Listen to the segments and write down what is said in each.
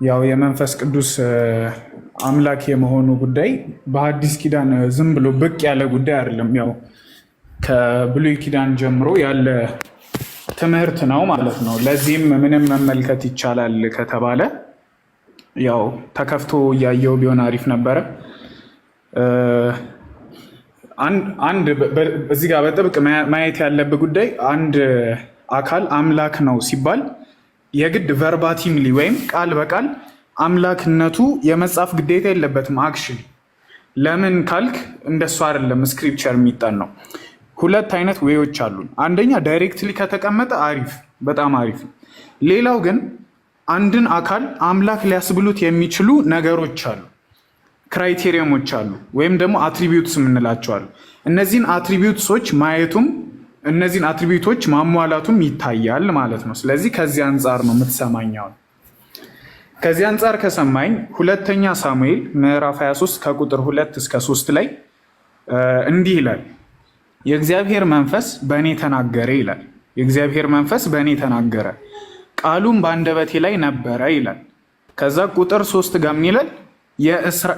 ያው የመንፈስ ቅዱስ አምላክ የመሆኑ ጉዳይ በሐዲስ ኪዳን ዝም ብሎ ብቅ ያለ ጉዳይ አይደለም። ያው ከብሉይ ኪዳን ጀምሮ ያለ ትምህርት ነው ማለት ነው። ለዚህም ምንም መመልከት ይቻላል ከተባለ ያው ተከፍቶ እያየው ቢሆን አሪፍ ነበረ። አንድ እዚህ ጋር በጥብቅ ማየት ያለብህ ጉዳይ አንድ አካል አምላክ ነው ሲባል የግድ ቨርባቲምሊ ወይም ቃል በቃል አምላክነቱ የመጻፍ ግዴታ የለበትም። አክሽን ለምን ካልክ እንደሱ አይደለም ስክሪፕቸር የሚጠን ነው። ሁለት አይነት ዌዮች አሉ። አንደኛ ዳይሬክትሊ ከተቀመጠ አሪፍ፣ በጣም አሪፍ። ሌላው ግን አንድን አካል አምላክ ሊያስብሉት የሚችሉ ነገሮች አሉ፣ ክራይቴሪየሞች አሉ፣ ወይም ደግሞ አትሪቢዩትስ የምንላቸው አሉ። እነዚህን አትሪቢዩትሶች ማየቱም እነዚህን አትሪቢዩቶች ማሟላቱም ይታያል ማለት ነው። ስለዚህ ከዚህ አንጻር ነው የምትሰማኛው። ከዚህ አንጻር ከሰማኝ ሁለተኛ ሳሙኤል ምዕራፍ 23 ከቁጥር 2 እስከ 3 ላይ እንዲህ ይላል፣ የእግዚአብሔር መንፈስ በእኔ ተናገረ ይላል። የእግዚአብሔር መንፈስ በእኔ ተናገረ፣ ቃሉም በአንደበቴ ላይ ነበረ ይላል። ከዛ ቁጥር 3 ጋር ምን ይላል?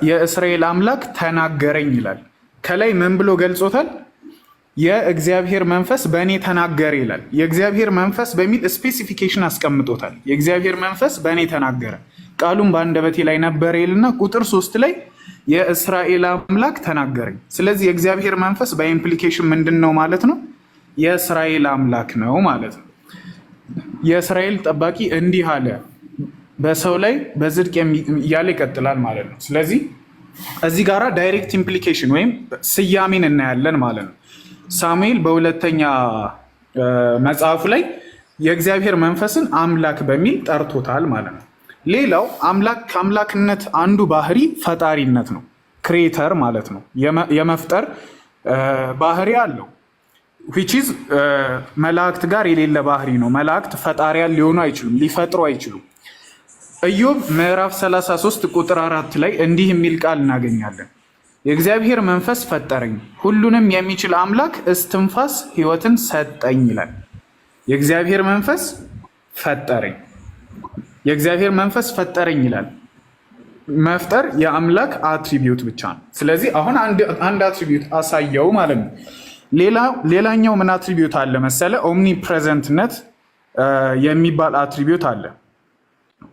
የእስራኤል አምላክ ተናገረኝ ይላል። ከላይ ምን ብሎ ገልጾታል? የእግዚአብሔር መንፈስ በእኔ ተናገረ ይላል። የእግዚአብሔር መንፈስ በሚል ስፔሲፊኬሽን አስቀምጦታል። የእግዚአብሔር መንፈስ በእኔ ተናገረ፣ ቃሉም በአንደበቴ ላይ ነበረ ይልና ቁጥር 3 ላይ የእስራኤል አምላክ ተናገረኝ። ስለዚህ የእግዚአብሔር መንፈስ በኢምፕሊኬሽን ምንድን ነው ማለት ነው? የእስራኤል አምላክ ነው ማለት ነው። የእስራኤል ጠባቂ እንዲህ አለ በሰው ላይ በጽድቅ እያለ ይቀጥላል ማለት ነው። ስለዚህ እዚህ ጋራ ዳይሬክት ኢምፕሊኬሽን ወይም ስያሜን እናያለን ማለት ነው። ሳሙኤል በሁለተኛ መጽሐፉ ላይ የእግዚአብሔር መንፈስን አምላክ በሚል ጠርቶታል ማለት ነው። ሌላው ከአምላክነት አንዱ ባህሪ ፈጣሪነት ነው። ክሬተር ማለት ነው። የመፍጠር ባህሪ አለው። which is መላእክት ጋር የሌለ ባህሪ ነው። መላእክት ፈጣሪያን ሊሆኑ አይችሉም፣ ሊፈጥሩ አይችሉም። ኢዮብ ምዕራፍ 33 ቁጥር 4 ላይ እንዲህ የሚል ቃል እናገኛለን። የእግዚአብሔር መንፈስ ፈጠረኝ፣ ሁሉንም የሚችል አምላክ እስትንፋስ ሕይወትን ሰጠኝ ይላል። የእግዚአብሔር መንፈስ ፈጠረኝ፣ የእግዚአብሔር መንፈስ ፈጠረኝ ይላል። መፍጠር የአምላክ አትሪቢዩት ብቻ ነው። ስለዚህ አሁን አንድ አትሪቢዩት አሳየው ማለት ነው። ሌላኛው ምን አትሪቢዩት አለ መሰለ? ኦምኒ ፕሬዘንትነት የሚባል አትሪቢዩት አለ።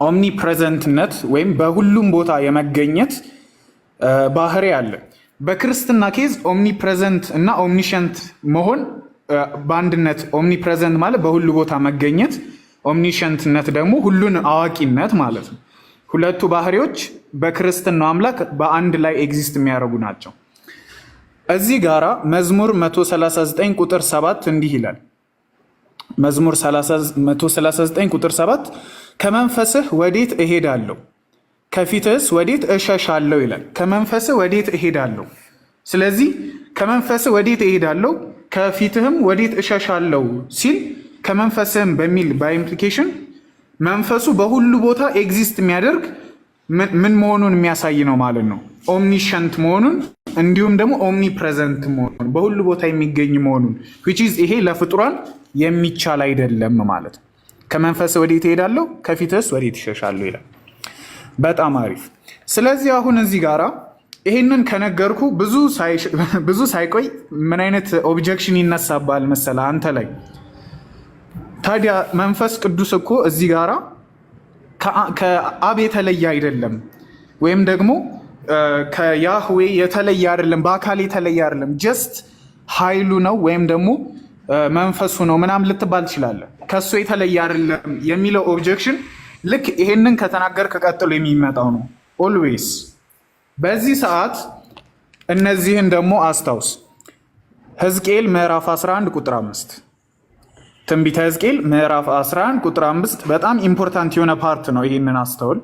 ኦምኒ ፕሬዘንትነት ወይም በሁሉም ቦታ የመገኘት ባህሪ አለ። በክርስትና ኬዝ ኦምኒ ፕሬዘንት እና ኦምኒሸንት መሆን በአንድነት፣ ኦምኒ ፕሬዘንት ማለት በሁሉ ቦታ መገኘት፣ ኦምኒሸንትነት ደግሞ ሁሉን አዋቂነት ማለት ነው። ሁለቱ ባህሪዎች በክርስትናው አምላክ በአንድ ላይ ኤግዚስት የሚያደርጉ ናቸው። እዚህ ጋራ መዝሙር 139 ቁጥር 7 እንዲህ ይላል። መዝሙር 139 ቁጥር 7 ከመንፈስህ ወዴት እሄዳለሁ ከፊትህስ ወዴት እሸሻለሁ ይላል። ከመንፈስህ ወዴት እሄዳለሁ። ስለዚህ ከመንፈስህ ወዴት እሄዳለሁ ከፊትህም ወዴት እሸሻለሁ ሲል ከመንፈስህም በሚል በኢምፕሊኬሽን መንፈሱ በሁሉ ቦታ ኤግዚስት የሚያደርግ ምን መሆኑን የሚያሳይ ነው ማለት ነው። ኦምኒሸንት መሆኑን እንዲሁም ደግሞ ኦምኒ ፕሬዘንት መሆኑን በሁሉ ቦታ የሚገኝ መሆኑን which is ይሄ ለፍጡራን የሚቻል አይደለም ማለት ነው። ከመንፈስህ ወዴት እሄዳለሁ ከፊትህስ ወዴት እሸሻለሁ ይላል። በጣም አሪፍ። ስለዚህ አሁን እዚህ ጋራ ይሄንን ከነገርኩ ብዙ ሳይቆይ ምን አይነት ኦብጀክሽን ይነሳባል መሰለ አንተ ላይ። ታዲያ መንፈስ ቅዱስ እኮ እዚህ ጋራ ከአብ የተለየ አይደለም፣ ወይም ደግሞ ከያህዌ የተለየ አይደለም፣ በአካል የተለየ አይደለም፣ ጀስት ኃይሉ ነው ወይም ደግሞ መንፈሱ ነው ምናምን ልትባል ትችላለህ። ከሱ የተለየ አይደለም የሚለው ኦብጀክሽን ልክ ይሄንን ከተናገር ከቀጥሎ የሚመጣው ነው ኦልዌይስ። በዚህ ሰዓት እነዚህን ደግሞ አስታውስ። ሕዝቅኤል ምዕራፍ 11 ቁጥር 5 ትንቢተ ሕዝቅኤል ምዕራፍ 11 ቁጥር 5 በጣም ኢምፖርታንት የሆነ ፓርት ነው። ይሄንን አስተውል።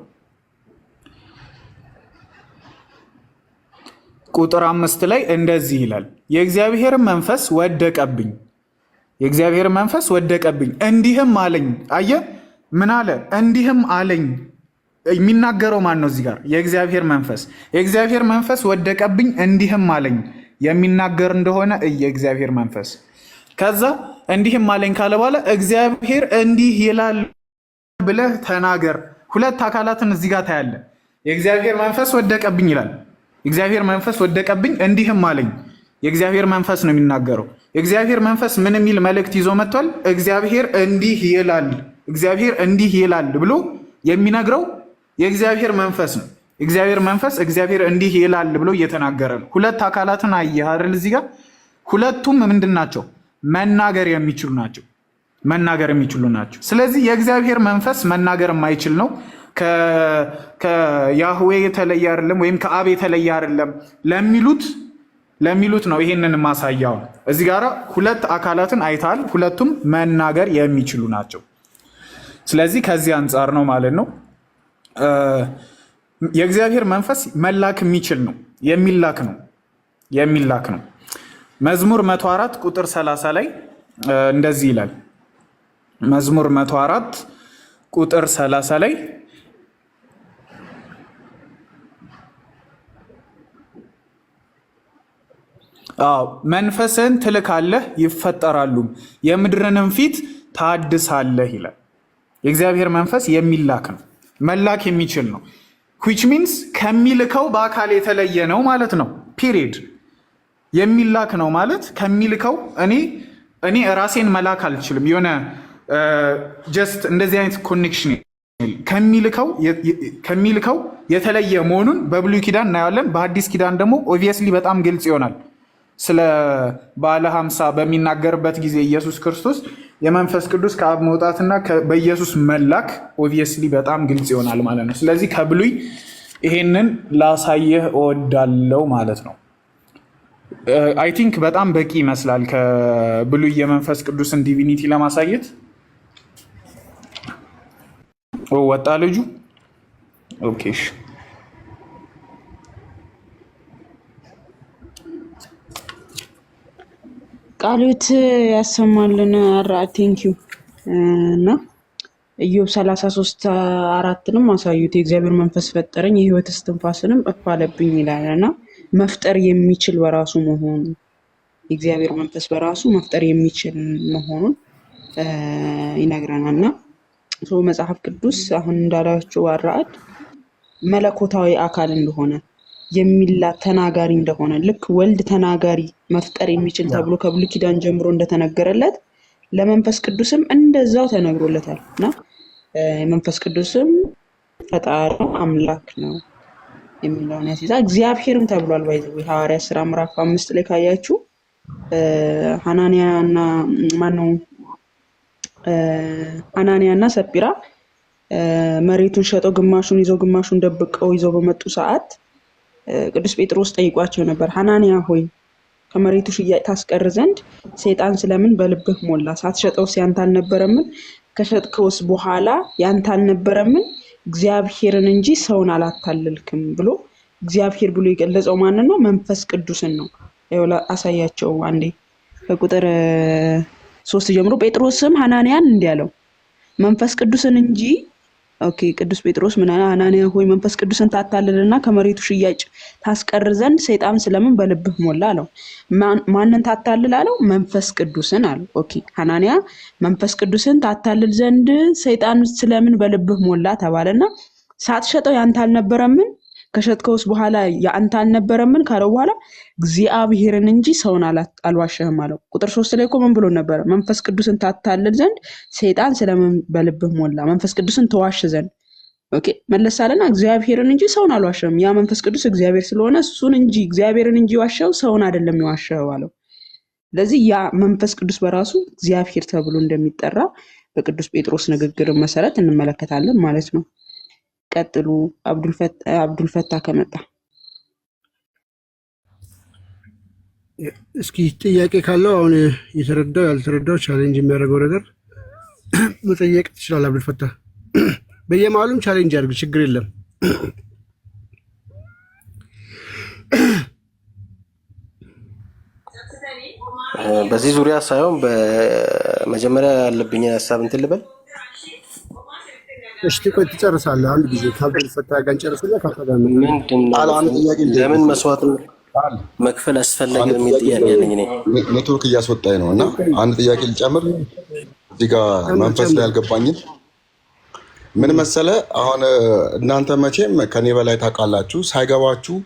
ቁጥር 5 ላይ እንደዚህ ይላል፣ የእግዚአብሔር መንፈስ ወደቀብኝ፣ የእግዚአብሔር መንፈስ ወደቀብኝ እንዲህም አለኝ። አየህ ምን አለ? እንዲህም አለኝ። የሚናገረው ማን ነው እዚህ ጋር? የእግዚአብሔር መንፈስ። የእግዚአብሔር መንፈስ ወደቀብኝ እንዲህም አለኝ። የሚናገር እንደሆነ የእግዚአብሔር መንፈስ። ከዛ እንዲህም አለኝ ካለ በኋላ እግዚአብሔር እንዲህ ይላል ብለህ ተናገር ሁለት አካላትን እዚህ ጋር ታያለ። የእግዚአብሔር መንፈስ ወደቀብኝ ይላል። የእግዚአብሔር መንፈስ ወደቀብኝ እንዲህም አለኝ። የእግዚአብሔር መንፈስ ነው የሚናገረው። የእግዚአብሔር መንፈስ ምን የሚል መልእክት ይዞ መጥቷል? እግዚአብሔር እንዲህ ይላል፣ እግዚአብሔር እንዲህ ይላል ብሎ የሚነግረው የእግዚአብሔር መንፈስ ነው። የእግዚአብሔር መንፈስ እግዚአብሔር እንዲህ ይላል ብሎ እየተናገረ ነው። ሁለት አካላትን አየህ አይደል? እዚህ ጋር ሁለቱም ምንድን ናቸው? መናገር የሚችሉ ናቸው። መናገር የሚችሉ ናቸው። ስለዚህ የእግዚአብሔር መንፈስ መናገር የማይችል ነው፣ ከያህዌ የተለየ አይደለም፣ ወይም ከአብ የተለየ አይደለም ለሚሉት ነው ይሄንን ማሳያው። እዚህ ጋር ሁለት አካላትን አይታል፣ ሁለቱም መናገር የሚችሉ ናቸው። ስለዚህ ከዚህ አንጻር ነው ማለት ነው የእግዚአብሔር መንፈስ መላክ የሚችል ነው፣ የሚላክ ነው። መዝሙር 104 ቁጥር 30 ላይ እንደዚህ ይላል። መዝሙር 104 ቁጥር 30 ላይ መንፈስን ትልካለህ ይፈጠራሉ፣ የምድርንም ፊት ታድሳለህ ይላል። የእግዚአብሔር መንፈስ የሚላክ ነው፣ መላክ የሚችል ነው። which means ከሚልከው በአካል የተለየ ነው ማለት ነው። ፒሪድ። የሚላክ ነው ማለት ከሚልከው እኔ ራሴን መላክ አልችልም። የሆነ ጀስት እንደዚህ አይነት ኮኔክሽን ከሚልከው የተለየ መሆኑን በብሉይ ኪዳን እናያለን። በአዲስ ኪዳን ደግሞ ኦብቪየስሊ በጣም ግልጽ ይሆናል። ስለ ባለ 50 በሚናገርበት ጊዜ ኢየሱስ ክርስቶስ የመንፈስ ቅዱስ ከአብ መውጣትና በኢየሱስ መላክ ኦብቪየስሊ በጣም ግልጽ ይሆናል ማለት ነው። ስለዚህ ከብሉይ ይሄንን ላሳየህ እወዳለሁ ማለት ነው። አይ ቲንክ በጣም በቂ ይመስላል ከብሉይ የመንፈስ ቅዱስን ዲቪኒቲ ለማሳየት። ወጣ ልጁ። ኦኬ ቃሉት ያሰማልን። ቴንኪው እና ኢዮብ 33:4ንም አሳዩት። የእግዚአብሔር መንፈስ ፈጠረኝ የህይወት እስትንፋስንም እፍ አለብኝ ይላል እና መፍጠር የሚችል በራሱ መሆኑ የእግዚአብሔር መንፈስ በራሱ መፍጠር የሚችል መሆኑን ይነግረናል። እና መጽሐፍ ቅዱስ አሁን እንዳላችሁ አራአድ መለኮታዊ አካል እንደሆነ የሚላክ ተናጋሪ እንደሆነ ልክ ወልድ ተናጋሪ መፍጠር የሚችል ተብሎ ከብሉይ ኪዳን ጀምሮ እንደተነገረለት ለመንፈስ ቅዱስም እንደዛው ተነግሮለታል እና መንፈስ ቅዱስም ፈጣሪ አምላክ ነው የሚለውን ያስይዛል። እግዚአብሔርም ተብሏል። ባይዘው ሐዋርያት ሥራ ምዕራፍ 5 ላይ ካያችሁ ሐናንያና ሰጲራ መሬቱን ሸጠው ግማሹን ይዘው ግማሹን ደብቀው ይዘው በመጡ ሰዓት ቅዱስ ጴጥሮስ ጠይቋቸው ነበር። ሐናንያ ሆይ ከመሬቱ ሽያጭ ታስቀር ዘንድ ሰይጣን ስለምን በልብህ ሞላ? ሳትሸጠውስ ያንተ አልነበረምን? ከሸጥከውስ በኋላ ያንተ አልነበረምን? እግዚአብሔርን እንጂ ሰውን አላታለልክም ብሎ እግዚአብሔር ብሎ የገለጸው ማንን ነው? መንፈስ ቅዱስን ነው። አሳያቸው አንዴ ከቁጥር 3 ጀምሮ። ጴጥሮስም ሐናንያን እንዲህ አለው መንፈስ ቅዱስን እንጂ ቅዱስ ጴጥሮስ ምን አለ? ሐናንያ ሆይ መንፈስ ቅዱስን ታታልልና ከመሬቱ ሽያጭ ታስቀር ዘንድ ሰይጣን ስለምን በልብህ ሞላ አለው። ማንን ታታልል አለው? መንፈስ ቅዱስን አለው። ሐናንያ መንፈስ ቅዱስን ታታልል ዘንድ ሰይጣን ስለምን በልብህ ሞላ ተባለና ሳትሸጠው ያንተ አልነበረምን? ከሸጥከውስ በኋላ ያንተ አልነበረምን ካለው በኋላ እግዚአብሔርን እንጂ ሰውን አልዋሸህም አለው። ቁጥር 3 ላይ ምን ብሎ ነበር? መንፈስ ቅዱስን ታታልል ዘንድ ሰይጣን ስለምን በልብህ ሞላ? መንፈስ ቅዱስን ተዋሽ ዘንድ መለሳለና እግዚአብሔርን እንጂ ሰውን አልዋሸህም። ያ መንፈስ ቅዱስ እግዚአብሔር ስለሆነ እሱን እንጂ እግዚአብሔርን እንጂ ዋሸው ሰውን አይደለም የዋሸው አለው። ስለዚህ ያ መንፈስ ቅዱስ በራሱ እግዚአብሔር ተብሎ እንደሚጠራ በቅዱስ ጴጥሮስ ንግግር መሰረት እንመለከታለን ማለት ነው። ቀጥሉ። አብዱልፈታ ከመጣ እስኪ ጥያቄ ካለው አሁን የተረዳው ያልተረዳው ቻሌንጅ የሚያደርገው ነገር መጠየቅ ትችላለህ። አብዱልፈታ በየማሉም ቻሌንጅ ያድርግ፣ ችግር የለም። በዚህ ዙሪያ ሳይሆን በመጀመሪያ ያለብኝ ሀሳብ እንትን ልበል። እሺ ቆይ ትጨርሳለህ። አንድ ጊዜ ከአብዱልፈታ ጋር እንጨርስና ለምን መስዋዕት መክፈል አስፈለገ የሚል ጥያቄ ያለኝ እኔ። ኔትወርክ እያስወጣኝ ነው እና አንድ ጥያቄ ልጨምር። እዚህ ጋር መንፈስ ላይ ያልገባኝን ምን መሰለ አሁን እናንተ መቼም ከኔ በላይ ታውቃላችሁ። ሳይገባችሁ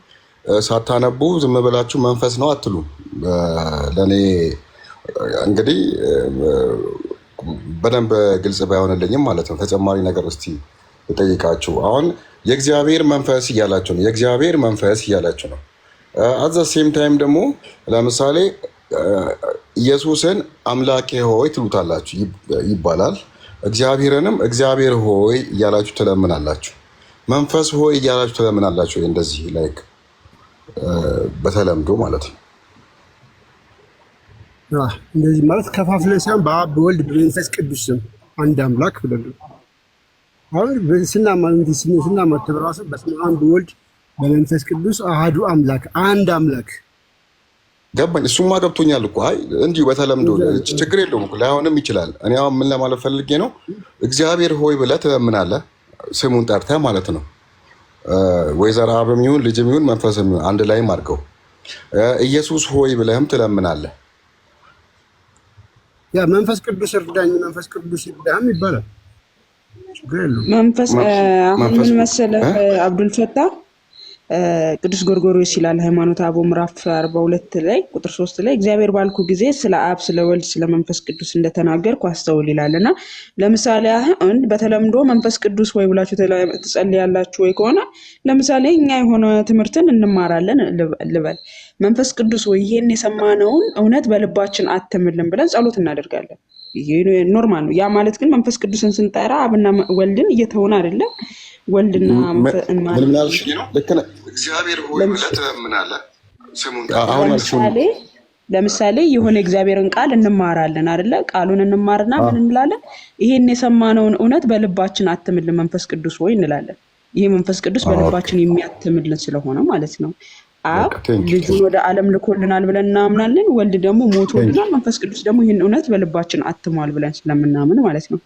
ሳታነቡ ዝም ብላችሁ መንፈስ ነው አትሉ። ለእኔ እንግዲህ በደንብ ግልጽ ባይሆንልኝም ማለት ነው። ተጨማሪ ነገር እስቲ ልጠይቃችሁ። አሁን የእግዚአብሔር መንፈስ እያላችሁ ነው። የእግዚአብሔር መንፈስ እያላችሁ ነው። አዘ ሴም ታይም ደግሞ ለምሳሌ ኢየሱስን አምላኬ ሆይ ትሉታላችሁ ይባላል። እግዚአብሔርንም እግዚአብሔር ሆይ እያላችሁ ትለምናላችሁ። መንፈስ ሆይ እያላችሁ ትለምናላችሁ። እንደዚህ ላይክ በተለምዶ ማለት ነው። እንደዚህ ማለት ከፋፍለን ሳይሆን በአብ በወልድ በመንፈስ ቅዱስ ስም አንድ አምላክ ብለን አሁን ስናማተብ ራሱ በስመ አብ በወልድ በመንፈስ ቅዱስ አሃዱ አምላክ አንድ አምላክ ገባኝ። እሱማ ገብቶኛል እኮ። አይ እንዲሁ በተለምዶ ችግር የለውም እኮ ላይሆንም ይችላል። እኔ አሁን ምን ለማለት ፈልጌ ነው፣ እግዚአብሔር ሆይ ብለህ ትለምናለህ፣ ስሙን ጠርተህ ማለት ነው። ወይዘር አብም ይሁን ልጅም ይሁን መንፈስም ይሁን አንድ ላይም አድርገው ኢየሱስ ሆይ ብለህም ትለምናለህ። ያ መንፈስ ቅዱስ እርዳኝ፣ መንፈስ ቅዱስ ይርዳም ይባላል። ችግር የለውም። መንፈስ አሁን ምን መሰለህ አብዱልፈታህ ቅዱስ ጎርጎርዮስ ይላል ሃይማኖተ አበው ምዕራፍ 42 ላይ ቁጥር 3 ላይ እግዚአብሔር ባልኩ ጊዜ ስለ አብ ስለ ወልድ ስለ መንፈስ ቅዱስ እንደተናገርኩ አስተውል ይላልና፣ ለምሳሌ አሁን በተለምዶ መንፈስ ቅዱስ ወይ ብላችሁ ትጸልያላችሁ ወይ ከሆነ ለምሳሌ እኛ የሆነ ትምህርትን እንማራለን ልበል፣ መንፈስ ቅዱስ ወይ ይሄን የሰማነውን እውነት በልባችን አትምልን ብለን ጸሎት እናደርጋለን። ይሄ ኖርማል ነው። ያ ማለት ግን መንፈስ ቅዱስን ስንጠራ አብና ወልድን እየተውን አይደለም። ወልድና ምናልሽ ነው ልክ ነህ። እግዚአብሔር ሆይ ብለህ ትለምናለህ፣ ስሙን ለምሳሌ የሆነ እግዚአብሔርን ቃል እንማራለን አይደለ? ቃሉን እንማርና ምን እንላለን? ይሄን የሰማነውን እውነት በልባችን አትምልን መንፈስ ቅዱስ ወይ እንላለን። ይሄ መንፈስ ቅዱስ በልባችን የሚያትምልን ስለሆነ ማለት ነው። አብ ልጁን ወደ ዓለም ልኮልናል ብለን እናምናለን። ወልድ ደግሞ ሞቶልናል። መንፈስ ቅዱስ ደግሞ ይህን እውነት በልባችን አትሟል ብለን ስለምናምን ማለት ነው።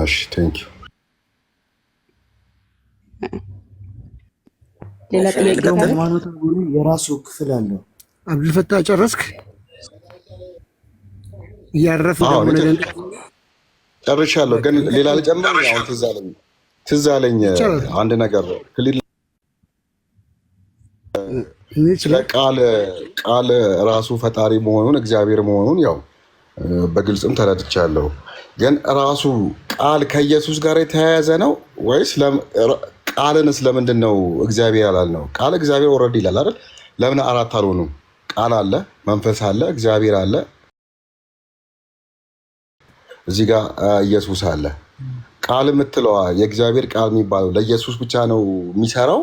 እሺ ቴንክ ዩ። ሌላ ጥያቄ ሃይማኖት የራሱ ክፍል አለው። አብዱልፈታህ ጨረስክ? እያረፍን ጨርሻለሁ፣ ግን ሌላ ልጨምር። ያው ትዝ አለኝ አንድ ነገር ስለ ቃል ራሱ ፈጣሪ መሆኑን እግዚአብሔር መሆኑን ያው በግልጽም ተረድቻለሁ። ግን ራሱ ቃል ከኢየሱስ ጋር የተያያዘ ነው ወይስ ቃልን ስለምንድን ነው እግዚአብሔር ያላልነው? ቃል እግዚአብሔር ኦልሬዲ ይላል አይደል? ለምን አራት አልሆኑም? ቃል አለ፣ መንፈስ አለ፣ እግዚአብሔር አለ፣ እዚህ ጋር ኢየሱስ አለ። ቃል የምትለዋ የእግዚአብሔር ቃል የሚባለው ለኢየሱስ ብቻ ነው የሚሰራው?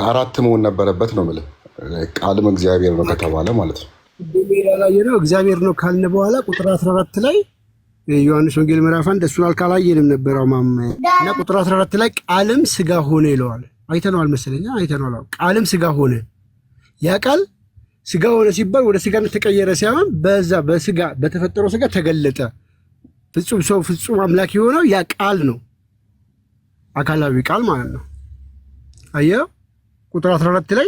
አራት መሆን ነበረበት ነው የምልህ። ቃልም እግዚአብሔር ነው ከተባለ ማለት ነው። እግዚአብሔር ነው ካልን በኋላ ቁጥር 14 ላይ ዮሐንስ ወንጌል ምዕራፍ 1 እሱን አልካላየንም ነበረው እና ቁጥር 14 ላይ ቃልም ስጋ ሆነ ይለዋል። አይተነዋል መሰለኛ፣ አይተነዋል። ቃልም ስጋ ሆነ። ያ ቃል ስጋ ሆነ ሲባል ወደ ስጋነት ተቀየረ ሳይሆን በዛ በስጋ በተፈጠረው ስጋ ተገለጠ። ፍጹም ሰው ፍጹም አምላክ የሆነው ያ ቃል ነው፣ አካላዊ ቃል ማለት ነው። አየው ቁጥር 14 ላይ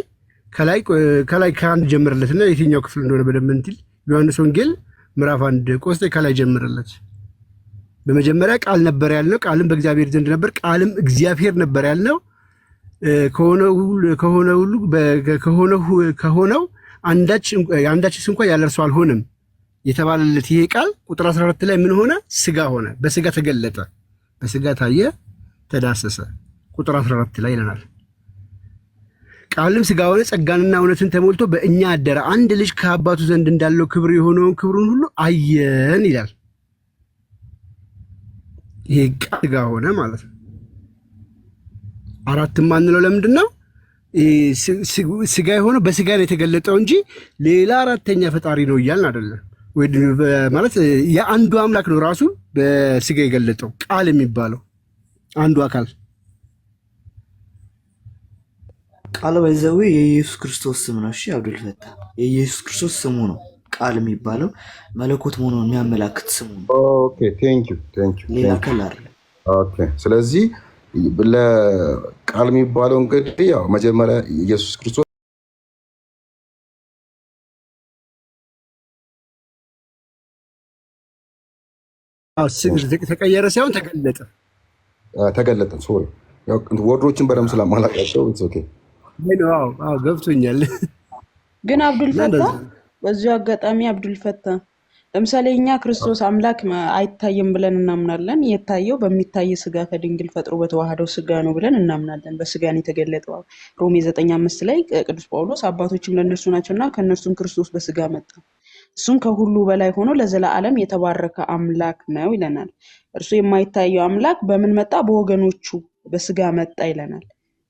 ከላይ ከአንድ ጀምርለትና የትኛው ክፍል እንደሆነ በደንብ እንትን ዮሐንስ ወንጌል ምዕራፍ 1 ቆስጤ ከላይ ጀምርለት። በመጀመሪያ ቃል ነበር ያልነው፣ ቃልም በእግዚአብሔር ዘንድ ነበር፣ ቃልም እግዚአብሔር ነበር ያልነው። ከሆነው አንዳችስ እንኳን ያለ እርሱ አልሆነም የተባለለት ይሄ ቃል ቁጥር 14 ላይ ምን ሆነ? ስጋ ሆነ፣ በስጋ ተገለጠ፣ በስጋ ታየ፣ ተዳሰሰ። ቁጥር 14 ላይ ይለናል። ቃልም ስጋ ሆነ፣ ጸጋንና እውነትን ተሞልቶ በእኛ አደረ፣ አንድ ልጅ ከአባቱ ዘንድ እንዳለው ክብር የሆነውን ክብሩን ሁሉ አየን ይላል። ይሄ ቃል ስጋ ሆነ ማለት ነው። አራትም ማንለው ለምንድን ነው? ስጋ የሆነው በስጋ ነው የተገለጠው እንጂ ሌላ አራተኛ ፈጣሪ ነው እያልን አይደለም። ወይ ማለት የአንዱ አምላክ ነው ራሱ በስጋ የገለጠው ቃል የሚባለው አንዱ አካል ቃል ባይዘው የኢየሱስ ክርስቶስ ስም ነው። እሺ አብዱልፈታህ የኢየሱስ ክርስቶስ ስሙ ነው። ቃል የሚባለው መለኮት መሆኑን የሚያመላክት ስሙ ነው። ኦኬ ቴንክ ዩ ሌላ አካል አይደለም። ኦኬ ስለዚህ ለቃል የሚባለው እንግዲህ ያው መጀመሪያ ኢየሱስ ክርስቶስ ተቀየረ ሳይሆን ተገለጠ። ተገለጠን። ሶሪ ወርዶችን በደምብ ስለማላውቃቸው ኦኬ ገብቶኛል። ግን አብዱል ፈታ በዚሁ አጋጣሚ አብዱል ፈታ ለምሳሌ እኛ ክርስቶስ አምላክ አይታየም ብለን እናምናለን። የታየው በሚታይ ስጋ ከድንግል ፈጥሮ በተዋህደው ስጋ ነው ብለን እናምናለን። በስጋን የተገለጠው ሮሜ 9:5 ላይ ቅዱስ ጳውሎስ አባቶችም ለእነርሱ ናቸውና ከእነርሱም ክርስቶስ በስጋ መጣ፣ እሱም ከሁሉ በላይ ሆኖ ለዘላለም የተባረከ አምላክ ነው ይለናል። እርሱ የማይታየው አምላክ በምን መጣ? በወገኖቹ በስጋ መጣ ይለናል።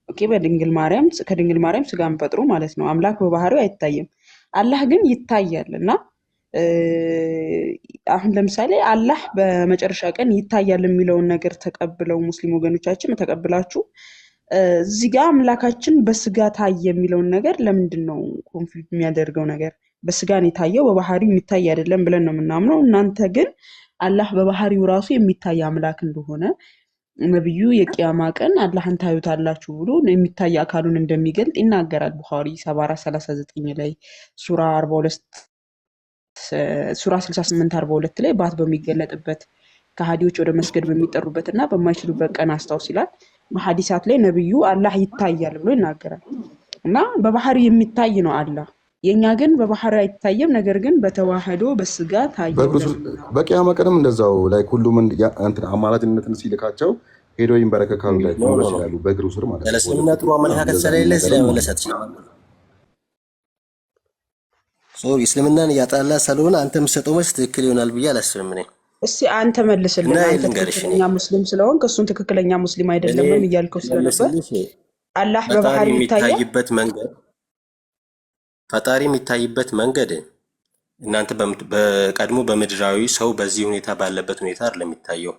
ኦኬ፣ በድንግል ማርያም ከድንግል ማርያም ስጋን ፈጥሮ ማለት ነው። አምላክ በባህሪው አይታየም፣ አላህ ግን ይታያል። እና አሁን ለምሳሌ አላህ በመጨረሻ ቀን ይታያል የሚለውን ነገር ተቀብለው ሙስሊም ወገኖቻችን ተቀብላችሁ እዚህ ጋር አምላካችን በስጋ ታየ የሚለውን ነገር ለምንድን ነው ኮንፍሊክት የሚያደርገው ነገር? በስጋን የታየው በባህሪው የሚታይ አይደለም ብለን ነው የምናምነው። እናንተ ግን አላህ በባህሪው ራሱ የሚታይ አምላክ እንደሆነ ነብዩ የቂያማ ቀን አላህን ታዩታላችሁ ብሎ የሚታይ አካሉን እንደሚገልጥ ይናገራል። ቡኻሪ 74:39 ላይ ሱራ 68:42 ላይ ባት በሚገለጥበት ከሃዲዎች ወደ መስገድ በሚጠሩበት እና በማይችሉበት ቀን አስታውስ ይላል። በሐዲሳት ላይ ነብዩ አላህ ይታያል ብሎ ይናገራል። እና በባህሪው የሚታይ ነው አላህ። የኛ ግን በባህሪው አይታየም፣ ነገር ግን በተዋህዶ በስጋ ታየ። በቂያማ ቀንም እንደዛው ላይ ሁሉም እንትን አማላጅነትን ሲልካቸው ሄዶ ይንበረከካሉ ላይ ይችላሉ በእግሩ ስር ማለት ነው። ለእስልምና ጥሩ አመለካከት ስለሌለ ስለመለሰት ይችላል። እስልምናን እያጣላ ስለሆነ አንተ የምትሰጠው መልስ ትክክል ይሆናል ብዬ አላስብም። እኔ እስቲ አንተ መልስልን። አንተ ትክክለኛ ሙስሊም ስለሆንክ እሱን ትክክለኛ ሙስሊም አይደለም እያልከው ስለነበር አላህ በባህሪው የሚታይበት መንገድ ፈጣሪ የሚታይበት መንገድ እናንተ በቀድሞ በምድራዊ ሰው በዚህ ሁኔታ ባለበት ሁኔታ አይደለም የሚታየው።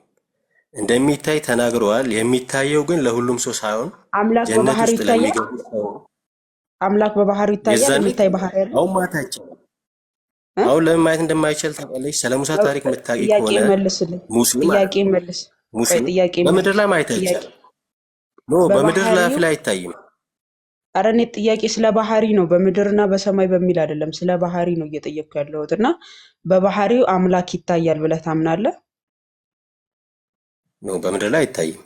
እንደሚታይ ተናግረዋል። የሚታየው ግን ለሁሉም ሰው ሳይሆን አምላክ በባህሪው ይታያል። አምላክ በባህሪው ይታያል። የሚታይ ባህሪ ያለው አሁን ማታ አይቻልም። አሁን ለምን ማየት እንደማይችል ታውቃለች? ስለ ሙሳ ታሪክ የምታውቂ ከሆነ ጥያቄ መልስ። በምድር ላይ ማየት አይቻልም። በምድር ላይ አይታይም። ኧረ እኔ ጥያቄ ስለ ባህሪ ነው፣ በምድርና በሰማይ በሚል አይደለም። ስለ ባህሪ ነው እየጠየቅኩ ያለሁት። እና በባህሪው አምላክ ይታያል ብለህ ታምናለህ? በምድር ላይ አይታይም።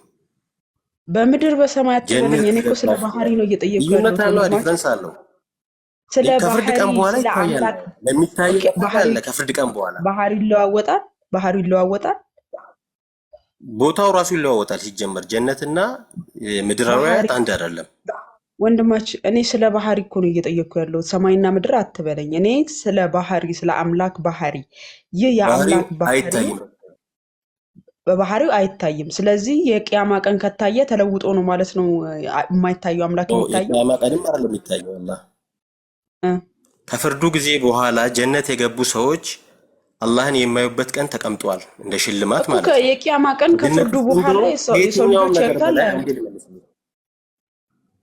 በምድር በሰማይ አትበለኝ። እኔ እኮ ስለ ባህሪ ነው እየጠየቅኩ ያለሁት። ዲፍረንስ አለው። ስለ ከፍርድ ቀን በኋላ ይታያል። ለሚታይ ባህሪ ከፍርድ ቀን በኋላ ባህሪ ይለዋወጣል። ባህሪ ይለዋወጣል። ቦታው ራሱ ይለዋወጣል። ሲጀመር ጀነትና ምድራዊያት አንድ አይደለም። ወንድማች እኔ ስለ ባህሪ እኮ ነው እየጠየቅኩ ያለሁት። ሰማይና ምድር አትበለኝ። እኔ ስለ ባህሪ ስለ አምላክ ባህሪ ይህ የአምላክ ባህሪ በባህሪው አይታይም። ስለዚህ የቂያማ ቀን ከታየ ተለውጦ ነው ማለት ነው የማይታየው አምላክ የሚታየው። የቂያማ ቀንም አይደለም የሚታየው። አላህ ከፍርዱ ጊዜ በኋላ ጀነት የገቡ ሰዎች አላህን የማዩበት ቀን ተቀምጧል፣ እንደ ሽልማት ማለት ነው። የቂያማ ቀን ከፍርዱ በኋላ የሰው ልጆች ያዩታል።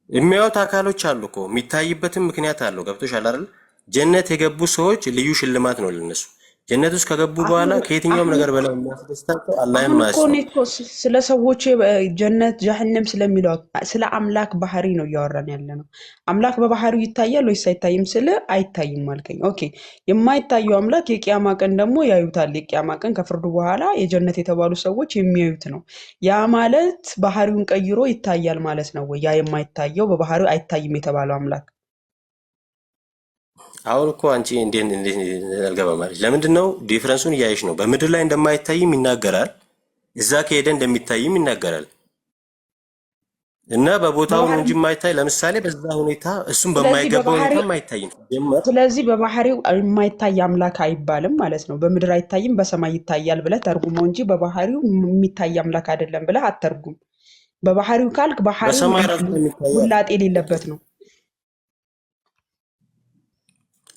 የሚያዩት አካሎች አሉ እኮ የሚታይበትም ምክንያት አለው። ገብቶሻል አይደል? ጀነት የገቡ ሰዎች ልዩ ሽልማት ነው ለነሱ። ጀነት ውስጥ ከገቡ በኋላ ከየትኛውም ነገር በላይ የሚያስደስታቸው አላህን ማየት ነው። ስለ ሰዎች ጀነት ጀሃነም ስለሚለው ስለ አምላክ ባህሪ ነው እያወራን ያለ ነው። አምላክ በባህሪው ይታያል ወይስ አይታይም? ስለ አይታይም አልከኝ። ኦኬ፣ የማይታየው አምላክ የቂያማ ቀን ደግሞ ያዩታል። የቂያማ ቀን ከፍርዱ በኋላ የጀነት የተባሉ ሰዎች የሚያዩት ነው። ያ ማለት ባህሪውን ቀይሮ ይታያል ማለት ነው ወይ? ያ የማይታየው በባህሪው አይታይም የተባለው አምላክ አሁን እኮ አንቺ እንዴት አልገባም ማለት ለምንድን ነው? ዲፍረንሱን እያየሽ ነው። በምድር ላይ እንደማይታይም ይናገራል፣ እዛ ከሄደ እንደሚታይም ይናገራል። እና በቦታው ነው እንጂ የማይታይ ለምሳሌ በዛ ሁኔታ እሱም በማይገባው ሁኔታ የማይታይም። ስለዚህ በባህሪው የማይታይ አምላክ አይባልም ማለት ነው። በምድር አይታይም በሰማይ ይታያል ብለህ ተርጉመው እንጂ በባህሪው የሚታይ አምላክ አይደለም ብለህ አትተርጉም። በባህሪው ካልክ ባህሪው ውላጤ የሌለበት ነው።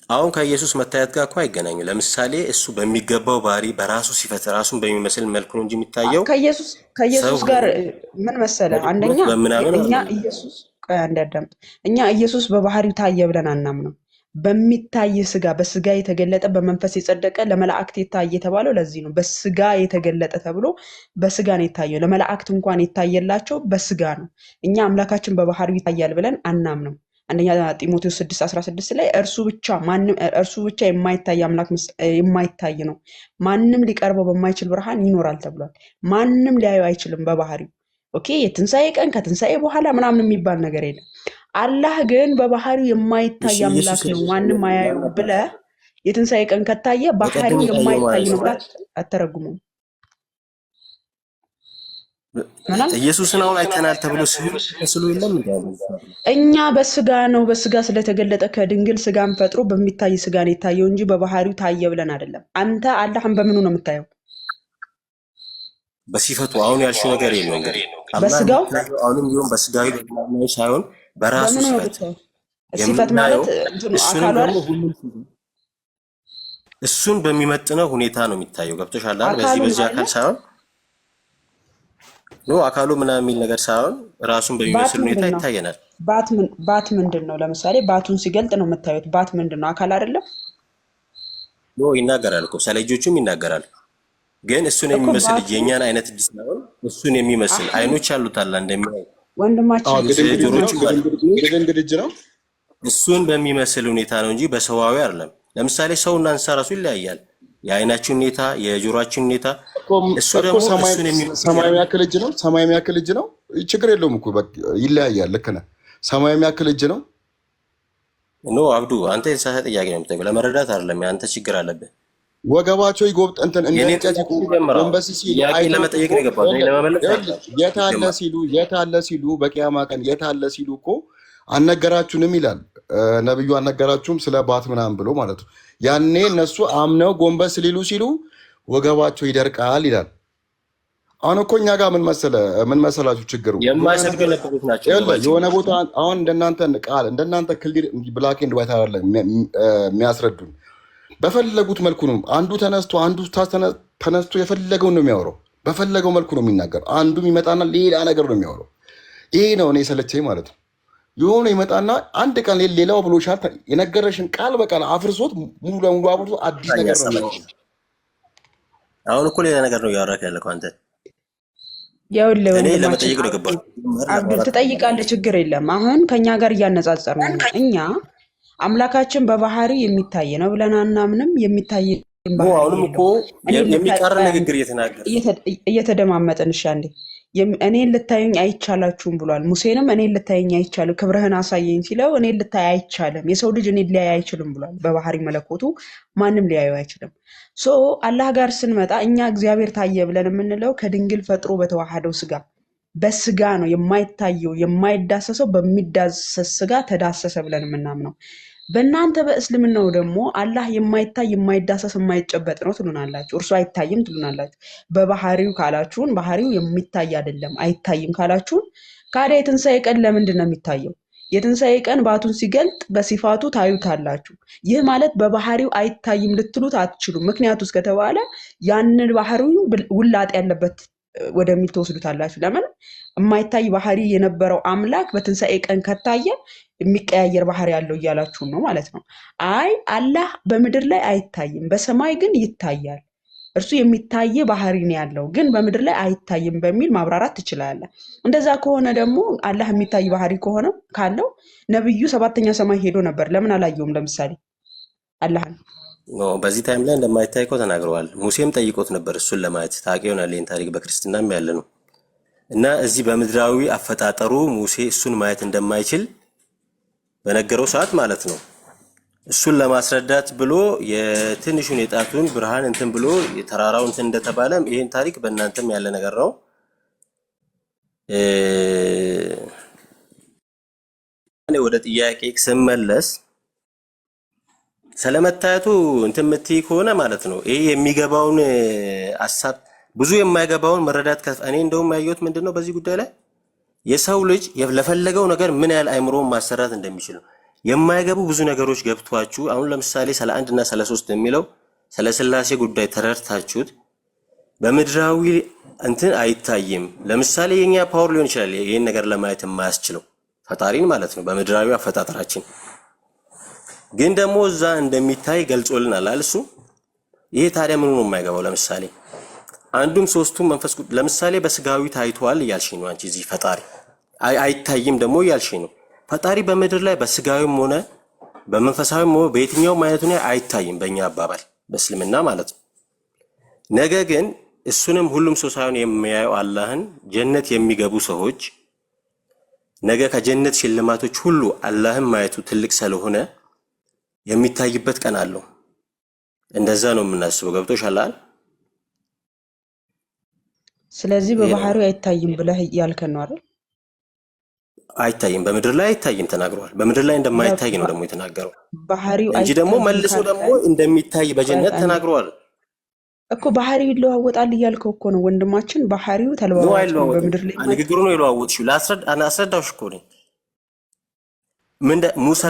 አሁን ከኢየሱስ መታየት ጋር እኮ አይገናኙ። ለምሳሌ እሱ በሚገባው ባህሪ በራሱ ሲፈት ራሱን በሚመስል መልኩ ነው እንጂ የሚታየው ከኢየሱስ ጋር ምን መሰለህ፣ አንደኛ እኛ ኢየሱስ በባህሪው ታየ ብለን አናምነው። በሚታይ ስጋ በስጋ የተገለጠ በመንፈስ የጸደቀ ለመላእክት የታየ የተባለው ለዚህ ነው። በስጋ የተገለጠ ተብሎ በስጋ ነው የታየው። ለመላእክት እንኳን የታየላቸው በስጋ ነው። እኛ አምላካችን በባህሪው ይታያል ብለን አናምነው። አንደኛ ጢሞቴዎስ 6:16 ላይ እርሱ ብቻ የማይታይ አምላክ የማይታይ ነው፣ ማንም ሊቀርበው በማይችል ብርሃን ይኖራል ተብሏል። ማንም ሊያዩ አይችልም በባህሪው። ኦኬ የትንሣኤ ቀን ከትንሣኤ በኋላ ምናምን የሚባል ነገር የለም። አላህ ግን በባህሪው የማይታይ አምላክ ነው ማንም አያየው ብለህ የትንሣኤ ቀን ከታየ ባህሪው የማይታይ ነው ብለህ አተረጉሙም። ኢየሱስን አሁን አይተናል ተብሎ ስሉ የለም እንዴ? እኛ በስጋ ነው በስጋ ስለተገለጠ ከድንግል ስጋን ፈጥሮ በሚታይ ስጋ ነው የታየው እንጂ በባህሪው ታየ ብለን አይደለም። አንተ አላህን በምኑ ነው የምታየው? በሲፈቱ አሁን ያልሽው ነገር የለም እንግዲህ በስጋው አሁንም ቢሆን በስጋዊ በማናየው ሳይሆን በራሱ ሲፈት ማለት አካሉ አይደል? እሱን በሚመጥነው ሁኔታ ነው የሚታየው። ገብቶሻል አይደል? በዚህ አካል ሳይሆን ነው አካሉ ምናምን የሚል ነገር ሳይሆን ራሱን በሚመስል ሁኔታ ይታየናል። ባት ምንድን ነው? ለምሳሌ ባቱን ሲገልጥ ነው የምታዩት። ባት ምንድን ነው? አካል አይደለም? ነው ይናገራል እኮ ስለ ልጆቹም ይናገራል። ግን እሱን የሚመስል ልጅ የኛን አይነት ልጅ ሳይሆን እሱን የሚመስል አይኖች አሉት አላ እንደሚያይ ወንድማችን ግድንግድ ልጅ ነው። እሱን በሚመስል ሁኔታ ነው እንጂ በሰዋዊ አይደለም። ለምሳሌ ሰውና እንስሳ ራሱ ይለያያል። የአይናችን ሁኔታ፣ የጆሮአችን ሁኔታ እሱ ደግሞ እሱን የሚመስል ሰማያዊ ያክል ልጅ ነው። ሰማያዊ ያክል ልጅ ነው። ችግር የለውም እኮ ይለያያል። ልክ ነህ። ሰማያዊ ያክል ልጅ ነው። ኖ አብዱ አንተ የተሳሳተ ጥያቄ ነው የምትጠይቀው። ለመረዳት አይደለም። አንተ ችግር አለብህ። ወገባቸው ይጎብጥ እንትን እንደጨጭ ጎንበስ ሲሉ ለመጠየቅ ነው የገባው። የት አለ ሲሉ በቂያማ ቀን የት አለ ሲሉ እኮ አልነገራችሁንም ይላል ነብዩ። አልነገራችሁም ስለ ባት ምናምን ብሎ ማለት ነው። ያኔ እነሱ አምነው ጎንበስ ሊሉ ሲሉ ወገባቸው ይደርቃል ይላል። አሁን እኮ እኛ ጋር ምን መሰላችሁ ችግሩ? የሆነ ቦታ አሁን እንደናንተ ቃል እንደናንተ ክሊር ብላክ ኤንድ ዋይት አይደለም የሚያስረዱን። በፈለጉት መልኩ ነው። አንዱ ተነስቶ የፈለገውን ነው የሚያወራው። በፈለገው መልኩ ነው የሚናገር። አንዱ ይመጣና ሌላ ነገር ነው የሚያወራው። ይሄ ነው እኔ ሰለቸኝ ማለት ነው። የሆነ ይመጣና አንድ ቀን ሌላው ብሎሻል የነገረሽን ቃል በቃል አፍርሶት ሙሉ ለሙሉ አፍርሶ አዲስ ነገር ነው። አሁን እኮ ሌላ ነገር ነው እያወራክ ያለከው አንተ። እኔ ለመጠየቅ ነው የገባሁት። አብዱል ትጠይቃለህ፣ ችግር የለም። አሁን ከኛ ጋር እያነጻጸር ነው። እኛ አምላካችን በባህሪው የሚታይ ነው ብለን አናምንም። የሚታይ አሁንም እኮ የሚቃረን ንግግር እየተደማመጥን እሺ አንዴ እኔን ልታዩኝ አይቻላችሁም ብሏል። ሙሴንም እኔን ልታዩኝ አይቻልም ክብርህን አሳየኝ ሲለው እኔን ልታይ አይቻልም፣ የሰው ልጅ እኔን ሊያይ አይችልም ብሏል። በባህሪ መለኮቱ ማንም ሊያዩ አይችልም። ሶ አላህ ጋር ስንመጣ እኛ እግዚአብሔር ታየ ብለን የምንለው ከድንግል ፈጥሮ በተዋሃደው ስጋ በስጋ ነው የማይታየው የማይዳሰሰው በሚዳሰስ ስጋ ተዳሰሰ ብለን የምናምነው። በእናንተ በእስልምናው ደግሞ አላህ የማይታይ የማይዳሰስ የማይጨበጥ ነው ትሉናላችሁ። እርሱ አይታይም ትሉናላችሁ። በባህሪው ካላችሁን ባህሪው የሚታይ አይደለም አይታይም ካላችሁን፣ ካዲያ የትንሣኤ ቀን ለምንድን ነው የሚታየው? የትንሣኤ ቀን ባቱን ሲገልጥ በሲፋቱ ታዩታላችሁ። ይህ ማለት በባህሪው አይታይም ልትሉት አትችሉም። ምክንያቱ እስከተባለ ያንን ባህሪው ውላጥ ያለበት ወደሚል ተወስዱታላችሁ። ለምን የማይታይ ባህሪ የነበረው አምላክ በትንሣኤ ቀን ከታየ የሚቀያየር ባህሪ ያለው እያላችሁን ነው ማለት ነው። አይ አላህ በምድር ላይ አይታይም በሰማይ ግን ይታያል፣ እርሱ የሚታይ ባህሪ ነው ያለው ግን በምድር ላይ አይታይም በሚል ማብራራት ትችላለህ። እንደዛ ከሆነ ደግሞ አላህ የሚታይ ባህሪ ከሆነ ካለው ነብዩ 7ኛ ሰማይ ሄዶ ነበር፣ ለምን አላየውም? ለምሳሌ አላህን በዚህ ታይም ላይ እንደማይታይ እኮ ተናግረዋል። ሙሴም ጠይቆት ነበር እሱን ለማየት። ታውቂ ይሆናል ይህን ታሪክ በክርስትናም ያለ ነው። እና እዚህ በምድራዊ አፈጣጠሩ ሙሴ እሱን ማየት እንደማይችል በነገረው ሰዓት ማለት ነው እሱን ለማስረዳት ብሎ የትንሹን የጣቱን ብርሃን እንትን ብሎ የተራራው እንትን እንደተባለ ይሄን ታሪክ በእናንተም ያለ ነገር ነው። እኔ ወደ ጥያቄ ስመለስ ስለመታየቱ እንትን የምትይ ከሆነ ማለት ነው ይሄ የሚገባውን ሐሳብ ብዙ የማይገባውን መረዳት እኔ እንደውም ያየሁት ምንድነው በዚህ ጉዳይ ላይ የሰው ልጅ ለፈለገው ነገር ምን ያህል አይምሮን ማሰራት እንደሚችል ነው። የማይገቡ ብዙ ነገሮች ገብቷችሁ አሁን ለምሳሌ ስለ 1 እና ስለ 3 የሚለው ስለ ስላሴ ጉዳይ ተረድታችሁት በምድራዊ እንትን አይታይም። ለምሳሌ የኛ ፓወር ሊሆን ይችላል ይሄን ነገር ለማየት የማያስችለው ፈጣሪን ማለት ነው በምድራዊ አፈጣጠራችን፣ ግን ደግሞ እዛ እንደሚታይ ገልጾልናል አልሱ። ይሄ ታዲያ ምኑ ነው የማይገባው? ለምሳሌ አንዱም ሶስቱም መንፈስ ለምሳሌ በስጋዊ ታይቷል እያልሽኝ ነው አንቺ እዚህ ፈጣሪ አይታይም ደግሞ እያልሽኝ ነው። ፈጣሪ በምድር ላይ በስጋዊም ሆነ በመንፈሳዊም ሆነ በየትኛውም አይነት ሁኔታ አይታይም በእኛ አባባል በእስልምና ማለት ነው። ነገ ግን እሱንም ሁሉም ሰው ሳይሆን የሚያየው አላህን ጀነት የሚገቡ ሰዎች ነገ ከጀነት ሽልማቶች ሁሉ አላህን ማየቱ ትልቅ ስለሆነ የሚታይበት ቀን አለው። እንደዛ ነው የምናስበው። ገብቶሻል? ስለዚህ በባህሪው አይታይም ብለህ እያልከን ነው አይደል? አይታይም፣ በምድር ላይ አይታይም ተናግሯል። በምድር ላይ እንደማይታይ ነው ደግሞ የተናገረው ባህሪው እንጂ ደግሞ መልሶ ደግሞ እንደሚታይ በጀነት ተናግሯል እኮ። ባህሪው ይለዋወጣል እያልከው እኮ ነው ወንድማችን። ባህሪው ተለዋዋጭ ነው በምድር ላይ ንግግሩ ነው የለዋወጥሽው። አስረዳውሽ እኮ ነው።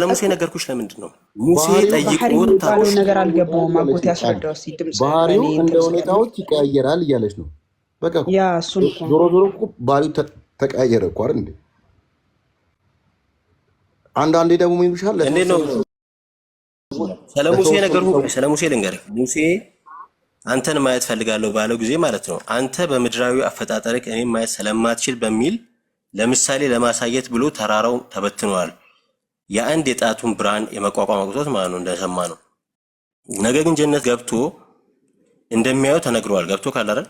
ለሙሴ ነገርኩሽ። ለምንድን ነው ሙሴ ጠይቆት ታውሽ ነገር አልገባውም። አጎት ያስረዳው እስኪ ድምጽ ባህሪው እንደ ሁኔታዎች ይቀያየራል እያለች ነው። በቃ ያ እሱን ዞሮ ዞሮ እኮ ባህሪው ተቀያየረ እኮ አይደል እንዴ? አንዳንዴ ደግሞ ምን ይሉሻል? እንዴት ነው ስለሙሴ ነገርኩ። ስለሙሴ ልንገርህ። ሙሴ አንተን ማየት ፈልጋለሁ ባለው ጊዜ ማለት ነው አንተ በምድራዊ አፈጣጠርክ እኔን ማየት ስለማትችል በሚል ለምሳሌ ለማሳየት ብሎ ተራራው ተበትኗል። የአንድ የጣቱን ብርሃን የመቋቋም አቅቶት ማለት ነው እንደሰማ ነው። ነገር ግን ጀነት ገብቶ እንደሚያየው ተነግሯል። ገብቶ ካላረን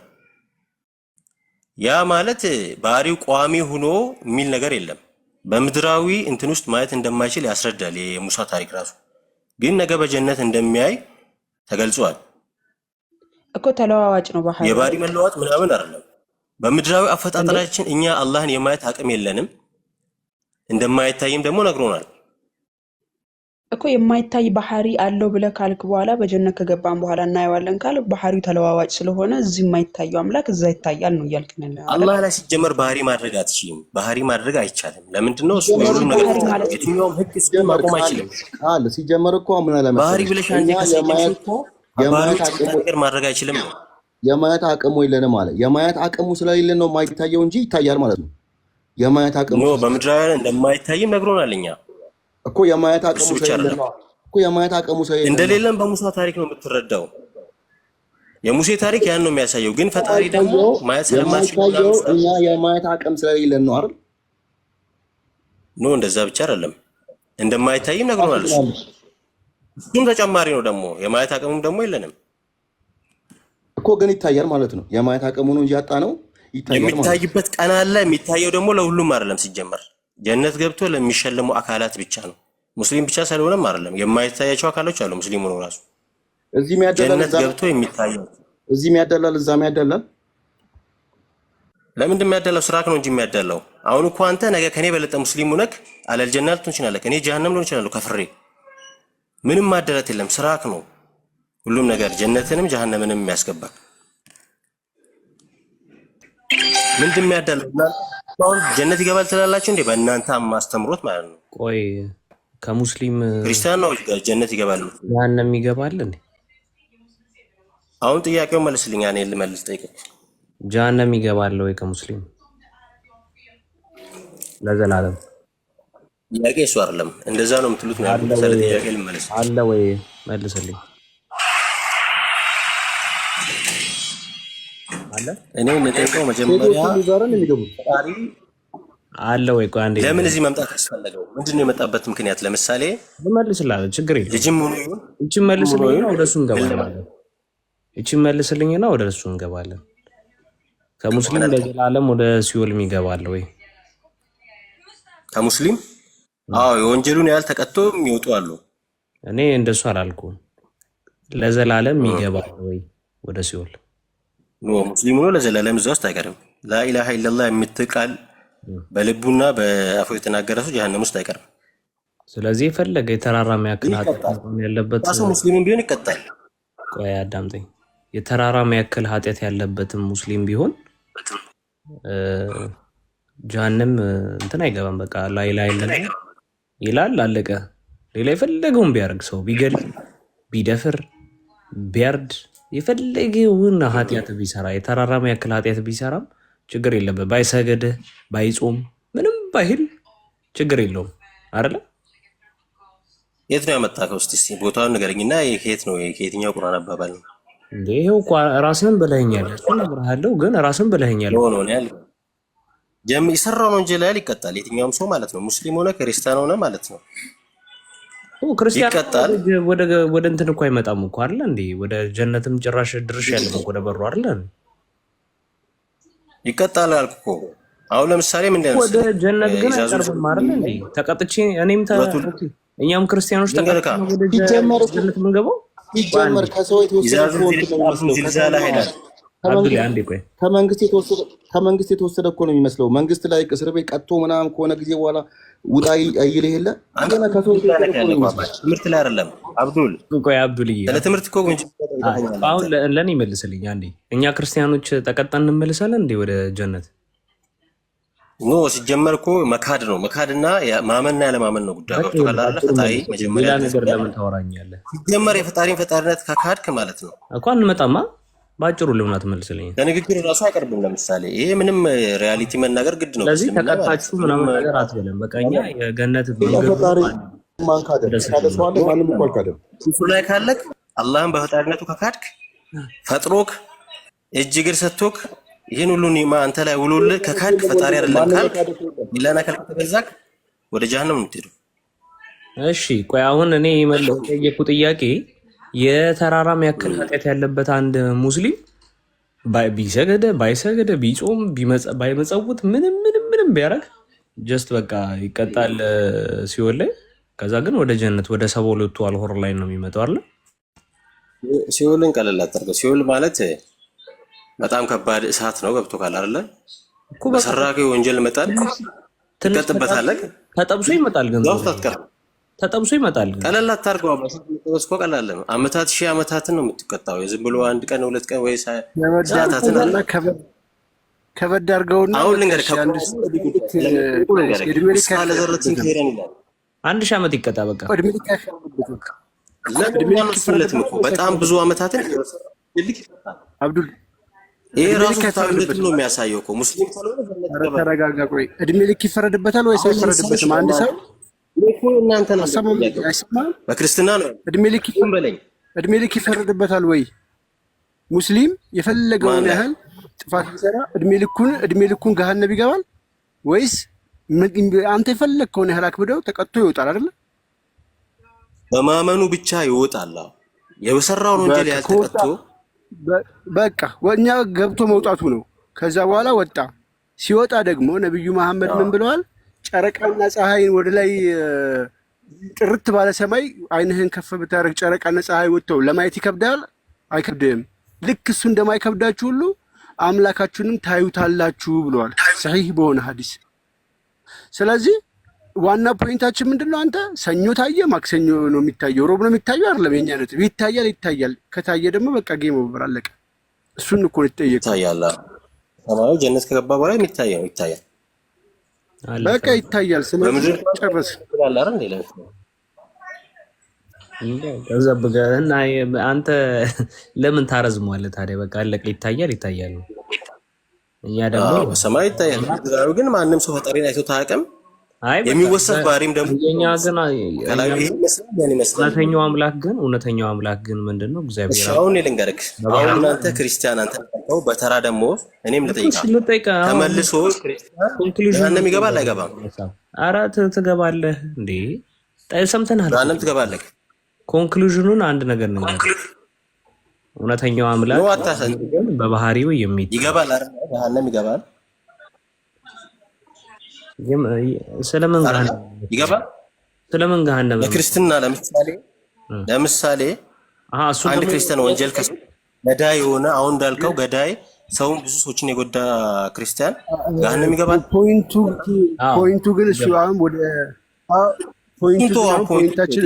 ያ ማለት ባህሪው ቋሚ ሆኖ የሚል ነገር የለም። በምድራዊ እንትን ውስጥ ማየት እንደማይችል ያስረዳል የሙሳ ታሪክ ራሱ። ግን ነገ በጀነት እንደሚያይ ተገልጿል እኮ። ተለዋዋጭ ነው ባህሪው። የባህሪ መለዋወጥ ምናምን አይደለም። በምድራዊ አፈጣጠራችን እኛ አላህን የማየት አቅም የለንም፣ እንደማይታይም ደግሞ ነግሮናል እኮ። የማይታይ ባህሪ አለው ብለህ ካልክ በኋላ በጀነት ከገባን በኋላ እናየዋለን ካል ባህሪው ተለዋዋጭ ስለሆነ እዚህ የማይታየው አምላክ እዛ ይታያል ነው እያልክን ያለው። አላህ ላይ ሲጀመር ባህሪ ማድረግ አትችልም። ባህሪ ማድረግ አይቻልም። ለምንድን ነው? እሱ ሁሉም ነገር የትኛውም ህግ ማቆም አይችልም። ቃል ሲጀመር እኮ ምን አለ መሰለኝ ባህሪ ብለሽ አንዴ ከሰየሽ እኮ የማየት አቅም ማድረግ አይችልም ነው። የማየት አቅሙ የለንም ማለት የማየት አቅሙ ስለሌለን ነው የማይታየው እንጂ ይታያል ማለት ነው። የማየት አቅሙ ነው በምድራዊ እንደማይታይም ነግሮናል እኛ እኮ። የማየት አቅሙ ስለሌለን እኮ የማየት አቅሙ ስለሌለን እንደሌለን በሙሳ ታሪክ ነው የምትረዳው። የሙሴ ታሪክ ያን ነው የሚያሳየው። ግን ፈጣሪ ደግሞ ማየት ስለማይችል እኛ የማየት አቅም ስለሌለን ነው አይደል? ኖ እንደዛ ብቻ አይደለም፣ እንደማይታይም ነግሮናል። እሱም ተጨማሪ ነው ደግሞ የማየት አቅሙም ደግሞ የለንም እኮ። ግን ይታያል ማለት ነው። የማየት አቅሙ ነው እንጂ ያጣ ነው ይታያል ማለት ነው። የሚታይበት ቀን አለ። የሚታየው ደግሞ ለሁሉም አይደለም። ሲጀመር ጀነት ገብቶ ለሚሸለሙ አካላት ብቻ ነው። ሙስሊም ብቻ ስለሆነም አይደለም። የማይታያቸው አካሎች አሉ። ሙስሊም ሆኖ ራሱ እዚህም ያደላል፣ ጀነት ገብቶ የሚታየው እዚህም ያደላል፣ እዛም ያደላል። ለምንድን ነው የሚያደላው? ስራክ ነው እንጂ የሚያደላው። አሁን እኮ አንተ ነገ ከኔ በለጠ ሙስሊም ሆነክ አለል ጀነት ልትሆን ትችላለህ። ከኔ ጀሃነም ልሆን እችላለሁ ከፍሬ። ምንም ማደላት የለም። ስራክ ነው ሁሉም ነገር ጀነትንም ጀሃነምንም የሚያስገባ። ምንድን ነው የሚያደላው? አሁን ጀነት ይገባል ትላላችሁ እንዴ? በእናንተ ማስተምሮት ማለት ነው። ቆይ ከሙስሊም ክርስቲያን ነው ጀነት ይገባል ጀሃነም ይገባል እንዴ? አሁን ጥያቄው መልስልኝ። እኔ ልመልስ ጠይቅ። ጀሃነም ይገባል ወይ ከሙስሊም ለዘላለም? ጥያቄ እሱ አይደለም። እንደዛ ነው የምትሉት ነው ያልኩት። ስለ ጥያቄ ልመልስ አለ ወይ መልስልኝ። አለ እኔ የምጠይቀው መጀመሪያ አለ ወይ? ቆይ አንዴ ለምን እዚህ መምጣት አስፈለገው? ምንድነው የመጣበት ምክንያት? ለምሳሌ ልመልስልህ፣ ችግር የለም። ልጅም ሆኖ ይሁን እቺን መልስልኝና ወደሱ እንገባለን። እቺን መልስልኝና ወደሱ እንገባለን። ከሙስሊም ለዘላለም ወደ ሲኦል ይገባል ወይ? ከሙስሊም አዎ፣ የወንጀሉን ያህል ተቀጥቶ የሚወጡ አሉ። እኔ እንደሱ አላልኩም። ለዘላለም ይገባል ወይ ወደ ሲኦል? ሙስሊም ሆኖ ለዘላለም እዛ ውስጥ አይቀርም። ላኢላሃ ኢለላህ የምትቃል በልቡና በአፉ የተናገረ ሰው ጀሃነም ውስጥ አይቀርም። ስለዚህ የፈለገ የተራራማ ያክል ኃጢአት ያለበት ሰው ሙስሊም ቢሆን ይቀጣል። ቆይ አዳምጠኝ። የተራራማ ያክል ኃጢአት ያለበትም ሙስሊም ቢሆን ጀሃነም እንትን አይገባም። በቃ ላኢላሃ ኢለላህ ይላል፣ አለቀ። ሌላ የፈለገውን ቢያደርግ ሰው ቢገል፣ ቢደፍር፣ ቢያርድ የፈለገውን ኃጢአት ቢሰራ የተራራማ ያክል ኃጢአት ቢሰራም ችግር የለበት። ባይሰገድ ባይጾም ምንም ባይል ችግር የለውም አይደለ? የት ነው ያመጣከው? እስቲ ቦታውን ንገረኝና ከየት ነው? ከየትኛው ቁርአን አባባል ነው? እንዴ ይሄው እኮ ራስህን ብለኸኛል። እሱ ነግሬሃለሁ፣ ግን ራስህን ብለኸኛል። ነው ያል የሰራው ነው እንጂ ላይ ይቀጣል። የትኛውም ሰው ማለት ነው። ሙስሊም ሆነ ክርስቲያን ሆነ ማለት ነው ክርስቲያን ይቀጣል። ወደ እንትን እኮ አይመጣም እኮ አይደለ እንዴ? ወደ ጀነትም ጭራሽ ድርሽ ያለው ወደ በሩ አይደለ? ይቀጣል አልኩ እኮ። አሁን ለምሳሌ ምንድን ነው ወደ ጀነት ግን አይቀርብም አይደል እንዴ? ተቀጥቼ እኔም እኛም ክርስቲያኖች ተቀጥተን ወደ ጀነት የምንገባው ሲጀመር ከሰው የተወሰደ ከመንግስት የተወሰደ እኮ ነው የሚመስለው። መንግስት ላይ እስር ቤት ቀጥቶ ምናምን ከሆነ ጊዜ በኋላ ውጣ አይል የለ ትምህርት ላይ አይደለም። አብዱል ለትምህርት እኮ አሁን ለእኔ ይመልስልኝ አንዴ። እኛ ክርስቲያኖች ተቀጣን እንመልሳለን እንዴ ወደ ጀነት? ኖ ሲጀመር እኮ መካድ ነው። መካድና ማመንና ያለማመን ነው ጉዳዩ። ገብቶሃል አይደል? ፈጣሪ መጀመሪያ ነገር ለምን ታወራኛለህ? ሲጀመር የፈጣሪን ፈጣሪነት ከካድክ ማለት ነው እኮ አንመጣማ። ባጭሩ ለምን አትመልስልኝ? ለንግግር ራሱ አይቀርብም። ለምሳሌ ይሄ ምንም ሪያሊቲ መናገር ግድ ነው። ስለዚህ ተቀጣችሁ ምናምን ነገር አትበለም። በቃ እኛ የገነት እሱ ላይ ካለክ አላህን በፈጣሪነቱ ከካድክ ፈጥሮክ እጅ እግር ሰጥቶክ ይህን ሁሉ ኒማ አንተ ላይ ውሎልህ ከካድክ ፈጣሪ አይደለም ካልክ ሌላና ካልክ ተገዛክ ወደ ጀሃነም ነው የምትሄደው። እሺ ቆይ አሁን እኔ የጠየኩ ጥያቄ የተራራም ያክል ኃጢአት ያለበት አንድ ሙስሊም ቢሰገደ ባይሰገደ ቢጾም ባይመጸውት ምንም ቢያደርግ ጀስት በቃ ይቀጣል ሲኦል ላይ። ከዛ ግን ወደ ጀነት ወደ 72ቱ አልሆር ላይ ነው የሚመጣው አይደል? ሲኦልን ቀለል አታርገው። ሲኦል ማለት በጣም ከባድ እሳት ነው። ገብቶካል አይደለ? በሰራከው ወንጀል መጠን ትቀጥበታለህ። ተጠብሶ ይመጣል ግን ተጠብሶ ይመጣል። ቀለል አታርገው። በስኮ ቀላል ነው። አመታት ሺህ አመታትን ነው የምትቀጣው። ዝም ብሎ አንድ ቀን ሁለት ቀን ወይ ሰዓታትን አለ ከበድ አድርገውና አሁን ልንገርህ ካለ ዘረትን ከሄረን ይላል 1000 ዓመት ይቀጣ በቃ ለምን በጣም ብዙ አመታትን ይልክ አብዱል ይሄ ራሱ ታውለትን ነው የሚያሳየው እኮ ሙስሊም ካልሆነ ተረጋጋ። ቆይ እድሜ ልክ ይፈረድበታል ወይስ አይፈረድበትም? አንድ ሰው እናንተ በክርስትና ነው እድሜ ልክ ይፈረድበታል ወይ? ሙስሊም የፈለገውን ያህል ጥፋት ቢሰራ እድሜ ልኩን ገሃነም ይገባል ወይስ አንተ የፈለግከውን ያህል አክብደው ተቀጥቶ ይወጣል አይደል? በማመኑ ብቻ ይወጣል። የበሰራውን ወንጀል ያልተቀጥቶ በቃ ወኛ ገብቶ መውጣቱ ነው። ከዛ በኋላ ወጣ። ሲወጣ ደግሞ ነብዩ መሐመድ ምን ብለዋል? ጨረቃና ፀሐይን ወደ ላይ ጥርት ባለ ሰማይ አይንህን ከፍ ብታረግ ጨረቃና ፀሐይ ወጥተው ለማየት ይከብዳል? አይከብድም። ልክ እሱ እንደማይከብዳችሁ ሁሉ አምላካችሁንም ታዩታላችሁ ብለዋል ሰሂህ በሆነ ሐዲስ። ስለዚህ ዋና ፖይንታችን ምንድነው? አንተ ሰኞ ታየ፣ ማክሰኞ ነው የሚታየው፣ ሮብ ነው የሚታየው አይደለም። የኛ ነው ይታያል። ከታየ ደግሞ በቃ ጌም ኦቨር አለቀ። እሱን እኮ ነው የተጠየቀው። ይታያል። ሰማዩ ጀነት ከገባ በኋላ የሚታየው ይታያል። በቃ ይታያል። ስለዚህ ጨርስ ከዛብገና አንተ ለምን ታረዝመዋለህ ታዲያ? በቃ አለቀ። ይታያል ነው። እኛ ደግሞ በሰማይ ይታያል። ግን ማንም ሰው ፈጣሪን አይቶ ታውቅም። የሚወሰድ ባህሪም ደግሞ የኛ ግን እውነተኛው አምላክ ግን ምንድነው? እግዚአብሔር አሁን ልንገርህ። አሁን አንተ ክርስቲያን አንተ ተቀበው በተራ ደግሞ እኔም ልጠይቃ ተመልሶ ክርስቲያን ይገባል አይገባም? ኧረ ትገባለህ እንዴ? ሰምተናል። አንተም ትገባለህ። ኮንክሉዥኑን አንድ ነገር ነው። እውነተኛው አምላክ በባህሪው ይገባል አይደል? ጀሃነም ይገባል። ስለምን ገሃነም ለክርስትና ለምሳሌ አንድ ክርስቲያን ወንጀል ገዳይ የሆነ አሁን እንዳልከው ገዳይ ሰውን ብዙ ሰዎችን የጎዳ ክርስቲያን ገሃነም ይገባል። ፖይንቱ ግን እሱ አሁን ወደ ፖይንታችን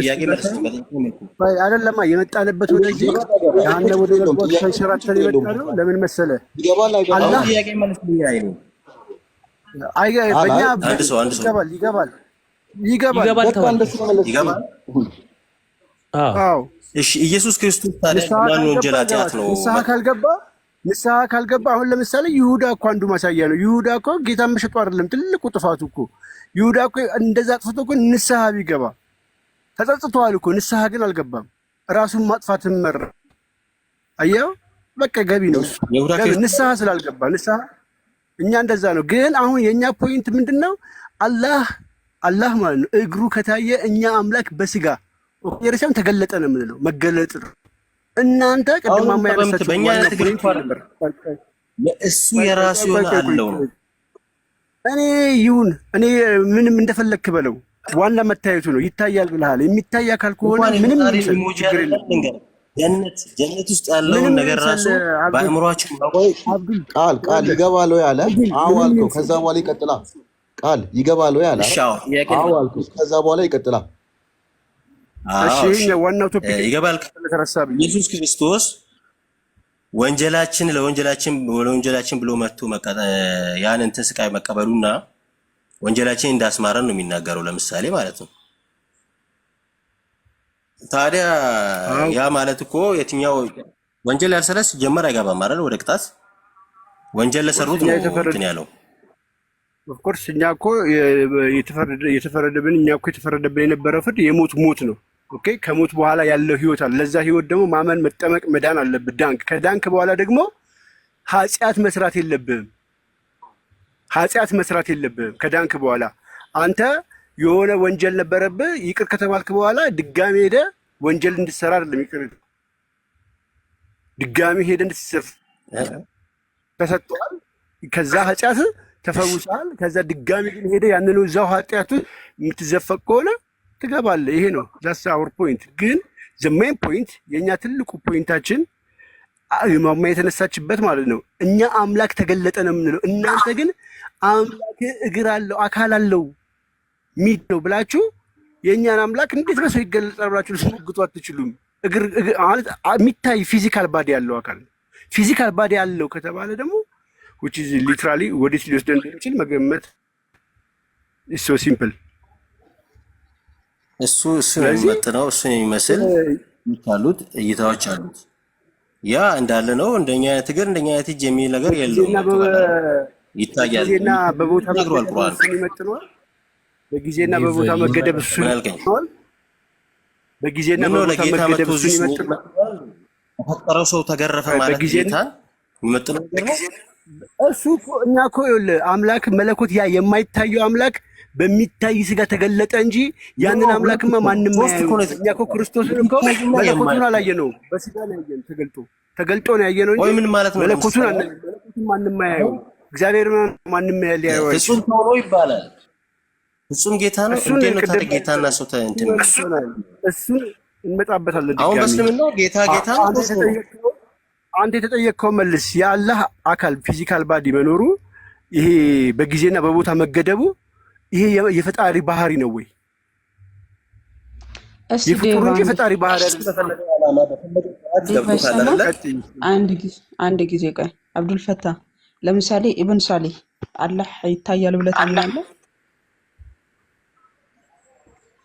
አይደለማ የመጣንበት ወደዚህ ገሃነም ወደ ገባው ተንሸራተን የመጣ ነው። ለምን መሰለ አላህ ይገባል። እሺ ኢየሱስ ክርስቶስ ታዲያ ማን ወንጀል ኃጢአት ነው? ንስሐ ካልገባ አሁን ለምሳሌ ይሁዳ እኮ አንዱ ማሳያ ነው። ይሁዳ እኮ ጌታን መሸጡ አይደለም ትልቁ ጥፋቱ እኮ። ይሁዳ እኮ እንደዛ አጥፍቶ እኮ ንስሐ ቢገባ ተጸጽቷል እኮ። ንስሐ ግን አልገባም። ራሱን ማጥፋትን መረ። አየው በቃ ገቢ ነው እሱ ንስሐ ስላልገባ ንስሐ እኛ እንደዛ ነው። ግን አሁን የኛ ፖይንት ምንድነው? አላህ ማለት ነው እግሩ ከታየ እኛ አምላክ በስጋ የርሻም ተገለጠ ነው የምንለው። መገለጥ ነው። እናንተ ቅድማማ ያነሳችሁ በእኛ እሱ የራሱ የሆነ አለው ነው። እኔ ይሁን እኔ ምንም እንደፈለክ በለው፣ ዋና መታየቱ ነው። ይታያል ብለሃል። የሚታይ አካል ከሆነ ምንም ችግር የለም። ጀነት ውስጥ ያለውን ነገር ራሱ በአእምሯችን ቃል ይገባል ወይ አለ? አዎ አልከው። ከዛ በኋላ ይቀጥላል። ቃል ይገባል ወይ አለ? አዎ አልከው። ከዛ በኋላ ይቀጥላል። እሺ ዋናው ቶፒክ ይገባል። ኢየሱስ ክርስቶስ ለወንጀላችን ብሎ መጥቶ ያን እንትን ስቃይ መቀበሉና ወንጀላችን እንዳስማረን ነው የሚናገረው። ለምሳሌ ማለት ነው። ታዲያ ያ ማለት እኮ የትኛው ወንጀል ያልሰራስ ጀመር አይገባም አይደል? ወደ ቅጣት ወንጀል ለሰሩት ነው እንትን ያለው። ኦፍኮርስ እኛ እኮ የተፈረደብን የነበረው ፍርድ የሞት ሞት ነው። ኦኬ ከሞት በኋላ ያለው ህይወት አለ። ለዛ ህይወት ደግሞ ማመን፣ መጠመቅ፣ መዳን አለብህ። ከዳንክ በኋላ ደግሞ ኃጢአት መስራት የለብህም። ከዳንክ በኋላ አንተ የሆነ ወንጀል ነበረብህ፣ ይቅር ከተባልክ በኋላ ድጋሚ ሄደ ወንጀል እንድትሰራ አይደለም። ይቅር ድጋሚ ሄደ እንድትሰራ ተሰጥቷል። ከዛ ኃጢአት ተፈውሳል። ከዛ ድጋሚ ግን ሄደ ያንኑ እዛው ኃጢአቱ የምትዘፈቅ ከሆነ ትገባለህ። ይሄ ነው ዛስ አወር ፖይንት። ግን ዘ ሜን ፖይንት የእኛ ትልቁ ፖይንታችን ማማ የተነሳችበት ማለት ነው። እኛ አምላክ ተገለጠ ነው የምንለው። እናንተ ግን አምላክ እግር አለው አካል አለው ሚድ ነው ብላችሁ የእኛን አምላክ እንዴት በሰው ይገለጻል ብላችሁ ልትሞግቱ አትችሉም። እግር ማለት የሚታይ ፊዚካል ባዲ ያለው አካል ነው። ፊዚካል ባዲ ያለው ከተባለ ደግሞ which is literally ወዴት ሊወስደን እንደሚችል መገመት is so simple። እሱ የሚመጥነው እሱን የሚመስል አሉት እይታዎች አሉት። ያ እንዳለ ነው። እንደኛ አይነት እግር እንደኛ አይነት እጅ የሚል ነገር የለውም። ይታያል። በጊዜና በቦታ መገደብ እሱን ይመጥነዋል። በጊዜና በቦታ መገደብ እሱን ይመጥነዋል። ተፈጠረው ሰው ተገረፈ ማለት ጌታን ይመጥነው ነገር እሱ እኛ እኮ ይኸውልህ አምላክ መለኮት ያ የማይታየው አምላክ በሚታይ ስጋ ተገለጠ እንጂ ያንን አምላክማ ማንም አያየው። እኛ እኮ ክርስቶስን እኮ መለኮቱን አላየነውም፣ በስጋ ነው ያየነው። ተገልጦ ነው ያየነው እንጂ መለኮቱን ማንም አያየው። እግዚአብሔር ማንም ያያየው። ፍጹም ሆኖ ይባላል። ፍጹም ጌታ ነው። እንዴት ነው ታዲያ ጌታና ሰው እንትን እሱን እንመጣበታለን። አሁን በእስልምና ጌታ አንተ የተጠየቅከው መልስ። የአላህ አካል ፊዚካል ባዲ መኖሩ ይሄ በጊዜና በቦታ መገደቡ ይሄ የፈጣሪ ባህሪ ነው ወይ? የፍጡር እንጂ የፈጣሪ ባህሪ አንድ ጊዜ ቆይ አብዱል ፈታህ፣ ለምሳሌ ኢብን ሳሊህ አላህ ይታያል ብለህ ታምናለህ?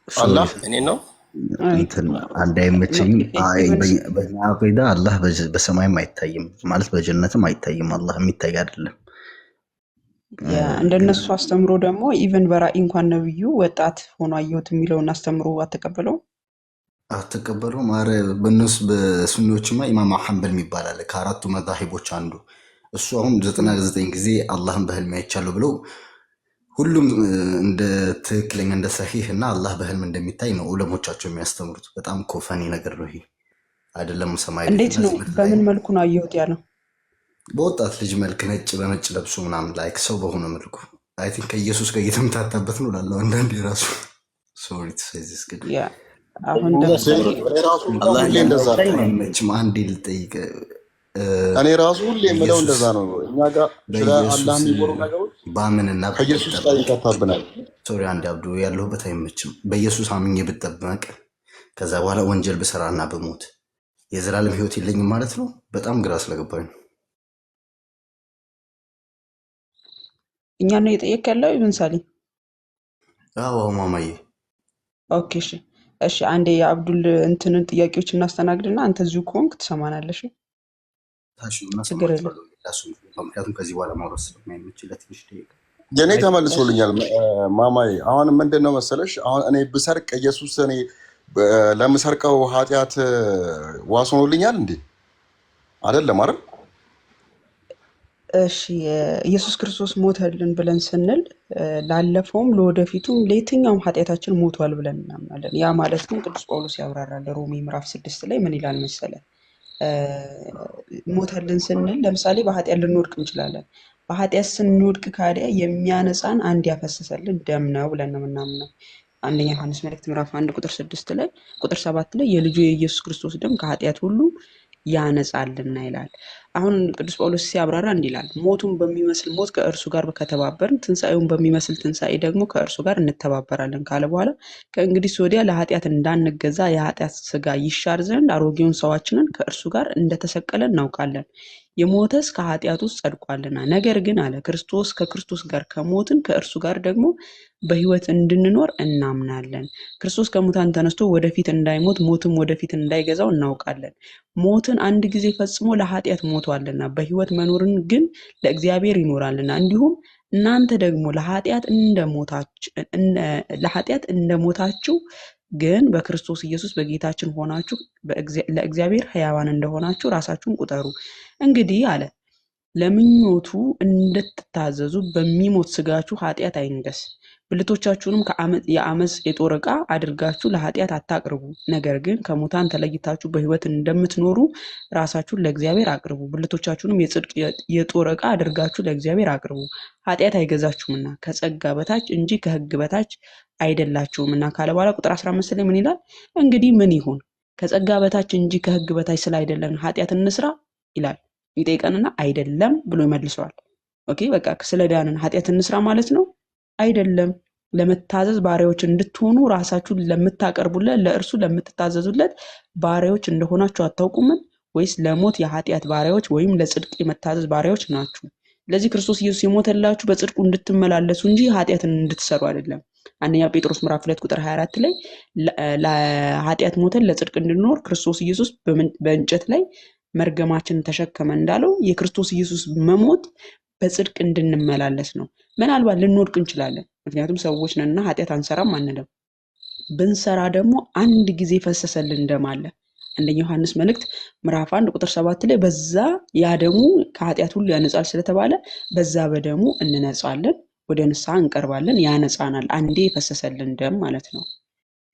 አላህ እኔ ነው እንትን አንድ አይመቸኝም። በእኛ አቂዳ አላህ በሰማይም አይታይም ማለት በጀነትም አይታይም። አላህ የሚታይ አይደለም። እንደነሱ አስተምሮ ደግሞ ኢቨን በራእይ እንኳን ነብዩ ወጣት ሆኖ አየሁት የሚለውን አስተምሮ አትቀበለውም። ኧረ በእነሱ በሱኒዎችማ ኢማም ሐንበል የሚባል አለ ከአራቱ መዛሂቦች አንዱ። እሱ አሁን 99 ጊዜ አላህን በህልም አይቻለሁ ብለው ሁሉም እንደ ትክክለኛ እንደ ሰሂህ እና አላህ በህልም እንደሚታይ ነው ዑለሞቻቸው የሚያስተምሩት። በጣም ኮፈኒ ነገር ነው ይሄ አይደለም። ሰማይ እንዴት ነው በምን መልኩ ነው አየሁት ያለው? በወጣት ልጅ መልክ ነጭ በነጭ ለብሶ ምናምን ላይክ ሰው በሆነ መልኩ አይ ቲንክ ከኢየሱስ ጋር እየተመታታበት ነው ላለው አንዳንዴ ራሱ ሶሪ ቱ ሴይ ዚስ ግን አሁን አላህ እንደዛ አይመችም። አንዴ ልጠይቅ እኔ ራሱ ሁሌ የምለው እንደዛ ነው። እኛ ጋር ስለ አላህ የሚወሩ ነገሮች በአምንና ከኢየሱስ ጋር ይከታብናል። ሶሪ አንዴ አብዱ ያለሁበት አይመችም። በኢየሱስ አምኜ ብጠበቅ ከዛ በኋላ ወንጀል ብሰራና ብሞት የዘላለም ህይወት የለኝም ማለት ነው። በጣም ግራ ስለገባኝ ነው። እኛ ነው የጠየቅ ያለው ኢብን ሳሊህ? አዎ ማማዬ። ኦኬ እሺ አንዴ የአብዱል እንትንን ጥያቄዎች እናስተናግድና አንተ እዚሁ ከሆንክ ትሰማናለሽ። ችግር የለም። ምክንያቱም ከዚህ በኋላ ማውራት ስለማይመች ለትንሽ ደቂቃ የኔ ተመልሶልኛል ማማዬ። አሁን ምንድን ነው መሰለሽ፣ አሁን እኔ ብሰርቅ ኢየሱስ እኔ ለምሰርቀው ኃጢአት ዋስ ሆኖልኛል እንዴ? አይደለም አይደል? እሺ ኢየሱስ ክርስቶስ ሞተልን ብለን ስንል ላለፈውም ለወደፊቱም ለየትኛውም ኃጢአታችን ሞቷል ብለን እናምናለን። ያ ማለት ግን ቅዱስ ጳውሎስ ያብራራል ሮሜ ምዕራፍ 6 ላይ ምን ይላል መሰለ? ሞተልን ስንል ለምሳሌ በኃጢአት ልንወድቅ እንችላለን። በኃጢአት ስንወድቅ ካዲያ የሚያነጻን አንድ ያፈሰሰልን ደም ነው ብለን ነው የምናምነው። አንደኛ ዮሐንስ መልእክት ምዕራፍ 1 ቁጥር 6 ላይ ቁጥር 7 ላይ የልጁ የኢየሱስ ክርስቶስ ደም ከኃጢአት ሁሉ ያነጻልና ይላል። አሁን ቅዱስ ጳውሎስ ሲያብራራ እንዲህ ይላል፣ ሞቱን በሚመስል ሞት ከእርሱ ጋር ከተባበርን ትንሣኤውን በሚመስል ትንሣኤ ደግሞ ከእርሱ ጋር እንተባበራለን ካለ በኋላ ከእንግዲህ ወዲያ ለኃጢአት እንዳንገዛ የኃጢአት ስጋ ይሻር ዘንድ አሮጌውን ሰዋችንን ከእርሱ ጋር እንደተሰቀለ እናውቃለን። የሞተስ ከኃጢአት ውስጥ ጸድቋልና፣ ነገር ግን አለ ክርስቶስ ከክርስቶስ ጋር ከሞትን ከእርሱ ጋር ደግሞ በሕይወት እንድንኖር እናምናለን። ክርስቶስ ከሙታን ተነስቶ ወደፊት እንዳይሞት ሞትም ወደፊት እንዳይገዛው እናውቃለን። ሞትን አንድ ጊዜ ፈጽሞ ለኃጢአት ሞቷልና በሕይወት መኖርን ግን ለእግዚአብሔር ይኖራልና፣ እንዲሁም እናንተ ደግሞ ለኃጢአት እንደሞታችሁ ግን በክርስቶስ ኢየሱስ በጌታችን ሆናችሁ ለእግዚአብሔር ሕያዋን እንደሆናችሁ ራሳችሁን ቁጠሩ። እንግዲህ አለ ለምኞቱ እንድትታዘዙ በሚሞት ስጋችሁ ኃጢአት አይንገስ። ብልቶቻችሁንም የአመፅ የጦር ዕቃ አድርጋችሁ ለኃጢአት አታቅርቡ። ነገር ግን ከሙታን ተለይታችሁ በሕይወት እንደምትኖሩ ራሳችሁን ለእግዚአብሔር አቅርቡ። ብልቶቻችሁንም የጽድቅ የጦር ዕቃ አድርጋችሁ ለእግዚአብሔር አቅርቡ። ኃጢአት አይገዛችሁምና ከጸጋ በታች እንጂ ከሕግ በታች አይደላችሁምና ካለ በኋላ ቁጥር 15 ላይ ምን ይላል? እንግዲህ ምን ይሁን? ከጸጋ በታች እንጂ ከሕግ በታች ስላይደለን ኃጢአት እንስራ ይላል ይጠይቀንና አይደለም ብሎ ይመልሰዋል። ኦኬ በቃ ስለዳንን ኃጢአት እንስራ ማለት ነው? አይደለም። ለመታዘዝ ባሪያዎች እንድትሆኑ ራሳችሁን ለምታቀርቡለት ለእርሱ ለምትታዘዙለት ባሪያዎች እንደሆናችሁ አታውቁምን? ወይስ ለሞት የኃጢአት ባሪያዎች ወይም ለጽድቅ የመታዘዝ ባሪያዎች ናችሁ? ስለዚህ ክርስቶስ ኢየሱስ የሞተላችሁ በጽድቁ እንድትመላለሱ እንጂ ኃጢአትን እንድትሰሩ አይደለም። አንደኛ ጴጥሮስ ምዕራፍ 2 ቁጥር 24 ላይ ለኃጢአት ሞተን ለጽድቅ እንድንኖር ክርስቶስ ኢየሱስ በእንጨት ላይ መርገማችንን ተሸከመ እንዳለው የክርስቶስ ኢየሱስ መሞት በጽድቅ እንድንመላለስ ነው። ምናልባት ልንወድቅ እንችላለን፣ ምክንያቱም ሰዎች ነንና ኃጢአት አንሰራም አንልም። ብንሰራ ደግሞ አንድ ጊዜ ፈሰሰልን ደም አለ። አንደኛ ዮሐንስ መልእክት ምዕራፍ 1 ቁጥር 7 ላይ በዛ ያ ደሙ ከኃጢአት ሁሉ ያነጻል ስለተባለ በዛ በደሙ እንነጻለን፣ ወደ ንስሐ እንቀርባለን፣ ያነጻናል። አንዴ የፈሰሰልን ደም ማለት ነው።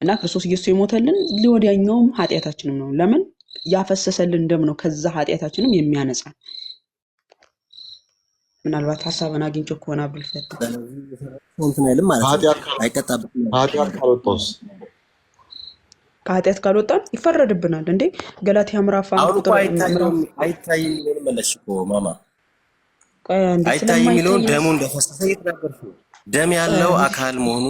እና ክርስቶስ ኢየሱስ የሞተልን ለወዲያኛውም ኃጢአታችንም ነው። ለምን? ያፈሰሰልን ደም ነው ከዛ ኃጢአታችንም የሚያነጻን። ምናልባት ሀሳብን አግኝቼው ከሆነ አብዱል ፈታ እንትን አይልም ማለት ነው። ኃጢአት ካልወጣውስ? ከኃጢአት ካልወጣን ይፈረድብናል እንዴ? ገላትያ ምዕራፍ 1 ቁጥር አይታይም የሚለውን መለስሽ እኮ ማማ። አይታይም የሚለውን ደሙ እንደፈሰሰ እየተናገርሽ ነው። ደም ያለው አካል መሆኑ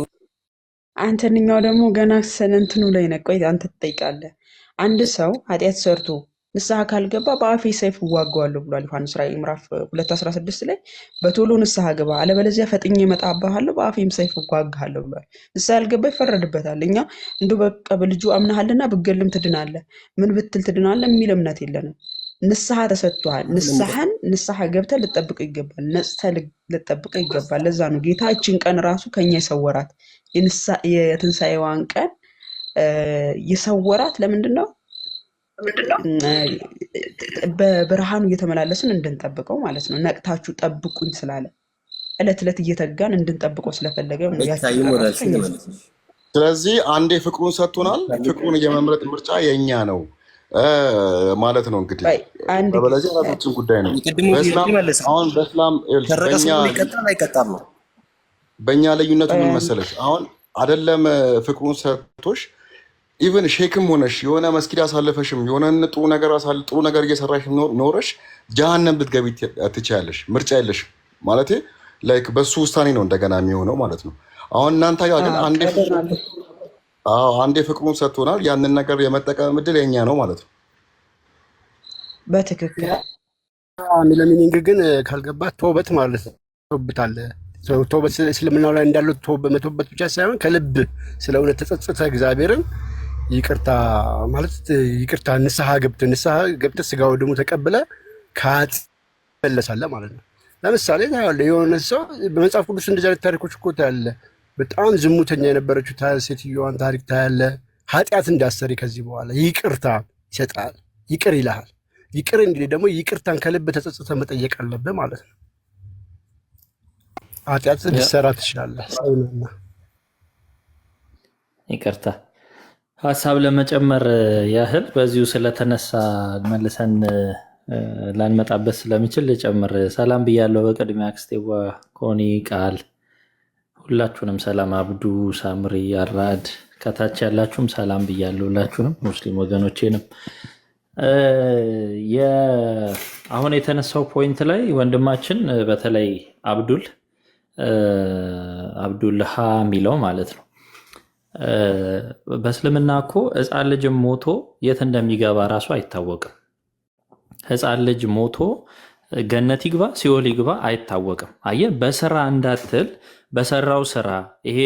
አንተንኛው ደግሞ ገና ስለእንትኑ ላይ ነው። ቆይ አንተ ትጠይቃለህ። አንድ ሰው ኃጢአት ሰርቶ ንስሐ ካልገባ በአፌ ሰይፍ እዋጋዋለሁ ብሏል ዮሐንስ ራዕይ ምዕራፍ 2:16 ላይ በቶሎ ንስሐ ግባ አለበለዚያ ፈጥኜ እመጣብሃለሁ በአፌም ሰይፍ እዋጋሃለሁ ብሏል። ንስሐ ያልገባ ይፈረድበታል። እኛ እንደው በቃ በልጁ አምናሃልና ብገልም ትድናለህ ምን ብትል ትድናለህ የሚል እምነት የለንም። ንስሐ ተሰጥቷል። ንስሐ ገብተህ ልጠብቀው ይገባል። ነጽተህ ልጠብቀው ይገባል። ለዛ ነው ጌታ እችን ቀን ራሱ ከኛ የሰወራት የትንሣኤዋን ቀን የሰወራት ለምንድን ነው? በብርሃኑ እየተመላለስን እንድንጠብቀው ማለት ነው። ነቅታችሁ ጠብቁኝ ስላለ ዕለት ዕለት እየተጋን እንድንጠብቀው ስለፈለገ ስለዚህ አንዴ ፍቅሩን ሰጥቶናል። ፍቅሩን የመምረጥ ምርጫ የኛ ነው ማለት ነው። እንግዲህ በበለዚያ ራሳችን ጉዳይ ነው። አሁን በእስላም በእኛ ልዩነቱ ምን መሰለሽ? አሁን አይደለም ፍቅሩን ሰጥቶሽ ኢቨን ሼክም ሆነሽ የሆነ መስጊድ አሳልፈሽም የሆነ ጥሩ ነገር እየሰራሽ ኖረሽ ጀሃነም ልትገቢ ትችያለሽ። ምርጫ የለሽም ማለት ላይክ በሱ ውሳኔ ነው እንደገና የሚሆነው ማለት ነው። አሁን እናንተ ጋር ግን አንዴ ፍቅሩን ሰጥቶናል። ያንን ነገር የመጠቀም እድል የኛ ነው ማለት ነው። በትክክል ሚለሚኒንግ ግን ካልገባ ተውበት ማለት ነው። ተውበት እስልምናው ላይ እንዳለው መተውበት ብቻ ሳይሆን ከልብ ስለ እውነት ተጸጽተህ እግዚአብሔርን ይቅርታ ማለት ይቅርታ ንስሐ ገብተህ ስጋው ደግሞ ተቀብለ ካት መለሳለ ማለት ነው። ለምሳሌ የሆነ ሰው በመጽሐፍ ቅዱስ እንደዚህ አይነት ታሪኮች እኮ ታያለ። በጣም ዝሙተኛ የነበረችው ሴትዮዋን ታሪክ ታያለ። ኃጢአት እንዳሰሪ ከዚህ በኋላ ይቅርታ ይሰጣል፣ ይቅር ይልሃል። ይቅር እንግዲህ ደግሞ ይቅርታን ከልብ ተጸጽተህ መጠየቅ አለብህ ማለት ነው። ኃጢአት ልትሰራ ትችላለህ። ሰውነና ይቅርታ ሀሳብ ለመጨመር ያህል በዚሁ ስለተነሳ መልሰን ላንመጣበት ስለሚችል ልጨምር። ሰላም ብያለሁ። በቅድሚያ አክስቴዋ ኮኒ ቃል ሁላችሁንም ሰላም፣ አብዱ፣ ሳምሪ፣ አራድ ከታች ያላችሁም ሰላም ብያለሁ። ሁላችሁንም ሙስሊም ወገኖቼንም አሁን የተነሳው ፖይንት ላይ ወንድማችን በተለይ አብዱልሃ የሚለው ማለት ነው። በእስልምና እኮ ሕፃን ልጅም ሞቶ የት እንደሚገባ ራሱ አይታወቅም። ሕፃን ልጅ ሞቶ ገነት ይግባ ሲኦል ይግባ አይታወቅም። አየህ፣ በስራ እንዳትል በሰራው ስራ ይሄ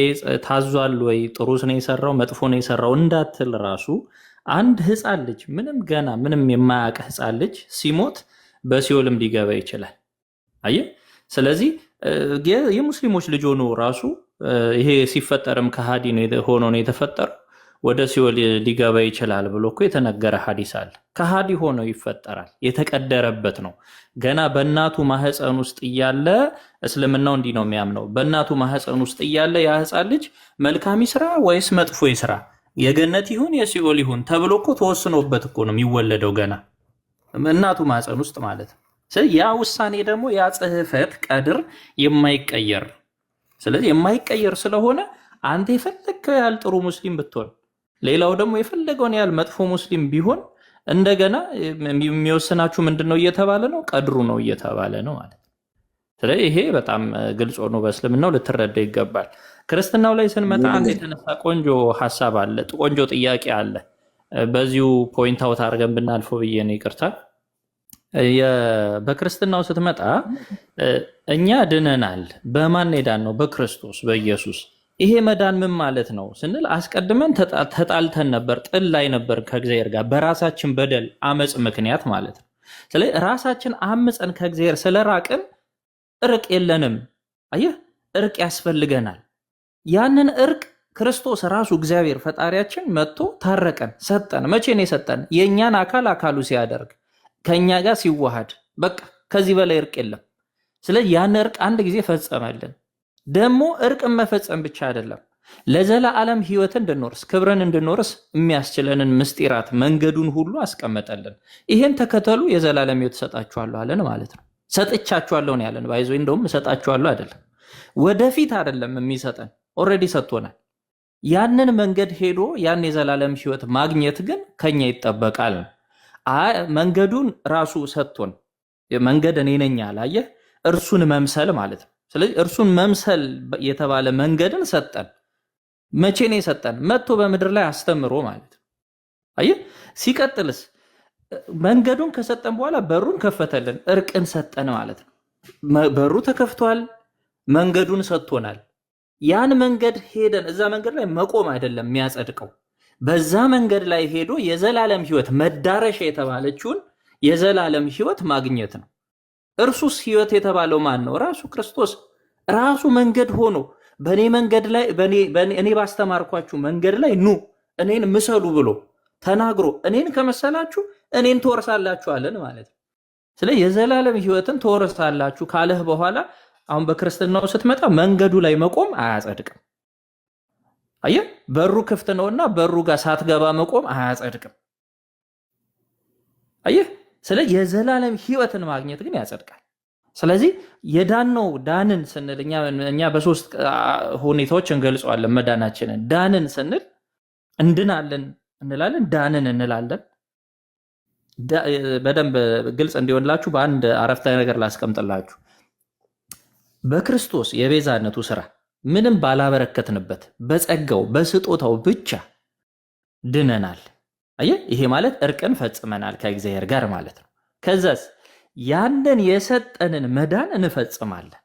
ታዟል ወይ ጥሩ ነው የሰራው መጥፎ ነው የሰራው እንዳትል ራሱ አንድ ሕፃን ልጅ ገና ምንም የማያውቅ ሕፃን ልጅ ሲሞት በሲኦልም ሊገባ ይችላል። አየህ፣ ስለዚህ የሙስሊሞች ልጅ ሆኖ ራሱ ይሄ ሲፈጠርም ከሃዲ ሆኖ ነው የተፈጠረው ወደ ሲኦል ሊገባ ይችላል ብሎ እኮ የተነገረ ሐዲስ አለ። ከሃዲ ሆኖ ይፈጠራል፣ የተቀደረበት ነው። ገና በእናቱ ማህፀን ውስጥ እያለ እስልምናው እንዲህ ነው የሚያምነው። በእናቱ ማህፀን ውስጥ እያለ ያ ሕፃን ልጅ መልካም ይስራ ወይስ መጥፎ ይስራ፣ የገነት ይሁን የሲኦል ይሁን ተብሎ እኮ ተወስኖበት እኮ ነው የሚወለደው ገና እናቱ ማህፀን ውስጥ ማለት ነው። ያ ውሳኔ ደግሞ ያ ጽሕፈት ቀድር የማይቀየር ስለዚህ የማይቀየር ስለሆነ አንተ የፈለግከው ያህል ጥሩ ሙስሊም ብትሆን ሌላው ደግሞ የፈለገውን ያህል መጥፎ ሙስሊም ቢሆን እንደገና የሚወስናችሁ ምንድነው እየተባለ ነው? ቀድሩ ነው እየተባለ ነው ማለት። ስለዚህ ይሄ በጣም ግልጽ ሆኖ በእስልምናው ልትረዳ ይገባል። ክርስትናው ላይ ስንመጣ አንድ የተነሳ ቆንጆ ሀሳብ አለ፣ ቆንጆ ጥያቄ አለ። በዚሁ ፖይንት አውት አድርገን ብናልፈው ብዬ ነው፣ ይቅርታ። በክርስትናው ስትመጣ እኛ ድነናል። በማን ሄዳን ነው? በክርስቶስ በኢየሱስ። ይሄ መዳን ምን ማለት ነው ስንል አስቀድመን ተጣልተን ነበር፣ ጥል ላይ ነበር ከእግዚአብሔር ጋር በራሳችን በደል አመፅ ምክንያት ማለት ነው። ስለዚህ ራሳችን አምፀን ከእግዚአብሔር ስለራቅን እርቅ የለንም። አየህ፣ እርቅ ያስፈልገናል። ያንን እርቅ ክርስቶስ ራሱ እግዚአብሔር ፈጣሪያችን መጥቶ ታረቀን፣ ሰጠን። መቼ ነው የሰጠን? የእኛን አካሉ ሲያደርግ ከእኛ ጋር ሲዋሃድ። በቃ ከዚህ በላይ እርቅ የለም። ስለዚህ ያን እርቅ አንድ ጊዜ ፈጸመልን። ደግሞ እርቅን መፈጸም ብቻ አይደለም፣ ለዘላለም ህይወትን እንድንወርስ ክብርን እንድንወርስ የሚያስችለንን ምስጢራት መንገዱን ሁሉ አስቀመጠልን። ይሄን ተከተሉ የዘላለም ህይወት እሰጣችኋለሁ አለን ማለት ነው። ሰጥቻችኋለሁ ነው ያለን። ባይዞ እንደውም እሰጣችኋለሁ አይደለም፣ ወደፊት አይደለም የሚሰጠን፣ ኦልሬዲ ሰጥቶናል። ያንን መንገድ ሄዶ ያን የዘላለም ህይወት ማግኘት ግን ከኛ ይጠበቃል። መንገዱን ራሱ ሰጥቶን መንገድ እኔ ነኝ አላየህ፣ እርሱን መምሰል ማለት ነው። ስለዚህ እርሱን መምሰል የተባለ መንገድን ሰጠን። መቼ ነው የሰጠን? መጥቶ በምድር ላይ አስተምሮ ማለት ነው። አየህ፣ ሲቀጥልስ መንገዱን ከሰጠን በኋላ በሩን ከፈተልን፣ እርቅን ሰጠን ማለት ነው። በሩ ተከፍቷል፣ መንገዱን ሰጥቶናል። ያን መንገድ ሄደን እዛ መንገድ ላይ መቆም አይደለም የሚያጸድቀው፣ በዛ መንገድ ላይ ሄዶ የዘላለም ህይወት መዳረሻ የተባለችውን የዘላለም ህይወት ማግኘት ነው። እርሱስ ህይወት የተባለው ማን ነው? ራሱ ክርስቶስ ራሱ መንገድ ሆኖ በእኔ መንገድ ላይ እኔ ባስተማርኳችሁ መንገድ ላይ ኑ እኔን ምሰሉ ብሎ ተናግሮ እኔን ከመሰላችሁ እኔን ትወርሳላችኋለን ማለት ነው። ስለዚህ የዘላለም ህይወትን ትወርሳላችሁ ካለህ በኋላ አሁን በክርስትናው ስትመጣ መንገዱ ላይ መቆም አያጸድቅም። አየህ፣ በሩ ክፍት ነውና በሩ ጋር ሳትገባ መቆም አያጸድቅም። አየህ፣ ስለዚህ የዘላለም ህይወትን ማግኘት ግን ያጸድቃል። ስለዚህ የዳነው ዳንን ስንል እኛ በሶስት ሁኔታዎች እንገልጸዋለን መዳናችንን። ዳንን ስንል እንድናለን እንላለን፣ ዳንን እንላለን። በደንብ ግልጽ እንዲሆንላችሁ በአንድ አረፍተ ነገር ላስቀምጥላችሁ። በክርስቶስ የቤዛነቱ ስራ ምንም ባላበረከትንበት በጸጋው በስጦታው ብቻ ድነናል። አየህ፣ ይሄ ማለት እርቅን ፈጽመናል ከእግዚአብሔር ጋር ማለት ነው። ከዛስ ያንን የሰጠንን መዳን እንፈጽማለን፣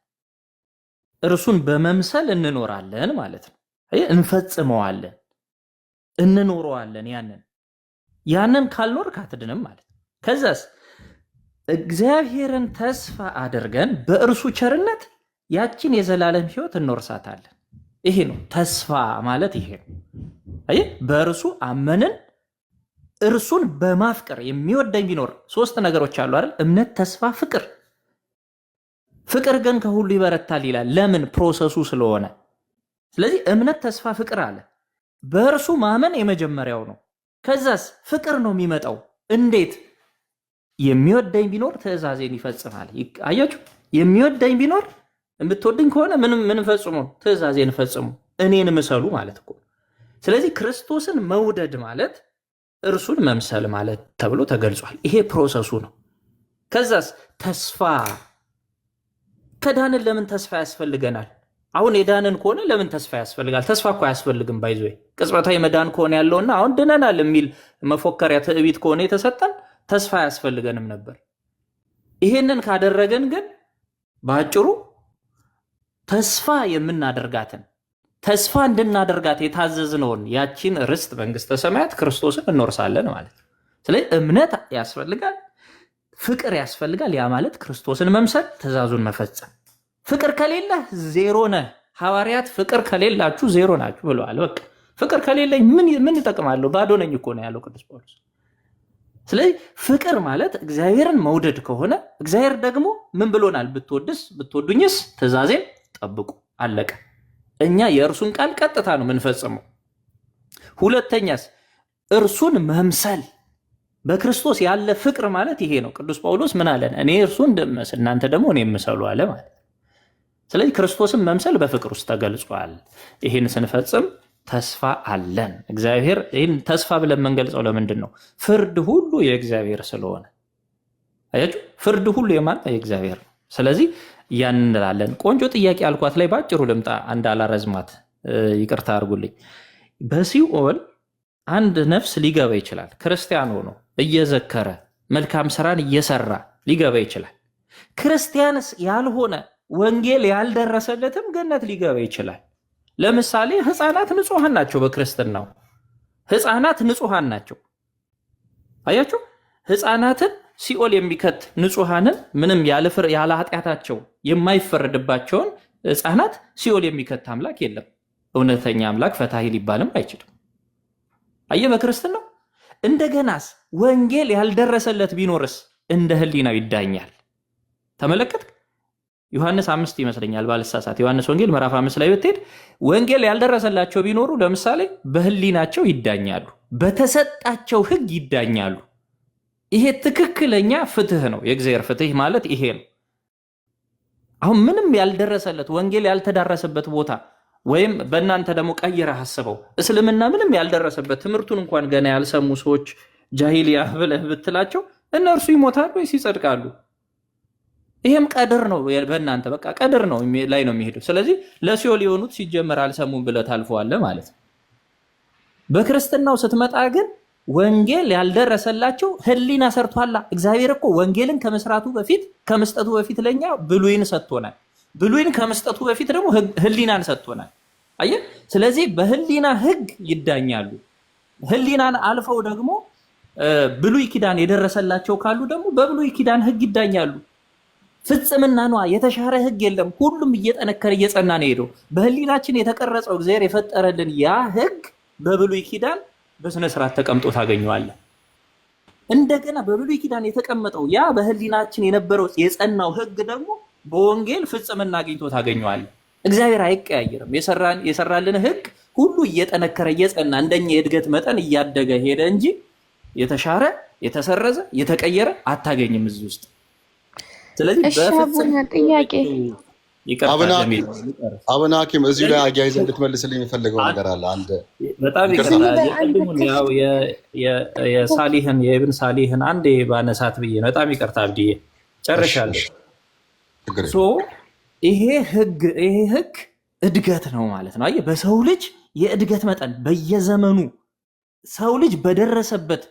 እርሱን በመምሰል እንኖራለን ማለት ነው። አየህ፣ እንፈጽመዋለን፣ እንኖረዋለን። ያንን ካልኖርክ አትድንም ማለት ነው። ከዛስ እግዚአብሔርን ተስፋ አድርገን በእርሱ ቸርነት ያችን የዘላለም ህይወት እንወርሳታለን። ይሄ ነው ተስፋ ማለት፣ ይሄ ነው። አየህ፣ በእርሱ አመንን። እርሱን በማፍቀር የሚወደኝ ቢኖር ሶስት ነገሮች አሉ አይደል? እምነት፣ ተስፋ፣ ፍቅር። ፍቅር ግን ከሁሉ ይበረታል ይላል። ለምን? ፕሮሰሱ ስለሆነ። ስለዚህ እምነት፣ ተስፋ፣ ፍቅር አለ። በእርሱ ማመን የመጀመሪያው ነው። ከዛስ ፍቅር ነው የሚመጣው። እንዴት? የሚወደኝ ቢኖር ትእዛዜን ይፈጽማል። አያችሁ፣ የሚወደኝ ቢኖር የምትወድኝ ከሆነ ምን ፈጽሙ? ትእዛዜን ፈጽሙ፣ እኔን ምሰሉ ማለት እኮ። ስለዚህ ክርስቶስን መውደድ ማለት እርሱን መምሰል ማለት ተብሎ ተገልጿል። ይሄ ፕሮሰሱ ነው። ከዛስ ተስፋ። ከዳንን ለምን ተስፋ ያስፈልገናል? አሁን የዳንን ከሆነ ለምን ተስፋ ያስፈልጋል? ተስፋ እኮ አያስፈልግም። ባይዞ ቅጽበታዊ መዳን ከሆነ ያለውና አሁን ድነናል የሚል መፎከሪያ ትዕቢት ከሆነ የተሰጠን ተስፋ አያስፈልገንም ነበር። ይሄንን ካደረገን ግን በአጭሩ ተስፋ የምናደርጋትን ተስፋ እንድናደርጋት የታዘዝነውን ያቺን ርስት መንግስተ ሰማያት ክርስቶስን እንወርሳለን ማለት ነው። ስለዚህ እምነት ያስፈልጋል፣ ፍቅር ያስፈልጋል። ያ ማለት ክርስቶስን መምሰል፣ ትእዛዙን መፈጸም። ፍቅር ከሌለ ዜሮ ነህ። ሐዋርያት ፍቅር ከሌላችሁ ዜሮ ናችሁ ብለዋል። በቃ ፍቅር ከሌለኝ ምን እጠቅማለሁ? ባዶ ነኝ እኮ ነው ያለው ቅዱስ ጳውሎስ። ስለዚህ ፍቅር ማለት እግዚአብሔርን መውደድ ከሆነ እግዚአብሔር ደግሞ ምን ብሎናል? ብትወዱኝስ ትእዛዜን ጠብቁ። አለቀ። እኛ የእርሱን ቃል ቀጥታ ነው የምንፈጽመው። ሁለተኛስ እርሱን መምሰል። በክርስቶስ ያለ ፍቅር ማለት ይሄ ነው። ቅዱስ ጳውሎስ ምን አለን? እኔ እርሱን እንደምመስል እናንተ ደግሞ እኔ የምሰሉ አለ ማለት። ስለዚህ ክርስቶስን መምሰል በፍቅር ውስጥ ተገልጿል። ይህን ስንፈጽም ተስፋ አለን። እግዚአብሔር ይህን ተስፋ ብለን የምንገልጸው ለምንድን ነው? ፍርድ ሁሉ የእግዚአብሔር ስለሆነ። አያችሁ፣ ፍርድ ሁሉ የማን? የእግዚአብሔር ነው። ስለዚህ ያን እንላለን። ቆንጆ ጥያቄ አልኳት ላይ ባጭሩ ልምጣ፣ አንድ አላረዝማት፣ ይቅርታ አድርጉልኝ። በሲኦል አንድ ነፍስ ሊገባ ይችላል። ክርስቲያን ሆኖ እየዘከረ መልካም ስራን እየሰራ ሊገባ ይችላል። ክርስቲያንስ ያልሆነ ወንጌል ያልደረሰለትም ገነት ሊገባ ይችላል። ለምሳሌ ህፃናት ንጹሐን ናቸው። በክርስትናው ህፃናት ንጹሐን ናቸው። አያችሁ፣ ህፃናትን ሲኦል የሚከት ንጹሐንን ምንም ያለ ኃጢአታቸው የማይፈረድባቸውን ህፃናት ሲኦል የሚከት አምላክ የለም። እውነተኛ አምላክ ፈታሂ ሊባልም አይችልም። አየ፣ በክርስትናው እንደገናስ ወንጌል ያልደረሰለት ቢኖርስ እንደ ህሊናው ይዳኛል። ተመለከት፣ ዮሐንስ 5 ይመስለኛል ባልሳሳት፣ ዮሐንስ ወንጌል ምዕራፍ 5 ላይ ብትሄድ ወንጌል ያልደረሰላቸው ቢኖሩ ለምሳሌ በህሊናቸው ይዳኛሉ፣ በተሰጣቸው ህግ ይዳኛሉ። ይሄ ትክክለኛ ፍትህ ነው። የእግዚአብሔር ፍትህ ማለት ይሄ ነው። አሁን ምንም ያልደረሰለት ወንጌል ያልተዳረሰበት ቦታ ወይም በእናንተ ደግሞ ቀይረህ አስበው፣ እስልምና ምንም ያልደረሰበት ትምህርቱን እንኳን ገና ያልሰሙ ሰዎች ጃሂሊያ ብለህ ብትላቸው እነርሱ ይሞታሉ ወይስ ይጸድቃሉ? ይሄም ቀድር ነው። በእናንተ በቃ ቀድር ነው ላይ ነው የሚሄደው። ስለዚህ ለሲኦል የሆኑት ሲጀመር አልሰሙም ብለህ ታልፈዋለህ ማለት ነው። በክርስትናው ስትመጣ ግን ወንጌል ያልደረሰላቸው ህሊና ሰርቷላ። እግዚአብሔር እኮ ወንጌልን ከመስጠቱ በፊት ለኛ ብሉይን ሰጥቶናል። ብሉይን ከመስጠቱ በፊት ደግሞ ህሊናን ሰጥቶናል። አየህ፣ ስለዚህ በህሊና ህግ ይዳኛሉ። ህሊናን አልፈው ደግሞ ብሉይ ኪዳን የደረሰላቸው ካሉ ደግሞ በብሉይ ኪዳን ህግ ይዳኛሉ። ፍጽምና ነዋ፣ የተሻረ ህግ የለም። ሁሉም እየጠነከረ እየጸና ነው ሄደው። በህሊናችን የተቀረጸው እግዚአብሔር የፈጠረልን ያ ህግ በብሉይ ኪዳን በስነ ስርዓት ተቀምጦ ታገኘዋለህ። እንደገና በብሉይ ኪዳን የተቀመጠው ያ በህሊናችን የነበረው የጸናው ህግ ደግሞ በወንጌል ፍጽምና አግኝቶ ታገኘዋለህ። እግዚአብሔር አይቀያየርም። የሰራልን ህግ ሁሉ እየጠነከረ እየጸና እንደኛ የእድገት መጠን እያደገ ሄደ እንጂ የተሻረ የተሰረዘ የተቀየረ አታገኝም እዚህ ውስጥ። ስለዚህ ጥያቄ አቡነ ሐኪም እዚሁ ላይ አያይዘህ እንድትመልስልኝ የሚፈልገው ነገር አለ። አንድ በጣም የሳሊህን የኢብን ሳሊህን አንዴ ባነሳት ብዬ ነው። በጣም ይቅርታ ብዬ ጨርሻለሁ። ይሄ ህግ እድገት ነው ማለት ነው። አየህ፣ በሰው ልጅ የእድገት መጠን በየዘመኑ ሰው ልጅ በደረሰበት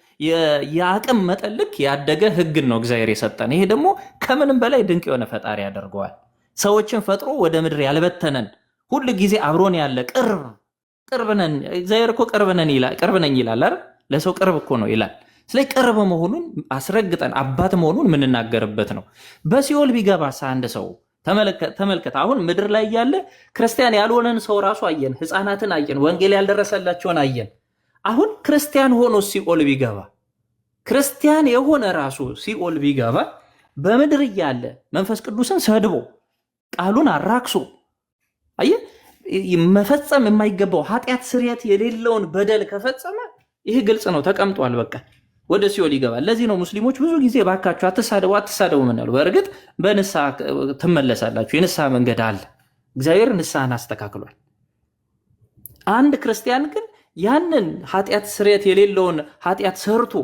የአቅም መጠን ልክ ያደገ ህግን ነው እግዚአብሔር የሰጠን። ይሄ ደግሞ ከምንም በላይ ድንቅ የሆነ ፈጣሪ ያደርገዋል። ሰዎችን ፈጥሮ ወደ ምድር ያልበተነን ሁል ጊዜ አብሮን ያለ ቅርብ ነን። እግዚአብሔር እኮ ቅርብ ነኝ ይላል አይደል? ለሰው ቅርብ እኮ ነው ይላል። ስለዚህ ቅርብ መሆኑን አስረግጠን አባት መሆኑን የምንናገርበት ነው። በሲኦል ቢገባስ አንድ ሰው ተመልከት። አሁን ምድር ላይ ያለ ክርስቲያን ያልሆነን ሰው ራሱ አየን፣ ህፃናትን አየን፣ ወንጌል ያልደረሰላቸውን አየን። አሁን ክርስቲያን ሆኖ ሲኦል ቢገባ፣ ክርስቲያን የሆነ ራሱ ሲኦል ቢገባ በምድር እያለ መንፈስ ቅዱስን ሰድቦ ቃሉን አራክሶ አየህ፣ መፈጸም የማይገባው ኃጢአት ስርየት የሌለውን በደል ከፈጸመ ይሄ ግልጽ ነው፣ ተቀምጧል። በቃ ወደ ሲኦል ይገባል። ለዚህ ነው ሙስሊሞች ብዙ ጊዜ ባካችሁ አትሳደቡ ምንለው። በእርግጥ በንስሐ ትመለሳላችሁ፣ የንስሐ መንገድ አለ። እግዚአብሔር ንስሐን አስተካክሏል። አንድ ክርስቲያን ግን ያንን ኃጢአት ስርየት የሌለውን ኃጢአት ሰርቶ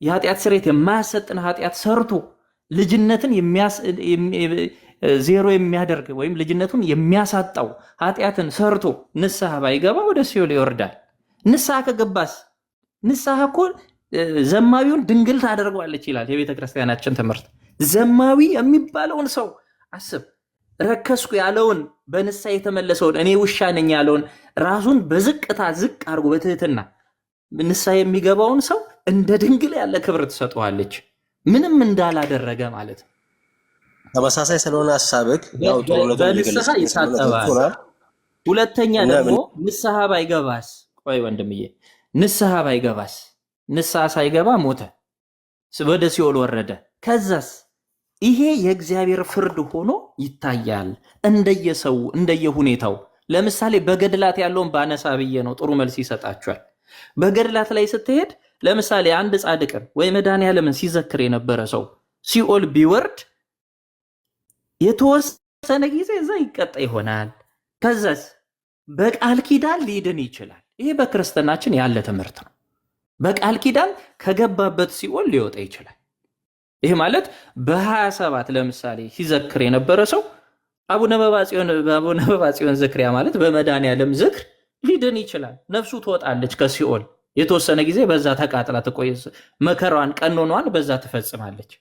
የኃጢአት ስርየት የማያሰጥን ኃጢአት ሰርቶ ልጅነትን ዜሮ የሚያደርግ ወይም ልጅነቱን የሚያሳጣው ኃጢአትን ሰርቶ ንስሐ ባይገባ ወደ ሲኦል ይወርዳል። ንስሐ ከገባስ ንስሐ እኮ ዘማዊውን ድንግል ታደርገዋለች ይላል የቤተ ክርስቲያናችን ትምህርት። ዘማዊ የሚባለውን ሰው አስብ። ረከስኩ ያለውን በንስሐ የተመለሰውን እኔ ውሻ ነኝ ያለውን ራሱን በዝቅታ ዝቅ አድርጎ በትህትና ንስሐ የሚገባውን ሰው እንደ ድንግል ያለ ክብር ትሰጠዋለች፣ ምንም እንዳላደረገ ማለት ነው። ተመሳሳይ ስለሆነ ሐሳብክ ያው በንስሐ ይታጠባል። ሁለተኛ ደግሞ ንስሐ ባይገባስ፣ ቆይ ወንድምዬ፣ ንስሐ ባይገባስ፣ ንስሐ ሳይገባ ሞተ፣ ወደ ሲኦል ወረደ። ከዛስ ይሄ የእግዚአብሔር ፍርድ ሆኖ ይታያል እንደየሰው እንደየሁኔታው። ለምሳሌ በገድላት ያለውን ባነሳ ብዬ ነው፣ ጥሩ መልስ ይሰጣቸዋል። በገድላት ላይ ስትሄድ ለምሳሌ አንድ ጻድቅን ወይ መድኃኔዓለምን ሲዘክር የነበረ ሰው ሲኦል ቢወርድ የተወሰነ ጊዜ እዛ ይቀጣ ይሆናል። ከዛስ በቃል ኪዳን ሊድን ይችላል። ይሄ በክርስትናችን ያለ ትምህርት ነው። በቃል ኪዳን ከገባበት ሲኦል ሊወጣ ይችላል። ይሄ ማለት በ27 ለምሳሌ ሲዘክር የነበረ ሰው አቡነ መባጽዮን ዝክሪያ ማለት በመድኃኔዓለም ዝክር ሊድን ይችላል። ነፍሱ ትወጣለች ከሲኦል የተወሰነ ጊዜ በዛ ተቃጥላ ትቆይ፣ መከራዋን ቀኖኗን በዛ ትፈጽማለች።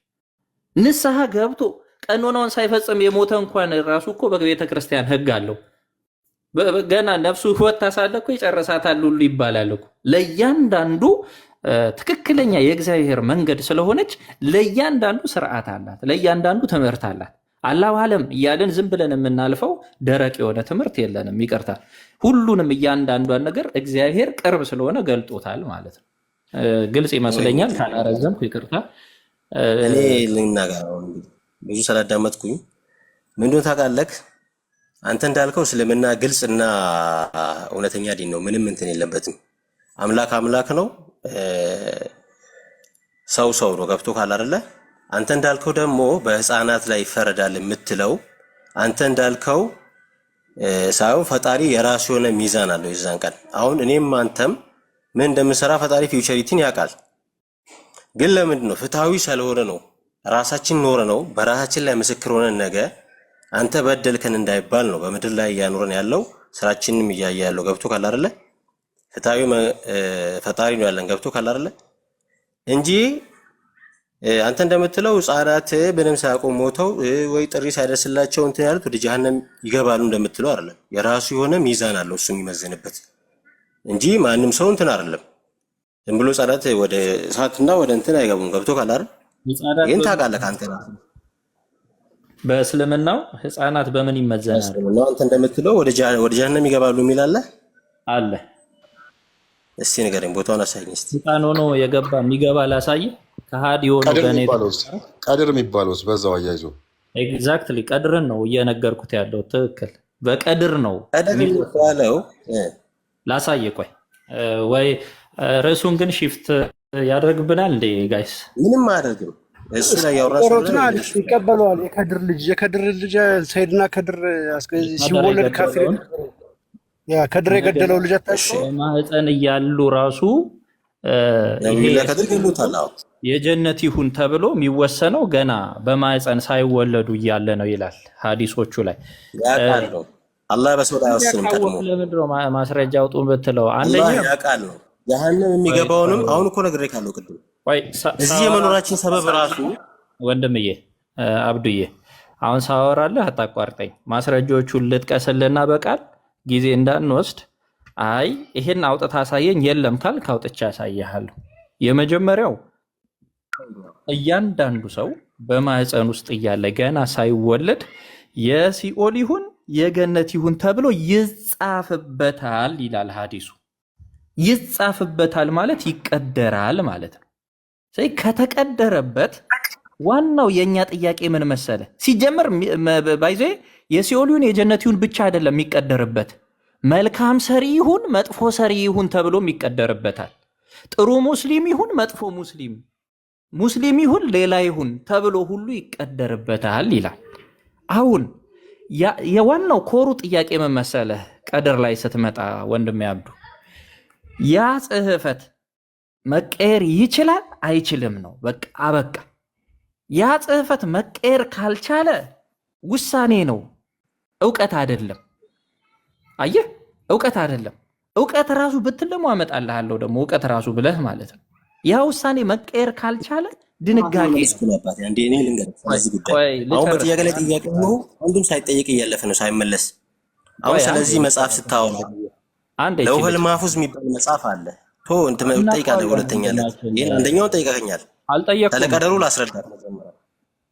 ንስሐ ገብቶ ቀኖናውን ሳይፈጽም የሞተ እንኳን ራሱ እኮ በቤተ ክርስቲያን ሕግ አለው። ገና ነፍሱ ወጥታ ሳለ እኮ ይጨርሳታል ሁሉ ይባላል እኮ። ለእያንዳንዱ ትክክለኛ የእግዚአብሔር መንገድ ስለሆነች ለእያንዳንዱ ስርዓት አላት፣ ለእያንዳንዱ ትምህርት አላት። አላሁ አለም እያልን ዝም ብለን የምናልፈው ደረቅ የሆነ ትምህርት የለንም። ይቅርታ፣ ሁሉንም እያንዳንዷን ነገር እግዚአብሔር ቅርብ ስለሆነ ገልጦታል ማለት ነው። ግልጽ ይመስለኛል። ካላረዘምኩ ይቅርታ። እኔ ልናገር ብዙ ስላዳመጥኩኝ ምንድን ታውቃለህ፣ አንተ እንዳልከው እስልምና ግልጽና እውነተኛ ዲን ነው። ምንም እንትን የለበትም። አምላክ አምላክ ነው፣ ሰው ሰው ነው። ገብቶ ካል አይደለ? አንተ እንዳልከው ደግሞ በህፃናት ላይ ይፈረዳል የምትለው አንተ እንዳልከው ሳይሆን ፈጣሪ የራሱ የሆነ ሚዛን አለው የዛን ቀን። አሁን እኔም አንተም ምን እንደምሰራ ፈጣሪ ፊውቸሪቲን ያውቃል። ግን ለምንድን ነው? ፍትሃዊ ስለሆነ ነው። ራሳችን ኖረ ነው በራሳችን ላይ ምስክር ሆነን ነገ አንተ በደልከን እንዳይባል ነው በምድር ላይ እያኖረን ያለው ስራችንንም እያየ ያለው። ገብቶ ካል አይደለ? ፍትሃዊ ፈጣሪ ነው ያለን። ገብቶ ካል አይደለ? እንጂ አንተ እንደምትለው ህፃናት ምንም ሳያውቁ ሞተው ወይ ጥሪ ሳይደርስላቸው እንትን ያሉት ወደ ጀሃነም ይገባሉ እንደምትለው አይደለም። የራሱ የሆነ ሚዛን አለው እሱ የሚመዝንበት እንጂ ማንም ሰው እንትን አይደለም። ዝም ብሎ ህፃናት ወደ እሳትና ወደ እንትን አይገቡም። ገብቶ ካል አይደል? ይሄን ታውቃለህ አንተ ራስህ። በእስልምናው ህፃናት በምን ይመዘናል? በእስልምናው አንተ እንደምትለው ወደ ጀሃነም ይገባሉ የሚል አለ። እስቲ ንገረኝ፣ ቦታውን አሳየኝ እስቲ። ህፃን ሆኖ የገባ የሚገባ ላሳየህ። ከሃዲ ሆኖ ቀድር የሚባለውስ በዛው አያይዞ ኤግዛክትሊ ቀድርን ነው እየነገርኩት ያለው። ትክክል፣ በቀድር ነው የሚባለው። ላሳየህ፣ ቆይ ወይ ርዕሱን ግን ሺፍት ያደርግብናል እንዴ ጋይስ? ምንም አያደርግም። እሱ ላይ ያወራሱ ይቀበለዋል። የከድር ልጅ ሰይድና ከድር ሲወለድ ካፊር ከድር የገደለው ልጅ ማህፀን እያሉ ራሱ የጀነት ይሁን ተብሎ የሚወሰነው ገና በማህፀን ሳይወለዱ እያለ ነው ይላል ሀዲሶቹ ላይ። አላህ በሰው ላይ አይወስንም። ቀድሞ ለምንድን ነው ማስረጃ አውጡ ብትለው? አንደኛ ያውቃል ነው ጀሃነም የሚገባውንም አሁን እኮ ነግሬሃለሁ ቅድም። እዚህ የመኖራችን ሰበብ ራሱ ወንድምዬ አብዱዬ አሁን ሳወራለህ አታቋርጠኝ። ማስረጃዎቹን ልጥቀስልና በቃል ጊዜ እንዳንወስድ። አይ ይሄን አውጥታ አሳየኝ የለም ካልክ አውጥቻ ያሳይሃለሁ። የመጀመሪያው እያንዳንዱ ሰው በማህፀን ውስጥ እያለ ገና ሳይወለድ የሲኦል ይሁን የገነት ይሁን ተብሎ ይጻፍበታል ይላል ሀዲሱ። ይጻፍበታል ማለት ይቀደራል ማለት ነው። ስለዚህ ከተቀደረበት ዋናው የኛ ጥያቄ ምን መሰለ? ሲጀምር ባይዜ የሲኦሉን የጀነቲውን ብቻ አይደለም የሚቀደርበት፣ መልካም ሰሪ ይሁን መጥፎ ሰሪ ይሁን ተብሎም ይቀደርበታል። ጥሩ ሙስሊም ይሁን መጥፎ ሙስሊም ይሁን ሌላ ይሁን ተብሎ ሁሉ ይቀደርበታል ይላል። አሁን የዋናው ኮሩ ጥያቄ መመሰለህ ቀድር ላይ ስትመጣ ወንድም ያብዱ ያ ጽሕፈት መቀየር ይችላል አይችልም ነው። በቃ አበቃ። ያ ጽሕፈት መቀየር ካልቻለ ውሳኔ ነው፣ እውቀት አይደለም። አየህ፣ እውቀት አይደለም። እውቀት ራሱ ብትል ደግሞ አመጣልሃለሁ ደግሞ እውቀት ራሱ ብለህ ማለት ነው። ያ ውሳኔ መቀየር ካልቻለ ድንጋጌ አሁን በጥያቄ ላይ ጥያቄ ነው። አንዱም ሳይጠየቅ እያለፈ ነው ሳይመለስ። አሁን ስለዚህ መጽሐፍ ስታወራ ለውህል ማፉዝ የሚባል መጽሐፍ አለ። እንትን ጠይቃለህ። ሁለተኛ ላይ ይሄን አንደኛውን ጠይቀኸኛል። ተለቀደሩ ላስረዳ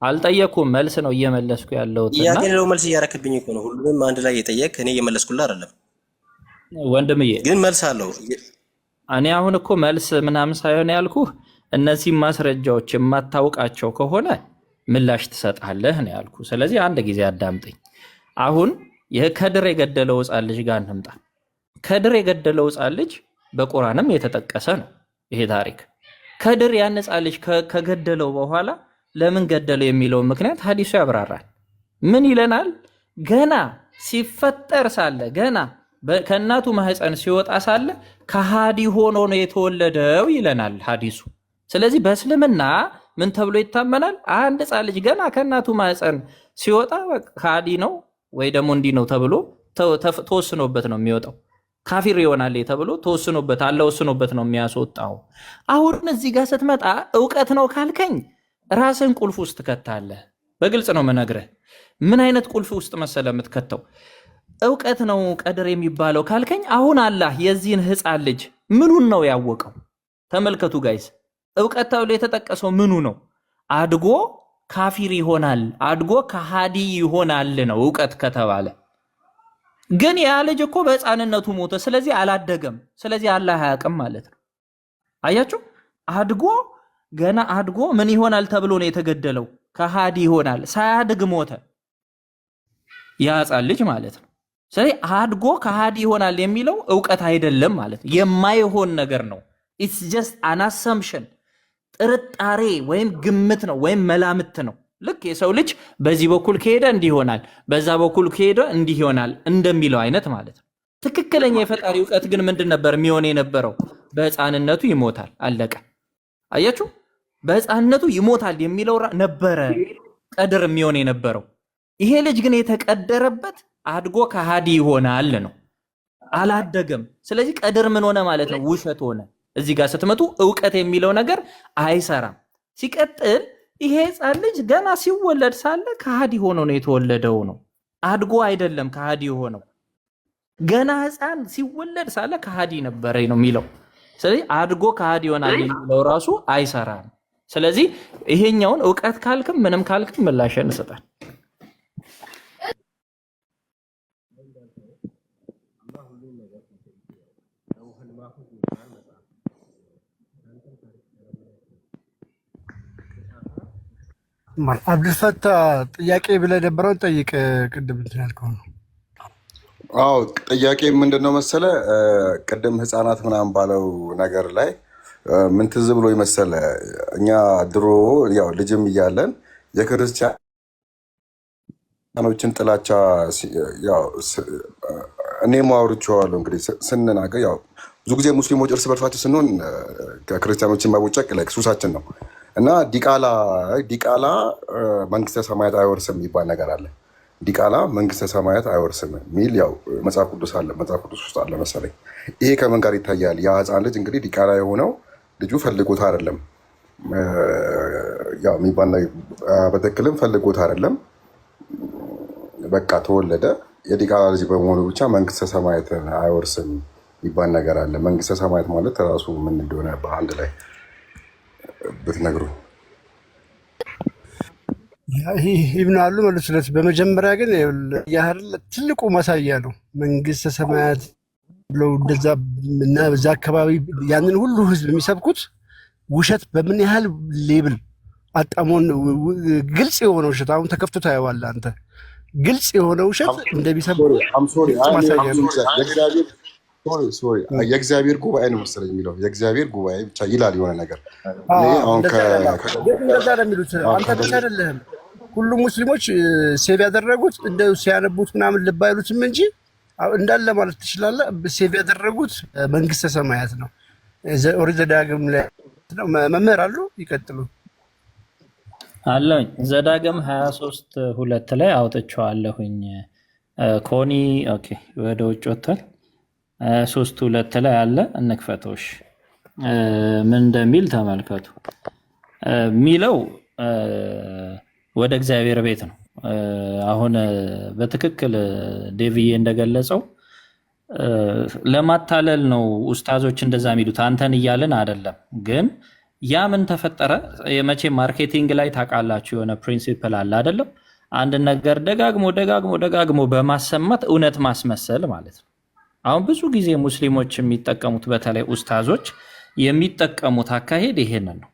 አልጠየኩም። መልስ ነው እየመለስኩ ያለሁት። ጥያቄ ነው መልስ እያረክብኝ እኮ ነው። ሁሉንም አንድ ላይ እየጠየቅ እኔ እየመለስኩልህ አይደለም ወንድምዬ፣ ግን መልስ አለው። እኔ አሁን እኮ መልስ ምናምን ሳይሆን ያልኩህ እነዚህ ማስረጃዎች የማታውቃቸው ከሆነ ምላሽ ትሰጣለህ ነው ያልኩ። ስለዚህ አንድ ጊዜ አዳምጠኝ። አሁን ከድር የገደለው ሕፃን ልጅ ጋር እንምጣ። ከድር የገደለው ሕፃን ልጅ በቁርአንም የተጠቀሰ ነው ይሄ ታሪክ። ከድር ያን ሕፃን ልጅ ከገደለው በኋላ ለምን ገደለው የሚለውን ምክንያት ሐዲሱ ያብራራል። ምን ይለናል? ገና ሲፈጠር ሳለ ገና ከእናቱ ማህፀን ሲወጣ ሳለ ከሃዲ ሆኖ ነው የተወለደው ይለናል ሐዲሱ። ስለዚህ በእስልምና ምን ተብሎ ይታመናል? አንድ ሕፃን ልጅ ገና ከእናቱ ማህፀን ሲወጣ ከሃዲ ነው ወይ ደግሞ እንዲህ ነው ተብሎ ተወስኖበት ነው የሚወጣው። ካፊር ይሆናል ተብሎ ተወስኖበት አለ ወስኖበት ነው የሚያስወጣው። አሁን እዚህ ጋር ስትመጣ እውቀት ነው ካልከኝ ራስን ቁልፍ ውስጥ ትከታለህ። በግልጽ ነው የምነግርህ። ምን አይነት ቁልፍ ውስጥ መሰለ የምትከተው? እውቀት ነው ቀድር የሚባለው ካልከኝ አሁን አላህ የዚህን ሕፃን ልጅ ምኑን ነው ያወቀው? ተመልከቱ ጋይስ፣ እውቀት ተብሎ የተጠቀሰው ምኑ ነው? አድጎ ካፊር ይሆናል፣ አድጎ ከሃዲ ይሆናል ነው እውቀት ከተባለ። ግን ያ ልጅ እኮ በሕፃንነቱ ሞተ። ስለዚህ አላደገም። ስለዚህ አላህ አያውቅም ማለት ነው። አያችሁ፣ አድጎ ገና አድጎ ምን ይሆናል ተብሎ ነው የተገደለው? ከሃዲ ይሆናል። ሳያድግ ሞተ ያ ሕፃን ልጅ ማለት ነው። ስለዚህ አድጎ ከሃዲ ይሆናል የሚለው እውቀት አይደለም ማለት ነው። የማይሆን ነገር ነው። ኢትስ ጀስት አን አሰምፕሽን፣ ጥርጣሬ ወይም ግምት ነው ወይም መላምት ነው። ልክ የሰው ልጅ በዚህ በኩል ከሄደ እንዲህ ይሆናል፣ በዛ በኩል ከሄደ እንዲህ ይሆናል እንደሚለው አይነት ማለት ነው። ትክክለኛ የፈጣሪ እውቀት ግን ምንድን ነበር የሚሆን የነበረው? በሕፃንነቱ ይሞታል፣ አለቀ። አያችሁ፣ በሕፃንነቱ ይሞታል የሚለው ነበረ ቀድር የሚሆን የነበረው። ይሄ ልጅ ግን የተቀደረበት አድጎ ከሃዲ ይሆናል ነው። አላደገም። ስለዚህ ቀድር ምን ሆነ ማለት ነው? ውሸት ሆነ። እዚህ ጋር ስትመጡ እውቀት የሚለው ነገር አይሰራም። ሲቀጥል ይሄ ሕፃን ልጅ ገና ሲወለድ ሳለ ከሃዲ ሆኖ ነው የተወለደው ነው። አድጎ አይደለም ከሃዲ ሆነው። ገና ሕፃን ሲወለድ ሳለ ከሃዲ ነበረ ነው የሚለው። ስለዚህ አድጎ ከሃዲ ይሆናል የሚለው ራሱ አይሰራም። ስለዚህ ይሄኛውን እውቀት ካልክም ምንም ካልክም ምላሽን እንሰጣል። አብዱልፈታ ጥያቄ ብለህ ነበረውን ጠይቅ። ቅድም እንትን ያልከው ነው። አዎ ጥያቄ ምንድን ነው መሰለ፣ ቅድም ህፃናት ምናምን ባለው ነገር ላይ ምን ትዝ ብሎ ይመሰለ፣ እኛ ድሮ ያው ልጅም እያለን የክርስቲያኖችን ጥላቻ እኔም አውርቼዋለሁ። እንግዲህ ስንናገር ያው ብዙ ጊዜ ሙስሊሞች እርስ በርሳችን ስንሆን ከክርስቲያኖችን ማቦጨቅ ላይ ሱሳችን ነው እና ዲቃላ መንግስተ ሰማያት አይወርስም የሚባል ነገር አለ። ዲቃላ መንግስተ ሰማያት አይወርስም የሚል ያው መጽሐፍ ቅዱስ ውስጥ አለ መሰለኝ። ይሄ ከምን ጋር ይታያል? ያ ህፃን ልጅ እንግዲህ ዲቃላ የሆነው ልጁ ፈልጎት አይደለም፣ ያው የሚባል በትክክልም ፈልጎት አይደለም። በቃ ተወለደ። የዲቃላ ልጅ በመሆኑ ብቻ መንግስተ ሰማያትን አይወርስም የሚባል ነገር አለ። መንግስተ ሰማያት ማለት ራሱ ምን እንደሆነ በአንድ ላይ ብትነግሩ ይብናሉ መልሱለት። በመጀመሪያ ግን ያህል ትልቁ ማሳያ ነው መንግስተ ሰማያት ብለው እንደዛ እና በዛ አካባቢ ያንን ሁሉ ህዝብ የሚሰብኩት ውሸት በምን ያህል ሌብል አጣሞን ግልጽ የሆነ ውሸት አሁን ተከፍቶ ታየዋለህ አንተ። ግልጽ የሆነ ውሸት እንደሚሰብኩ ማሳያ ነው። የእግዚአብሔር ጉባኤ ነው መሰለኝ የሚለው የእግዚአብሔር ጉባኤ ብቻ ይላል የሆነ ነገር። እንደዛ ነው የሚሉት። አንተ ብቻ አይደለህም፣ ሁሉም ሙስሊሞች ሴቭ ያደረጉት እንደ ሲያነቡት ምናምን ልብ አይሉትም እንጂ እንዳለ ማለት ትችላለህ። ሴቭ ያደረጉት መንግስተ ሰማያት ነው። ኦሪት ዘዳግም ላይ ነው። መምህር አሉ ይቀጥሉ አለኝ። ዘዳግም 23:2 ላይ አውጥቼዋለሁኝ። ኮኒ ኦኬ፣ ወደ ውጭ ወጥቷል። 23:2 ላይ አለ። እንክፈቶሽ ምን እንደሚል ተመልከቱ። የሚለው ወደ እግዚአብሔር ቤት ነው። አሁን በትክክል ዴቪዬ እንደገለጸው ለማታለል ነው ኡስታዞች እንደዛ የሚሉት፣ አንተን እያልን አይደለም። ግን ያ ምን ተፈጠረ? የመቼ ማርኬቲንግ ላይ ታውቃላችሁ የሆነ ፕሪንሲፕል አለ አይደለም? አንድ ነገር ደጋግሞ ደጋግሞ ደጋግሞ በማሰማት እውነት ማስመሰል ማለት ነው። አሁን ብዙ ጊዜ ሙስሊሞች የሚጠቀሙት በተለይ ኡስታዞች የሚጠቀሙት አካሄድ ይሄንን ነው።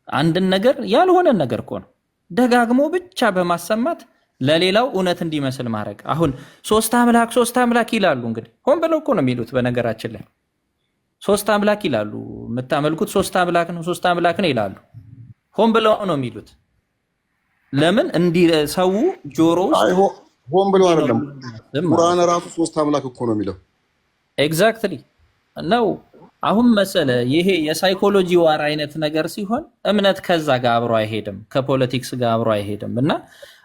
አንድን ነገር ያልሆነን ነገር እኮ ነው ደጋግሞ ብቻ በማሰማት ለሌላው እውነት እንዲመስል ማድረግ። አሁን ሶስት አምላክ ይላሉ። እንግዲህ ሆን ብለው እኮ ነው የሚሉት። በነገራችን ላይ ሶስት አምላክ ይላሉ። የምታመልኩት ሶስት አምላክ ነው ይላሉ። ሆን ብለው ነው የሚሉት። ለምን እንዲህ ሰው ጆሮ ሆን ብለው አይደለም። ቁርአን ራሱ ሶስት አምላክ እኮ ነው የሚለው። ኤግዛክትሊ ነው። አሁን መሰለ ይሄ የሳይኮሎጂ ዋር አይነት ነገር ሲሆን እምነት ከዛ ጋር አብሮ አይሄድም፣ ከፖለቲክስ ጋር አብሮ አይሄድም። እና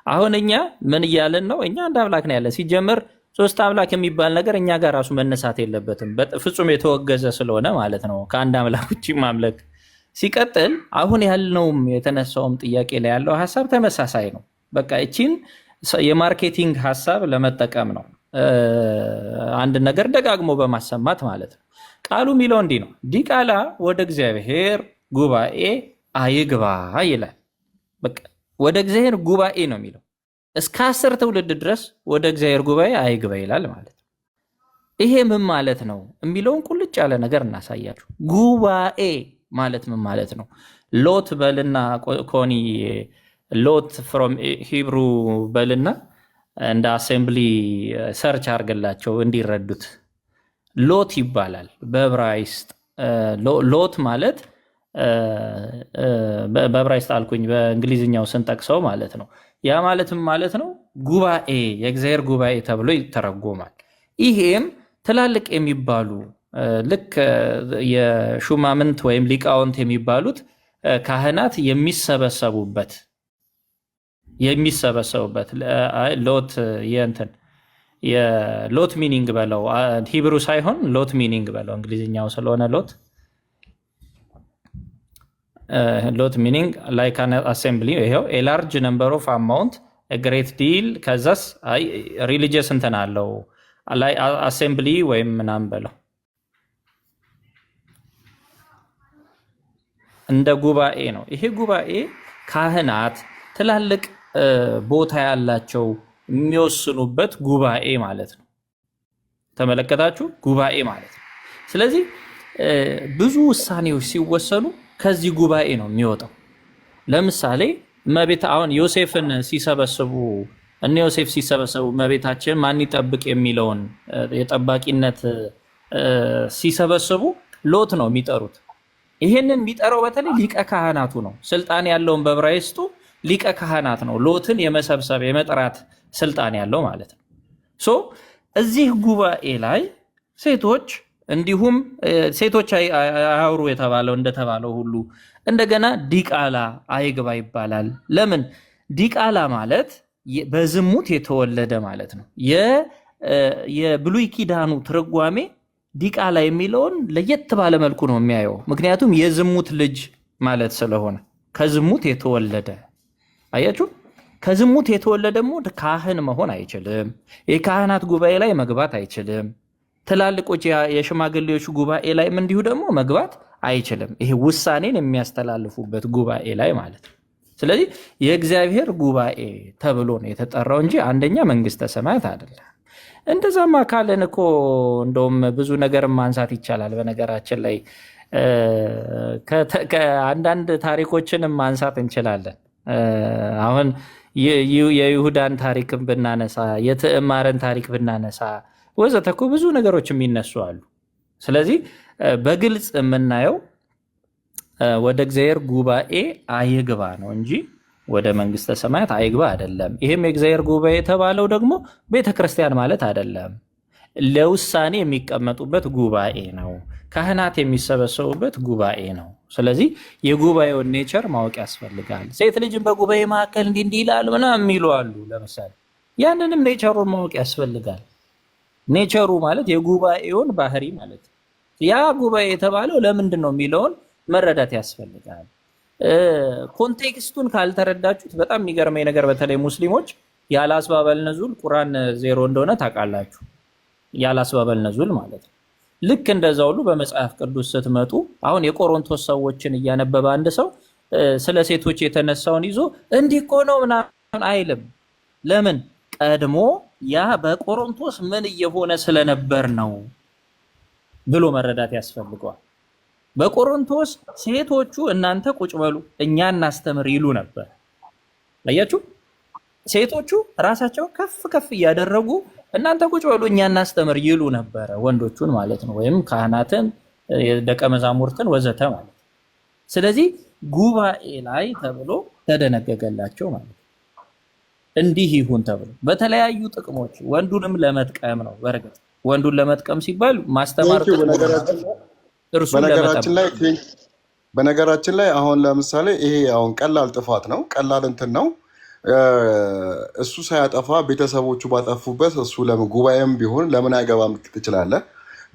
አሁን እኛ ምን እያልን ነው? እኛ አንድ አምላክ ነው ያለ። ሲጀምር ሶስት አምላክ የሚባል ነገር እኛ ጋር ራሱ መነሳት የለበትም፣ ፍጹም የተወገዘ ስለሆነ ማለት ነው ከአንድ አምላክ ውጭ ማምለክ። ሲቀጥል አሁን ያልነውም የተነሳውም ጥያቄ ላይ ያለው ሀሳብ ተመሳሳይ ነው። በቃ እቺን የማርኬቲንግ ሀሳብ ለመጠቀም ነው፣ አንድ ነገር ደጋግሞ በማሰማት ማለት ነው። ቃሉ የሚለው እንዲህ ነው፣ ዲቃላ ወደ እግዚአብሔር ጉባኤ አይግባ ይላል። በቃ ወደ እግዚአብሔር ጉባኤ ነው የሚለው። እስከ 10 ትውልድ ድረስ ወደ እግዚአብሔር ጉባኤ አይግባ ይላል ማለት ነው። ይሄ ምን ማለት ነው የሚለውን ቁልጭ ያለ ነገር እናሳያችሁ። ጉባኤ ማለት ምን ማለት ነው? ሎት በልና ኮኒ ሎት ፍሮም ሂብሩ በልና እንደ አሴምብሊ ሰርች አድርገላቸው እንዲረዱት። ሎት ይባላል በዕብራይስጥ። ሎት ማለት በዕብራይስጥ አልኩኝ፣ በእንግሊዝኛው ስንጠቅሰው ማለት ነው። ያ ማለትም ማለት ነው ጉባኤ፣ የእግዚአብሔር ጉባኤ ተብሎ ይተረጎማል። ይሄም ትላልቅ የሚባሉ ልክ የሹማምንት ወይም ሊቃውንት የሚባሉት ካህናት የሚሰበሰቡበት ሎት የእንትን የሎት ሚኒንግ በለው ሂብሩ ሳይሆን ሎት ሚኒንግ በለው እንግሊዝኛው ስለሆነ ሎት ሚኒንግ ላይክ አን አሴምብሊ። ይሄው ኤ ላርጅ ነምበር ኦፍ አማውንት ግሬት ዲል ከዛስ ሪሊጂየስ እንትን አለው ላይ አሴምብሊ ወይም ምናምን በለው እንደ ጉባኤ ነው። ይሄ ጉባኤ ካህናት ትላልቅ ቦታ ያላቸው የሚወስኑበት ጉባኤ ማለት ነው። ተመለከታችሁ? ጉባኤ ማለት ነው። ስለዚህ ብዙ ውሳኔዎች ሲወሰኑ ከዚህ ጉባኤ ነው የሚወጣው። ለምሳሌ እመቤት አሁን ዮሴፍን ሲሰበስቡ ዮሴፍ ሲሰበሰቡ እመቤታችን ማን ይጠብቅ የሚለውን የጠባቂነት ሲሰበስቡ ሎት ነው የሚጠሩት። ይሄንን የሚጠራው በተለይ ሊቀ ካህናቱ ነው። ስልጣን ያለውን በዕብራይስጡ ሊቀ ካህናት ነው። ሎትን የመሰብሰብ የመጥራት ስልጣን ያለው ማለት ነው። ሶ እዚህ ጉባኤ ላይ ሴቶች እንዲሁም ሴቶች አያውሩ የተባለው እንደተባለው ሁሉ እንደገና ዲቃላ አይግባ ይባላል። ለምን? ዲቃላ ማለት በዝሙት የተወለደ ማለት ነው። የብሉይ ኪዳኑ ትርጓሜ ዲቃላ የሚለውን ለየት ባለ መልኩ ነው የሚያየው። ምክንያቱም የዝሙት ልጅ ማለት ስለሆነ ከዝሙት የተወለደ አያችሁ። ከዝሙት የተወለደ ደግሞ ካህን መሆን አይችልም። የካህናት ጉባኤ ላይ መግባት አይችልም። ትላልቆች የሽማግሌዎች ጉባኤ ላይም እንዲሁ ደግሞ መግባት አይችልም። ይሄ ውሳኔን የሚያስተላልፉበት ጉባኤ ላይ ማለት ነው። ስለዚህ የእግዚአብሔር ጉባኤ ተብሎ ነው የተጠራው እንጂ አንደኛ መንግስተ ሰማያት አይደለም። እንደዛማ ካለን እኮ እንደውም ብዙ ነገር ማንሳት ይቻላል። በነገራችን ላይ ከአንዳንድ ታሪኮችንም ማንሳት እንችላለን። አሁን የይሁዳን ታሪክን ብናነሳ የትዕማርን ታሪክ ብናነሳ ወዘተ እኮ ብዙ ነገሮች የሚነሱ አሉ። ስለዚህ በግልጽ የምናየው ወደ እግዚአብሔር ጉባኤ አይግባ ነው እንጂ ወደ መንግስተ ሰማያት አይግባ አይደለም። ይህም የእግዚአብሔር ጉባኤ የተባለው ደግሞ ቤተክርስቲያን ማለት አይደለም። ለውሳኔ የሚቀመጡበት ጉባኤ ነው። ካህናት የሚሰበሰቡበት ጉባኤ ነው። ስለዚህ የጉባኤውን ኔቸር ማወቅ ያስፈልጋል። ሴት ልጅን በጉባኤ መካከል እንዲህ ይላል ምናምን የሚሉ አሉ። ለምሳሌ ያንንም ኔቸሩን ማወቅ ያስፈልጋል። ኔቸሩ ማለት የጉባኤውን ባህሪ ማለት ነው። ያ ጉባኤ የተባለው ለምንድን ነው የሚለውን መረዳት ያስፈልጋል። ኮንቴክስቱን ካልተረዳችሁት በጣም የሚገርመኝ ነገር በተለይ ሙስሊሞች ያለ አስባበል ነዙል ቁርአን 0 እንደሆነ ታውቃላችሁ። ያለ አስባበል ነዙል ማለት ነው። ልክ እንደዛ ሁሉ በመጽሐፍ ቅዱስ ስትመጡ አሁን የቆሮንቶስ ሰዎችን እያነበበ አንድ ሰው ስለ ሴቶች የተነሳውን ይዞ እንዲህ እኮ ነው ምናምን አይልም። ለምን? ቀድሞ ያ በቆሮንቶስ ምን እየሆነ ስለነበር ነው ብሎ መረዳት ያስፈልገዋል። በቆሮንቶስ ሴቶቹ እናንተ ቁጭ በሉ እኛ እናስተምር ይሉ ነበር። አያችሁ፣ ሴቶቹ ራሳቸው ከፍ ከፍ እያደረጉ እናንተ ቁጭ በሉ እኛ እናስተምር ይሉ ነበረ፣ ወንዶቹን ማለት ነው፣ ወይም ካህናትን፣ ደቀ መዛሙርትን ወዘተ ማለት ነው። ስለዚህ ጉባኤ ላይ ተብሎ ተደነገገላቸው ማለት ነው። እንዲህ ይሁን ተብሎ በተለያዩ ጥቅሞች ወንዱንም ለመጥቀም ነው። በርግጥ ወንዱን ለመጥቀም ሲባል ማስተማር በነገራችን ላይ አሁን ለምሳሌ ይሄ አሁን ቀላል ጥፋት ነው፣ ቀላል እንትን ነው። እሱ ሳያጠፋ ቤተሰቦቹ ባጠፉበት እሱ ለምን ጉባኤም ቢሆን ለምን አይገባም ትችላለህ።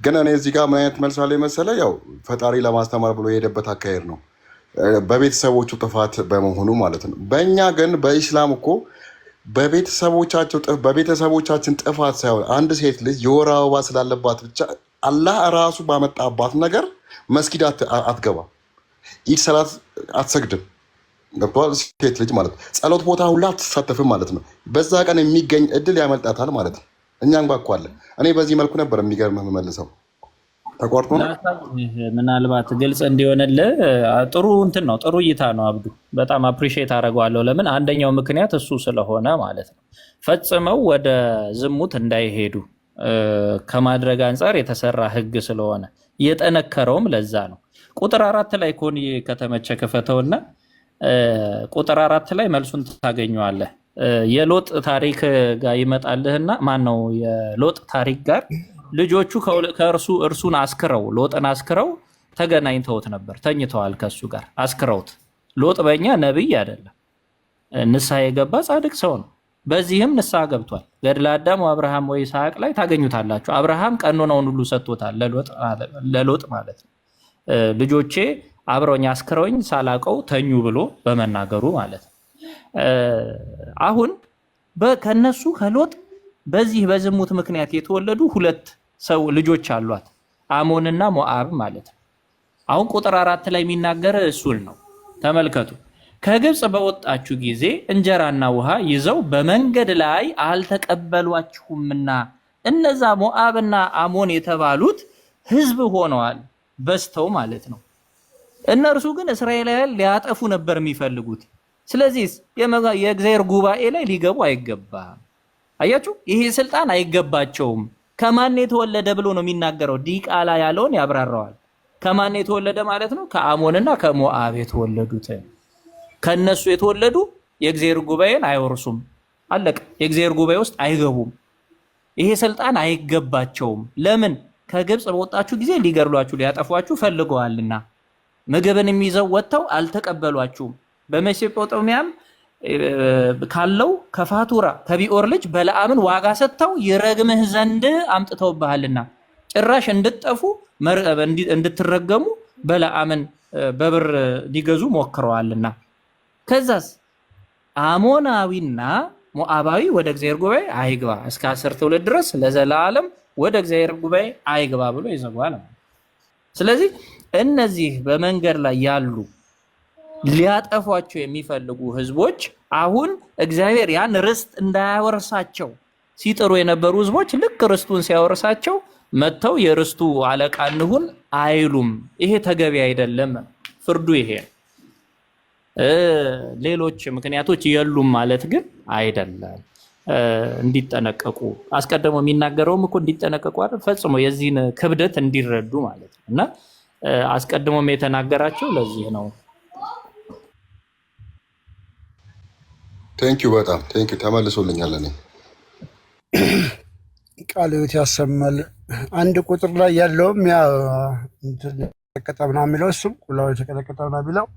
ግን እኔ እዚህ ጋር ምን አይነት መልስ አለ መሰለ፣ ያው ፈጣሪ ለማስተማር ብሎ የሄደበት አካሄድ ነው በቤተሰቦቹ ጥፋት በመሆኑ ማለት ነው። በእኛ ግን በኢስላም እኮ በቤተሰቦቻችን ጥፋት ሳይሆን አንድ ሴት ልጅ የወር አበባ ስላለባት ብቻ አላህ ራሱ ባመጣባት ነገር መስጊድ አትገባም፣ ኢድ ሰላት አትሰግድም። ገብቶሃል? ሴት ልጅ ማለት ጸሎት ቦታ ሁላ አትሳተፍም ማለት ነው። በዛ ቀን የሚገኝ እድል ያመልጣታል ማለት ነው። እኛም ባኳለ እኔ በዚህ መልኩ ነበር የሚገርምህ የምመልሰው። ተቋርጦ ነው። ምናልባት ግልጽ እንዲሆንልህ ጥሩ እንትን ነው፣ ጥሩ እይታ ነው አብዱ። በጣም አፕሪሺየት አደርገዋለሁ። ለምን? አንደኛው ምክንያት እሱ ስለሆነ ማለት ነው። ፈጽመው ወደ ዝሙት እንዳይሄዱ ከማድረግ አንጻር የተሰራ ህግ ስለሆነ የጠነከረውም ለዛ ነው። ቁጥር 4 ላይ ኮን ከተመቸ ክፈተውና ቁጥር 4 ላይ መልሱን ታገኘዋለህ። የሎጥ ታሪክ ጋር ይመጣልህና ማን ነው የሎጥ ታሪክ ጋር ልጆቹ እርሱን አስክረው ሎጥን አስክረው ተገናኝተውት ነበር። ተኝተዋል ከሱ ጋር አስክረውት። ሎጥ በእኛ ነብይ አይደለም፣ ንስሐ የገባ ጻድቅ ሰው ነው። በዚህም ንስሐ ገብቷል። ገድለ አዳም ወአብርሃም ወይስሐቅ ላይ ታገኙታላችሁ። አብርሃም ቀኖናውን ሁሉ ሰጥቶታል ለሎጥ ማለት ነው። ልጆቼ አብረውኝ አስክረውኝ ሳላቀው ተኙ ብሎ በመናገሩ ማለት ነው። አሁን ከነሱ ከሎጥ በዚህ በዝሙት ምክንያት የተወለዱ 2 ሰው ልጆች አሏት፣ አሞንና ሞአብ ማለት ነው። አሁን ቁጥር 4 ላይ የሚናገር እሱን ነው። ተመልከቱ። ከግብፅ በወጣችሁ ጊዜ እንጀራና ውሃ ይዘው በመንገድ ላይ አልተቀበሏችሁምና እነዛ ሞአብና አሞን የተባሉት ህዝብ ሆነዋል፣ በዝተው ማለት ነው። እነርሱ ግን እስራኤላውያን ሊያጠፉ ነበር የሚፈልጉት። ስለዚህ የእግዚአብሔር ጉባኤ ላይ ሊገቡ አይገባም። አያችሁ፣ ይሄ ስልጣን አይገባቸውም። ከማን የተወለደ ብሎ ነው የሚናገረው? ዲቃላ ያለውን ያብራራዋል። ከማን የተወለደ ማለት ነው? ከአሞንና ከሞአብ የተወለዱት። ከነሱ የተወለዱ የእግዚአብሔር ጉባኤን አይወርሱም። አለቀ። የእግዚአብሔር ጉባኤ ውስጥ አይገቡም። ይሄ ስልጣን አይገባቸውም። ለምን? ከግብፅ በወጣችሁ ጊዜ ሊገድሏችሁ ሊያጠፏችሁ ፈልገዋልና ምግብን የሚይዘው ወጥተው አልተቀበሏችሁም። በሜሶጶጣሚያም ካለው ከፋቱራ ከቢኦር ልጅ በለዓምን ዋጋ ሰጥተው ይረግምህ ዘንድ አምጥተውብሃልና ጭራሽ እንድትጠፉ እንድትረገሙ በለዓምን በብር ሊገዙ ሞክረዋልና። ከዛስ አሞናዊና ሞአባዊ ወደ እግዚአብሔር ጉባኤ አይግባ እስከ 10 ትውልድ ድረስ ለዘላለም ወደ እግዚአብሔር ጉባኤ አይግባ ብሎ ይዘጋዋል። ስለዚህ እነዚህ በመንገድ ላይ ያሉ ሊያጠፏቸው የሚፈልጉ ህዝቦች አሁን እግዚአብሔር ያን ርስት እንዳያወርሳቸው ሲጥሩ የነበሩ ህዝቦች ልክ ርስቱን ሲያወርሳቸው መጥተው የርስቱ አለቃ እንሁን አይሉም። ይሄ ተገቢ አይደለም። ፍርዱ ይሄ ሌሎች ምክንያቶች የሉም ማለት ግን አይደለም። እንዲጠነቀቁ አስቀድሞ የሚናገረውም እኮ እንዲጠነቀቁ አይደል? ፈጽሞ የዚህን ክብደት እንዲረዱ ማለት ነው። እና አስቀድሞም የተናገራቸው ለዚህ ነው። ቴንኪዩ በጣም ቴንኪዩ። ተመልሶልኛል። እኔ ቃለ ሕይወት ያሰማል። አንድ ቁጥር ላይ ያለውም ያ የተቀጠቀጠ ምናምን የሚለው እሱም ቁላው የተቀጠቀጠ ምናምን የሚለው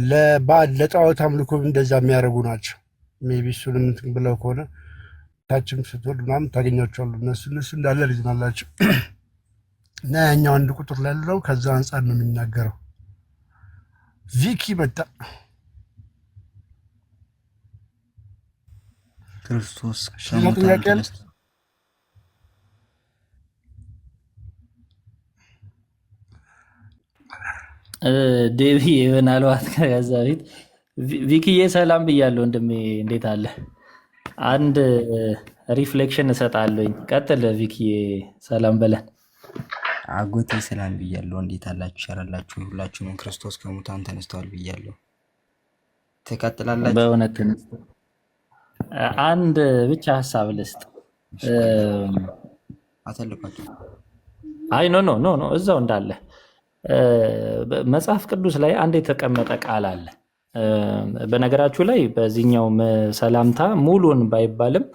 ለባዕድ ለጣዖት አምልኮ እንደዛ የሚያደርጉ ናቸው። ሜይ ቢ እሱንም እንትን ብለው ከሆነ ታችም ስትወድ ምናምን ታገኛቸዋሉ። እነሱ እንዳለ ሪዝን አላቸው እና ያኛው አንድ ቁጥር ላይ ያለው ከዛ አንጻር ነው የሚናገረው። ቪኪ መጣ። ክርስቶስ ጥያቄ አለ? ዴቪ ምናልባት ከዛ ፊት ቪክዬ ሰላም ብያለሁ ወንድሜ፣ እንዴት አለ? አንድ ሪፍሌክሽን እሰጣለሁኝ። ቀጥል ቪክዬ፣ ሰላም በለን። አጎቴ ሰላም ብያለሁ። እንዴት አላችሁ? ይሻላላችሁ? ሁላችሁንም ክርስቶስ ከሙታን ተነስተዋል ብያለሁ። ትቀጥላላችሁ? በእውነት አንድ ብቻ ሀሳብ ልስጥ። አተልኳችሁ። አይ ኖ ኖ ኖ ኖ እዛው እንዳለ መጽሐፍ ቅዱስ ላይ አንድ የተቀመጠ ቃል አለ። በነገራችሁ ላይ በዚህኛው ሰላምታ ሙሉን ባይባልም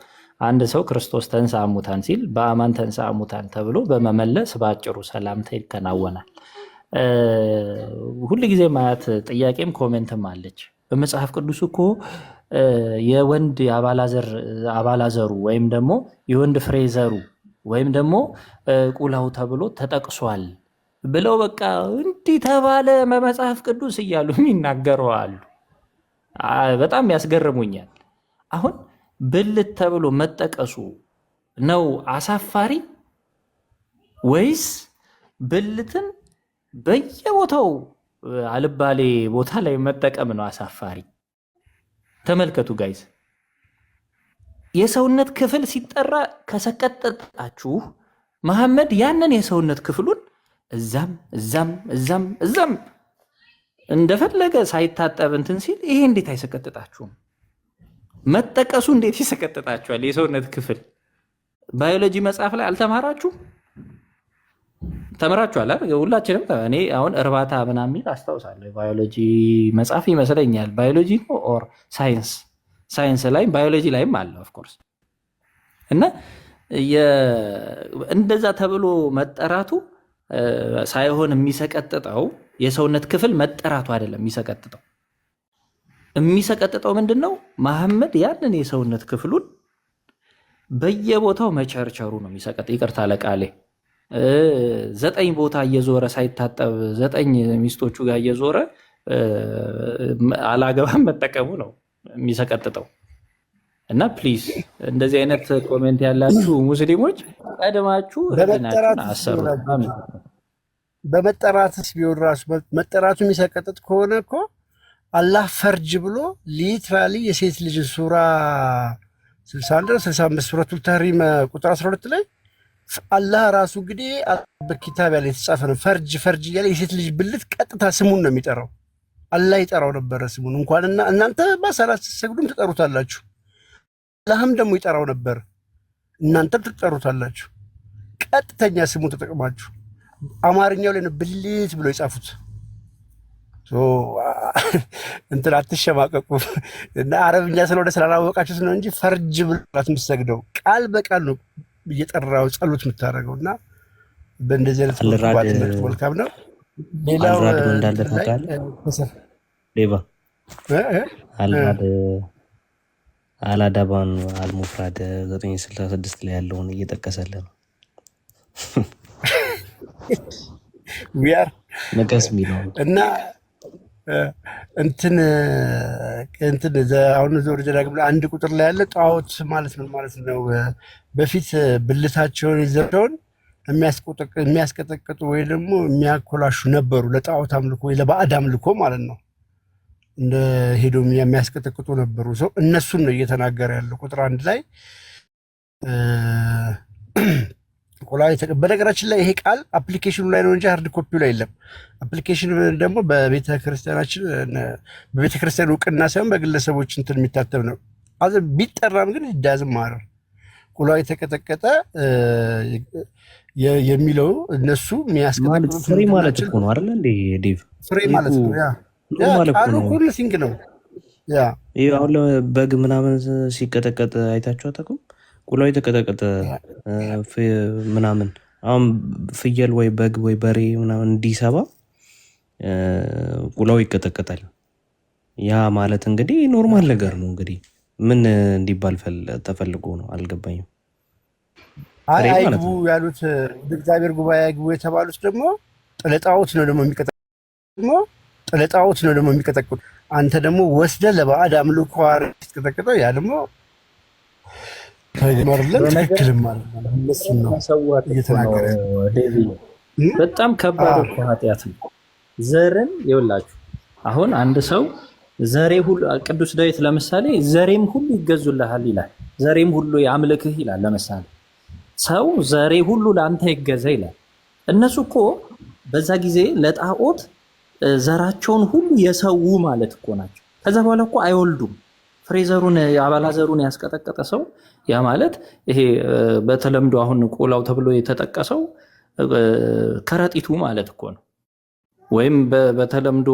አንድ ሰው ክርስቶስ ተንሥአ እሙታን ሲል በአማን ተንሥአ እሙታን ተብሎ በመመለስ በአጭሩ ሰላምታ ይከናወናል። ሁል ጊዜ ማያት ጥያቄም ኮሜንትም አለች። በመጽሐፍ ቅዱስ እኮ የወንድ አባላዘሩ ወይም ደግሞ የወንድ ፍሬ ዘሩ ወይም ደግሞ ቁላው ተብሎ ተጠቅሷል ብለው በቃ እንዲህ ተባለ በመጽሐፍ ቅዱስ እያሉ የሚናገሩ አሉ። በጣም ያስገርሙኛል። አሁን ብልት ተብሎ መጠቀሱ ነው አሳፋሪ ወይስ ብልትን በየቦታው አልባሌ ቦታ ላይ መጠቀም ነው አሳፋሪ? ተመልከቱ ጋይዝ፣ የሰውነት ክፍል ሲጠራ ከሰቀጠጣችሁ መሐመድ ያንን የሰውነት ክፍሉን እዛም እዛም እዛም እዛም እንደፈለገ ሳይታጠብ እንትን ሲል ይሄ እንዴት አይሰቀጥጣችሁም? መጠቀሱ እንዴት ይሰቀጥጣችኋል? የሰውነት ክፍል ባዮሎጂ መጽሐፍ ላይ አልተማራችሁ? ተምራችኋል አይደል? ሁላችንም እኔ አሁን እርባታ ምናምን የሚል አስታውሳለሁ። ባዮሎጂ መጽሐፍ ይመስለኛል። ባዮሎጂ ነው ኦር ሳይንስ ላይ ባዮሎጂ ላይም አለ ኦፍኮርስ። እና እንደዛ ተብሎ መጠራቱ ሳይሆን የሚሰቀጥጠው የሰውነት ክፍል መጠራቱ አይደለም። የሚሰቀጥጠው ምንድን ነው? መሐመድ ያንን የሰውነት ክፍሉን በየቦታው መቸርቸሩ ነው የሚሰቀጥ። ይቅርታ ለቃሌ 9 ቦታ እየዞረ ሳይታጠብ 9 ሚስቶቹ ጋር እየዞረ አላገባም መጠቀሙ ነው የሚሰቀጥጠው። እና ፕሊዝ እንደዚህ አይነት ኮሜንት ያላችሁ ሙስሊሞች ቀድማችሁ ህሊናችሁን አሰሩ። በመጠራትስ ቢሆን ራሱ መጠራቱ የሚሰቀጥጥ ከሆነ እኮ አላህ ፈርጅ ብሎ ሊትራሊ የሴት ልጅ ሱራ 61 65 ሱረቱል ተህሪም ቁጥር 12 ላይ አላህ ራሱ እንግዲህ በኪታብ ያለ የተጻፈ ነው። ፈርጅ እያለ የሴት ልጅ ብልት ቀጥታ ስሙን ነው የሚጠራው። አላህ ይጠራው ነበረ ስሙን። እንኳንና እናንተ በሰላት ስትሰግዱም ትጠሩታላችሁ። አላህም ደግሞ ይጠራው ነበር፣ እናንተም ትጠሩታላችሁ። ቀጥተኛ ስሙን ተጠቅማችሁ አማርኛው ላይ ነው ብልት ብሎ የጻፉት። እንትን አትሸማቀቁ። እና አረብኛ ስለሆነ ስላላወቃችሁት ነው እንጂ ፈርጅ ብላት የምትሰግደው ቃል በቃል ነው እየጠራው ጸሎት የምታደርገው። እና በእንደዚህ አይነት መልካም ነው። ሌላው እንዳለ ታውቃለህ ሌባ አላዳባን አልሙፍራድ 966 ላይ ያለውን እየጠቀሰልህ ነው። ዊያር መቀስ የሚለው እና እንትን አሁን ዞር ጀዳግም ላይ አንድ ቁጥር ላይ ያለ ጣዖት ማለት ምን ማለት ነው? በፊት ብልታቸውን ይዘውን የሚያስቀጠቅጡ ወይ ደግሞ የሚያኮላሹ ነበሩ። ለጣዖት አምልኮ ወይ ለባዕድ አምልኮ ማለት ነው። እንደ ሄዶ የሚያስቀጠቅጡ ነበሩ። ሰው እነሱን ነው እየተናገረ ያለው። ቁጥር 1 ላይ በነገራችን ላይ ይሄ ቃል አፕሊኬሽኑ ላይ ነው እንጂ ሃርድ ኮፒው ላይ የለም። አፕሊኬሽን ደግሞ በቤተክርስቲያን እውቅና ሳይሆን በግለሰቦች እንትን የሚታተም ነው። ቢጠራም ግን ይዳዝም ማረር ቁላ የተቀጠቀጠ የሚለው እነሱ የሚያስቀጥሉት ፍሬ ማለት እኮ ነው አይደል እንዴ ዴቭ? ፍሬ ማለት ነው። ቃሉ ሁሉ ሲንግ ነው። ይሄ አሁን በግ ምናምን ሲቀጠቀጥ አይታችሁ አታውቁም? ቁላው የተቀጠቀጠ ምናምን አሁን ፍየል ወይ በግ ወይ በሬ ምናምን እንዲሰባ ቁላው ይቀጠቀጣል። ያ ማለት እንግዲህ ኖርማል ነገር ነው። እንግዲህ ምን እንዲባል ተፈልጎ ነው አልገባኝም። አይግቡ ያሉት እግዚአብሔር ጉባኤ አይግቡ የተባሉት ደግሞ ጥለጣውት ነው ደግሞ የሚቀጠቅጡት። አንተ ደግሞ ወስደህ ለባዕድ አምልኮ አርቀጠቀጠው። ያ ደግሞ ትክክልም ማለት ነው። በጣም ከባድ ኃጢአት ነው። ዘርን ይኸውላችሁ አሁን አንድ ሰው ዘሬ ሁሉ ቅዱስ ዳዊት ለምሳሌ ዘሬም ሁሉ ይገዙልሃል ይላል። ዘሬም ሁሉ ያምልክህ ይላል። ለምሳሌ ሰው ዘሬ ሁሉ ለአንተ ይገዛ ይላል። እነሱ እኮ በዛ ጊዜ ለጣዖት ዘራቸውን ሁሉ የሰው ማለት እኮ ናቸው። ከዛ በኋላ እኮ አይወልዱም። ፍሬዘሩን አባላዘሩን ያስቀጠቀጠ ሰው ያ ማለት ይሄ በተለምዶ አሁን ቁላው ተብሎ የተጠቀሰው ከረጢቱ ማለት እኮ ነው። ወይም በተለምዶ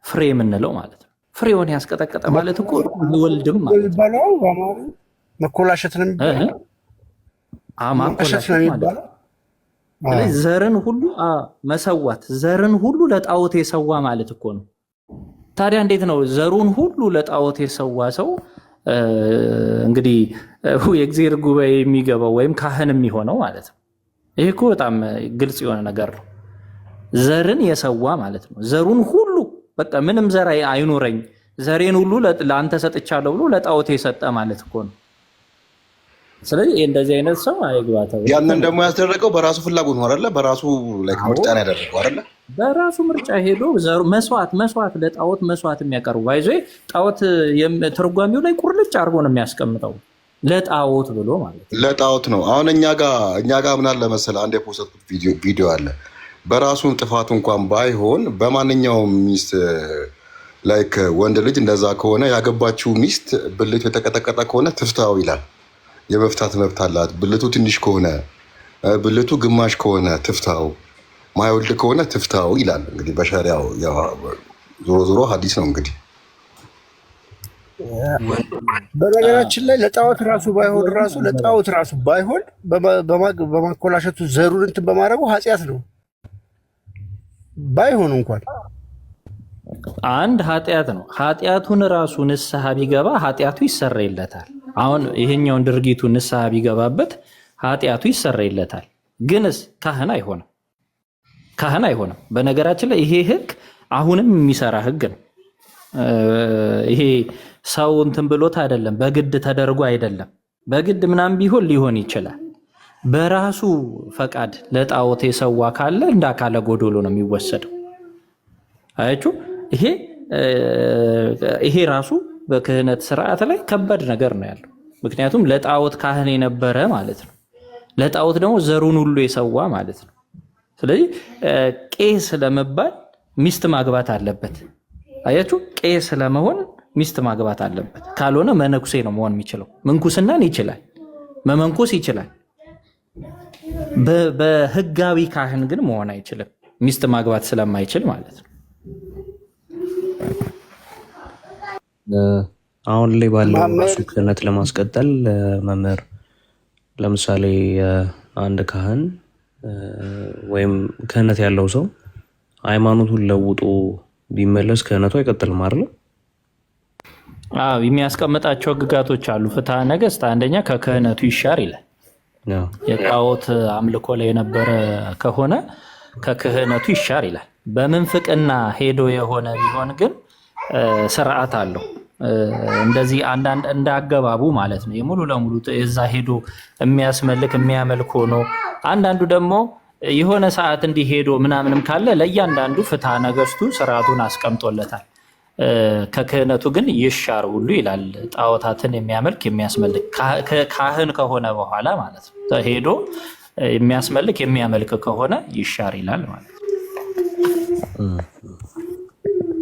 ፍሬ የምንለው ማለት ነው። ፍሬውን ያስቀጠቀጠ ማለት እኮ ይወልድም ማለት ነው። መኮላሸት ነው የሚባለው። ማኮላሸት ማለት ነው። ዘርን ሁሉ መሰዋት፣ ዘርን ሁሉ ለጣዖት የሰዋ ማለት እኮ ነው። ታዲያ እንዴት ነው ዘሩን ሁሉ ለጣዖት የሰዋ ሰው እንግዲህ የእግዚአብሔር ጉባኤ የሚገባው ወይም ካህን የሚሆነው ማለት ነው? ይሄ እኮ በጣም ግልጽ የሆነ ነገር ነው። ዘርን የሰዋ ማለት ነው። ዘሩን ሁሉ በቃ ምንም ዘር አይኖረኝ ዘሬን ሁሉ ለአንተ ሰጥቻለሁ ብሎ ለጣዖት የሰጠ ማለት እኮ ነው። ስለዚህ እንደዚህ አይነት ሰው አይግባተው። ያንን ደግሞ ያስደረገው በራሱ ፍላጎት ነው አይደለ? በራሱ ላይ ምርጫ ነው ያደረገው አይደለ? በራሱ ምርጫ ሄዶ ዘሩ መስዋዕት ለጣዖት መስዋዕት የሚያቀርቡ ባይዞ ጣዖት ትርጓሜው ላይ ቁርልጭ አድርጎ ነው የሚያስቀምጠው። ለጣዖት ብሎ ማለት ነው። ለጣዖት ነው። አሁን እኛ ጋር ምን አለ መሰለህ፣ አንድ የፖስተትኩት ቪዲዮ አለ። በራሱን ጥፋት እንኳን ባይሆን በማንኛውም ሚስት ላይክ ወንድ ልጅ እንደዛ ከሆነ ያገባችው ሚስት ብልቱ የተቀጠቀጠ ከሆነ ትፍታው ይላል። የመፍታት መብት አላት። ብልቱ ትንሽ ከሆነ ብልቱ ግማሽ ከሆነ ትፍታው፣ ማይወልድ ከሆነ ትፍታው ይላል። እንግዲህ በሸሪያው ዞሮ ሀዲስ ነው እንግዲህ። በነገራችን ላይ ለጣዖት ራሱ ባይሆን በማኮላሸቱ ዘሩን እንትን በማድረጉ ኃጢአት ነው። ባይሆን እንኳን አንድ ኃጢአት ነው። ኃጢአቱን ራሱ ንስሐ ቢገባ ኃጢአቱ ይሰረይለታል። አሁን ይሄኛውን ድርጊቱ ንስሐ ቢገባበት ኃጢአቱ ይሰረይለታል። ግንስ ካህን አይሆንም። በነገራችን ላይ ይሄ ህግ አሁንም የሚሰራ ህግ ነው። ይሄ ሰው እንትን ብሎት አይደለም፣ በግድ ተደርጎ አይደለም። በግድ ምናምን ቢሆን ሊሆን ይችላል። በራሱ ፈቃድ ለጣዖት የሰዋ ካለ እንደ አካለ ጎዶሎ ነው የሚወሰደው። አያችሁ፣ ይሄ ራሱ በክህነት ስርዓት ላይ ከባድ ነገር ነው ያለው። ምክንያቱም ለጣዖት ካህን የነበረ ማለት ነው። ለጣዖት ደግሞ ዘሩን ሁሉ የሰዋ ማለት ነው። ስለዚህ ቄስ ለመባል ሚስት ማግባት አለበት። አያችሁ፣ ቄስ ለመሆን ሚስት ማግባት አለበት። ካልሆነ መነኩሴ ነው መሆን የሚችለው። ምንኩስናን ይችላል፣ መመንኮስ ይችላል። በህጋዊ ካህን ግን መሆን አይችልም፣ ሚስት ማግባት ስለማይችል ማለት ነው። አሁን ላይ ባለው ራሱ ክህነት ለማስቀጠል መምህር፣ ለምሳሌ አንድ ካህን ወይም ክህነት ያለው ሰው ሃይማኖቱን ለውጦ ቢመለስ ክህነቱ አይቀጥልም አይደል? የሚያስቀምጣቸው ህግጋቶች አሉ። ፍትሐ ነገሥት አንደኛ ከክህነቱ ይሻር ይላል። የጣዖት አምልኮ ላይ የነበረ ከሆነ ከክህነቱ ይሻር ይላል። በምንፍቅና ሄዶ የሆነ ቢሆን ግን ስርዓት አለው። እንደዚህ አንዳንድ እንዳገባቡ ማለት ነው። ሙሉ ለሙሉ እዛ ሄዶ የሚያመልክ ሆኖ አንዳንዱ ደግሞ የሆነ ሰዓት እንዲሄዶ ምናምንም ካለ ለእያንዳንዱ ፍትሐ ነገሥቱ ስርዓቱን አስቀምጦለታል። ከክህነቱ ግን ይሻር ሁሉ ይላል። ጣዖታትን የሚያመልክ የሚያስመልክ ካህን ከሆነ በኋላ ማለት ነው ሄዶ የሚያስመልክ የሚያመልክ ከሆነ ይሻር ይላል ማለት ነው።